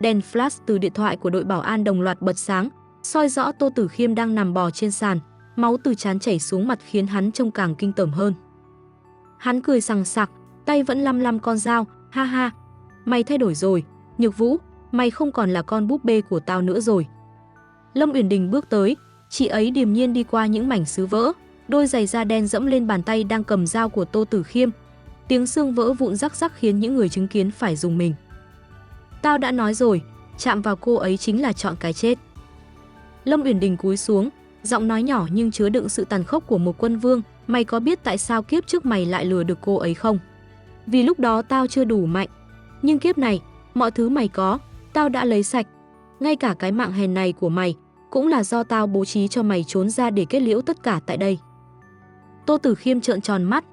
Đèn flash từ điện thoại của đội bảo an đồng loạt bật sáng, soi rõ Tô Tử Khiêm đang nằm bò trên sàn, máu từ trán chảy xuống mặt khiến hắn trông càng kinh tởm hơn. Hắn cười sằng sặc, tay vẫn lăm con dao, ha ha. Mày thay đổi rồi, Nhược Vũ, mày không còn là con búp bê của tao nữa rồi. Lâm Uyển Đình bước tới, chị ấy điềm nhiên đi qua những mảnh sứ vỡ, đôi giày da đen dẫm lên bàn tay đang cầm dao của Tô Tử Khiêm. Tiếng xương vỡ vụn rắc rắc khiến những người chứng kiến phải rùng mình. Tao đã nói rồi, chạm vào cô ấy chính là chọn cái chết. Lâm Uyển Đình cúi xuống, giọng nói nhỏ nhưng chứa đựng sự tàn khốc của một quân vương. Mày có biết tại sao kiếp trước mày lại lừa được cô ấy không? Vì lúc đó tao chưa đủ mạnh. Nhưng kiếp này, mọi thứ mày có, tao đã lấy sạch. Ngay cả cái mạng hèn này của mày, cũng là do tao bố trí cho mày trốn ra để kết liễu tất cả tại đây. Tô Tử Khiêm trợn tròn mắt,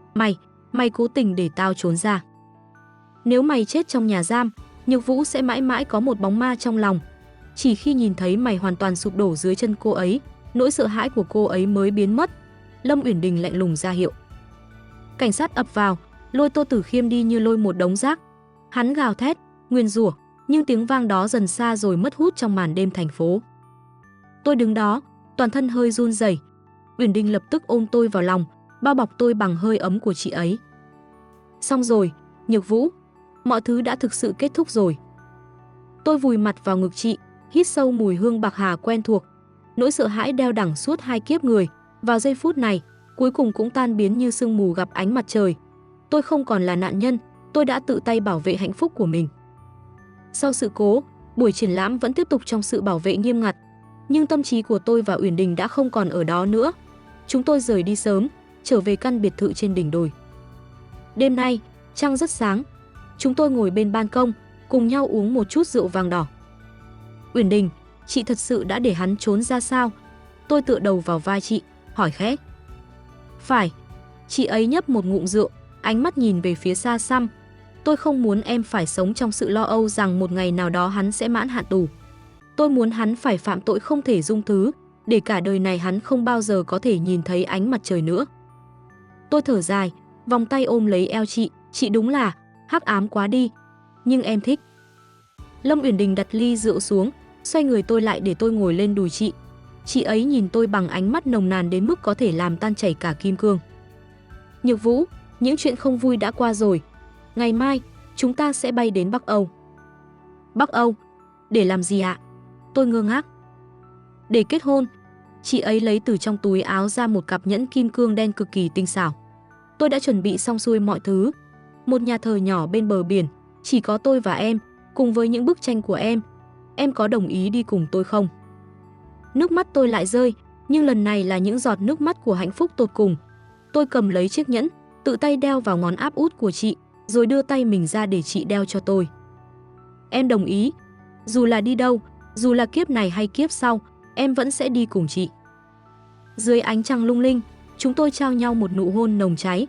mày cố tình để tao trốn ra. Nếu mày chết trong nhà giam, Nhược Vũ sẽ mãi mãi có một bóng ma trong lòng. Chỉ khi nhìn thấy mày hoàn toàn sụp đổ dưới chân cô ấy, nỗi sợ hãi của cô ấy mới biến mất. Lâm Uyển Đình lạnh lùng ra hiệu. Cảnh sát ập vào, lôi Tô Tử Khiêm đi như lôi một đống rác. Hắn gào thét, nguyền rủa, nhưng tiếng vang đó dần xa rồi mất hút trong màn đêm thành phố. Tôi đứng đó, toàn thân hơi run rẩy. Uyển Đình lập tức ôm tôi vào lòng, bao bọc tôi bằng hơi ấm của chị ấy. Xong rồi, Nhược Vũ, mọi thứ đã thực sự kết thúc rồi. Tôi vùi mặt vào ngực chị, hít sâu mùi hương bạc hà quen thuộc. Nỗi sợ hãi đeo đẳng suốt 2 kiếp người, Vào giây phút này, cuối cùng cũng tan biến như sương mù gặp ánh mặt trời. Tôi không còn là nạn nhân, tôi đã tự tay bảo vệ hạnh phúc của mình. Sau sự cố, buổi triển lãm vẫn tiếp tục trong sự bảo vệ nghiêm ngặt. Nhưng tâm trí của tôi và Uyển Đình đã không còn ở đó nữa. Chúng tôi rời đi sớm, trở về căn biệt thự trên đỉnh đồi. Đêm nay, trăng rất sáng. Chúng tôi ngồi bên ban công, cùng nhau uống một chút rượu vàng đỏ. Uyển Đình, chị thật sự đã để hắn trốn ra sao? Tôi tựa đầu vào vai chị, hỏi khẽ. Phải. Chị ấy nhấp một ngụm rượu, ánh mắt nhìn về phía xa xăm. Tôi không muốn em phải sống trong sự lo âu rằng một ngày nào đó hắn sẽ mãn hạn tù. Tôi muốn hắn phải phạm tội không thể dung thứ, để cả đời này hắn không bao giờ có thể nhìn thấy ánh mặt trời nữa. Tôi thở dài, vòng tay ôm lấy eo chị đúng là hắc ám quá đi, nhưng em thích. Lâm Uyển Đình đặt ly rượu xuống, xoay người tôi lại để tôi ngồi lên đùi chị. Chị ấy nhìn tôi bằng ánh mắt nồng nàn đến mức có thể làm tan chảy cả kim cương. Nhược Vũ, những chuyện không vui đã qua rồi. Ngày mai, chúng ta sẽ bay đến Bắc Âu. Bắc Âu? Để làm gì ạ? Tôi ngơ ngác. Để kết hôn. Chị ấy lấy từ trong túi áo ra một cặp nhẫn kim cương đen cực kỳ tinh xảo. Tôi đã chuẩn bị xong xuôi mọi thứ. Một nhà thờ nhỏ bên bờ biển, chỉ có tôi và em, cùng với những bức tranh của em. Em có đồng ý đi cùng tôi không? Nước mắt tôi lại rơi, nhưng lần này là những giọt nước mắt của hạnh phúc tột cùng. Tôi cầm lấy chiếc nhẫn, tự tay đeo vào ngón áp út của chị, rồi đưa tay mình ra để chị đeo cho tôi. Em đồng ý. Dù là đi đâu, dù là kiếp này hay kiếp sau, em vẫn sẽ đi cùng chị. Dưới ánh trăng lung linh, chúng tôi trao nhau một nụ hôn nồng cháy.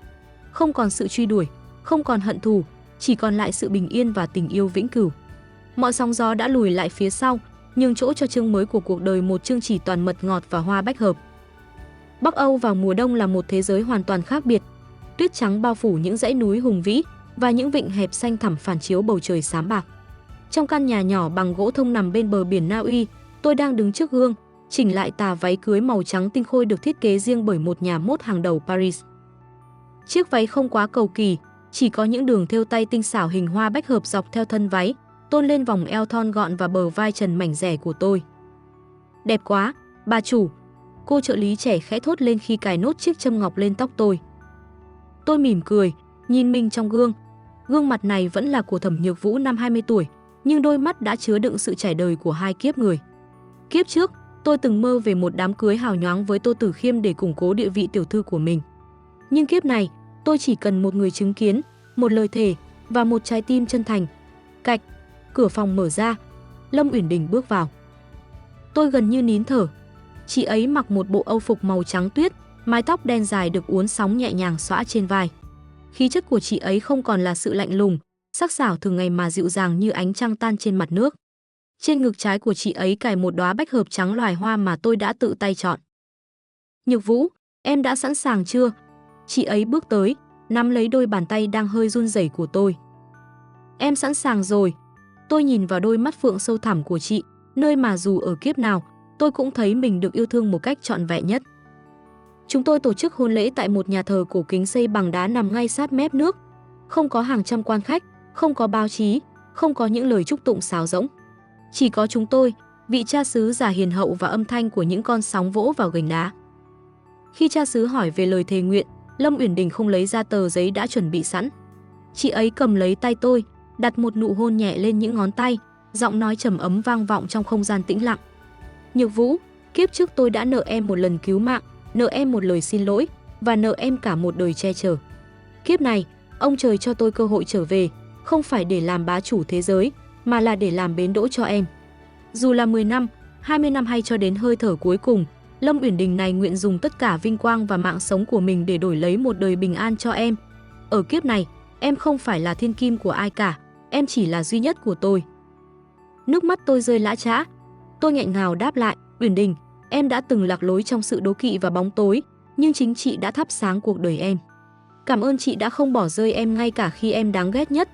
Không còn sự truy đuổi, không còn hận thù, chỉ còn lại sự bình yên và tình yêu vĩnh cửu. Mọi sóng gió đã lùi lại phía sau, nhường chỗ cho chương mới của cuộc đời, một chương chỉ toàn mật ngọt và hoa bách hợp. Bắc Âu vào mùa đông là một thế giới hoàn toàn khác biệt. Tuyết trắng bao phủ những dãy núi hùng vĩ và những vịnh hẹp xanh thẳm phản chiếu bầu trời xám bạc. Trong căn nhà nhỏ bằng gỗ thông nằm bên bờ biển Na Uy, tôi đang đứng trước gương, chỉnh lại tà váy cưới màu trắng tinh khôi được thiết kế riêng bởi một nhà mốt hàng đầu Paris. Chiếc váy không quá cầu kỳ, chỉ có những đường thêu tay tinh xảo hình hoa bách hợp dọc theo thân váy, tôn lên vòng eo thon gọn và bờ vai trần mảnh dẻ của tôi. Đẹp quá, bà chủ, cô trợ lý trẻ khẽ thốt lên khi cài nốt chiếc châm ngọc lên tóc tôi. Tôi mỉm cười, nhìn mình trong gương. Gương mặt này vẫn là của Thẩm Nhược Vũ năm 20 tuổi, nhưng đôi mắt đã chứa đựng sự trải đời của hai kiếp người. Kiếp trước, tôi từng mơ về một đám cưới hào nhoáng với Tô Tử Khiêm để củng cố địa vị tiểu thư của mình. Nhưng kiếp này, tôi chỉ cần một người chứng kiến, một lời thề và một trái tim chân thành. Cạch, cửa phòng mở ra, Lâm Uyển Đình bước vào. Tôi gần như nín thở. Chị ấy mặc một bộ âu phục màu trắng tuyết, mái tóc đen dài được uốn sóng nhẹ nhàng xõa trên vai. Khí chất của chị ấy không còn là sự lạnh lùng, sắc sảo thường ngày mà dịu dàng như ánh trăng tan trên mặt nước. Trên ngực trái của chị ấy cài một đóa bách hợp trắng loài hoa mà tôi đã tự tay chọn. Nhược Vũ, em đã sẵn sàng chưa? Chị ấy bước tới, nắm lấy đôi bàn tay đang hơi run rẩy của tôi. Em sẵn sàng rồi. Tôi nhìn vào đôi mắt phượng sâu thẳm của chị, nơi mà dù ở kiếp nào, tôi cũng thấy mình được yêu thương một cách trọn vẹn nhất. Chúng tôi tổ chức hôn lễ tại một nhà thờ cổ kính xây bằng đá nằm ngay sát mép nước. Không có hàng trăm quan khách, không có báo chí, không có những lời chúc tụng sáo rỗng. Chỉ có chúng tôi, vị cha xứ già hiền hậu và âm thanh của những con sóng vỗ vào gành đá. Khi cha xứ hỏi về lời thề nguyện, Lâm Uyển Đình không lấy ra tờ giấy đã chuẩn bị sẵn. Chị ấy cầm lấy tay tôi, đặt một nụ hôn nhẹ lên những ngón tay, giọng nói trầm ấm vang vọng trong không gian tĩnh lặng. Nhược Vũ, kiếp trước tôi đã nợ em một lần cứu mạng, nợ em một lời xin lỗi và nợ em cả một đời che chở. Kiếp này, ông trời cho tôi cơ hội trở về, không phải để làm bá chủ thế giới, mà là để làm bến đỗ cho em. Dù là 10 năm, 20 năm hay cho đến hơi thở cuối cùng, Lâm Uyển Đình này nguyện dùng tất cả vinh quang và mạng sống của mình để đổi lấy một đời bình an cho em. Ở kiếp này, em không phải là thiên kim của ai cả, em chỉ là duy nhất của tôi. Nước mắt tôi rơi lã chã. Tôi nghẹn ngào đáp lại, Uyển Đình, em đã từng lạc lối trong sự đố kỵ và bóng tối, nhưng chính chị đã thắp sáng cuộc đời em. Cảm ơn chị đã không bỏ rơi em ngay cả khi em đáng ghét nhất.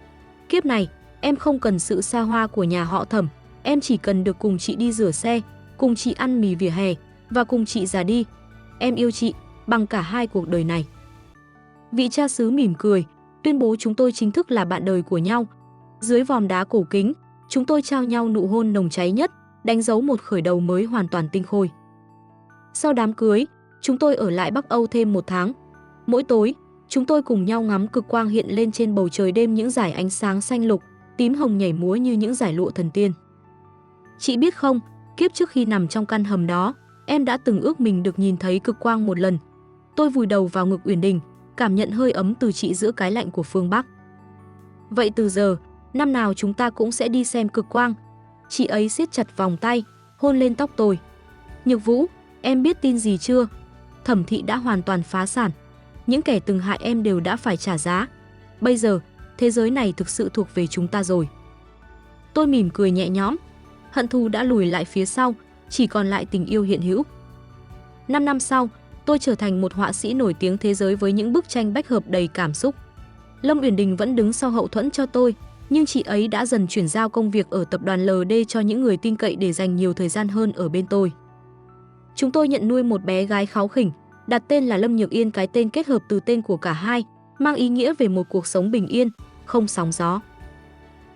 Kiếp này, em không cần sự xa hoa của nhà họ Thẩm, em chỉ cần được cùng chị đi rửa xe, cùng chị ăn mì vỉa hè và cùng chị già đi. Em yêu chị bằng cả hai cuộc đời này. Vị cha xứ mỉm cười, tuyên bố chúng tôi chính thức là bạn đời của nhau. Dưới vòm đá cổ kính, chúng tôi trao nhau nụ hôn nồng cháy nhất, đánh dấu một khởi đầu mới hoàn toàn tinh khôi. Sau đám cưới, Chúng tôi ở lại Bắc Âu thêm 1 tháng. Mỗi tối, chúng tôi cùng nhau ngắm cực quang hiện lên trên bầu trời đêm, những dải ánh sáng xanh lục, tím hồng nhảy múa như những dải lụa thần tiên. Chị biết không, kiếp trước khi nằm trong căn hầm đó, em đã từng ước mình được nhìn thấy cực quang một lần. Tôi vùi đầu vào ngực Uyển Đình, cảm nhận hơi ấm từ chị giữa cái lạnh của phương Bắc. Vậy từ giờ, năm nào chúng ta cũng sẽ đi xem cực quang. Chị ấy siết chặt vòng tay, hôn lên tóc tôi. Nhược Vũ, em biết tin gì chưa? Thẩm Thị đã hoàn toàn phá sản. Những kẻ từng hại em đều đã phải trả giá. Bây giờ, thế giới này thực sự thuộc về chúng ta rồi. Tôi mỉm cười nhẹ nhõm. Hận thù đã lùi lại phía sau, chỉ còn lại tình yêu hiện hữu. 5 năm sau, tôi trở thành một họa sĩ nổi tiếng thế giới với những bức tranh bách hợp đầy cảm xúc. Lâm Uyển Đình vẫn đứng sau hậu thuẫn cho tôi, nhưng chị ấy đã dần chuyển giao công việc ở tập đoàn LD cho những người tin cậy để dành nhiều thời gian hơn ở bên tôi. Chúng tôi nhận nuôi một bé gái kháu khỉnh, đặt tên là Lâm Nhược Yên, cái tên kết hợp từ tên của cả hai, mang ý nghĩa về một cuộc sống bình yên, không sóng gió.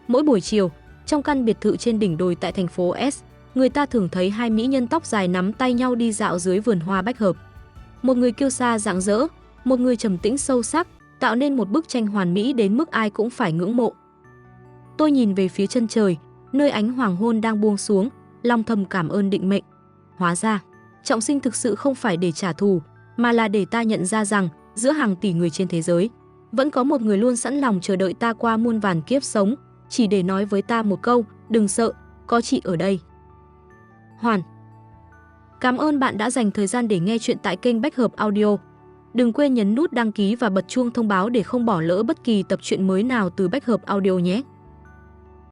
Mỗi buổi chiều, trong căn biệt thự trên đỉnh đồi tại thành phố S, người ta thường thấy hai mỹ nhân tóc dài nắm tay nhau đi dạo dưới vườn hoa bách hợp. Một người kiêu sa rạng rỡ, một người trầm tĩnh sâu sắc, tạo nên một bức tranh hoàn mỹ đến mức ai cũng phải ngưỡng mộ. Tôi nhìn về phía chân trời, nơi ánh hoàng hôn đang buông xuống, lòng thầm cảm ơn định mệnh. Hóa ra, trọng sinh thực sự không phải để trả thù, mà là để ta nhận ra rằng giữa hàng tỷ người trên thế giới, vẫn có một người luôn sẵn lòng chờ đợi ta qua muôn vàn kiếp sống, chỉ để nói với ta một câu, đừng sợ, có chị ở đây. Hoàn. Cảm ơn bạn đã dành thời gian để nghe chuyện tại kênh Bách Hợp Audio. Đừng quên nhấn nút đăng ký và bật chuông thông báo để không bỏ lỡ bất kỳ tập truyện mới nào từ Bách Hợp Audio nhé.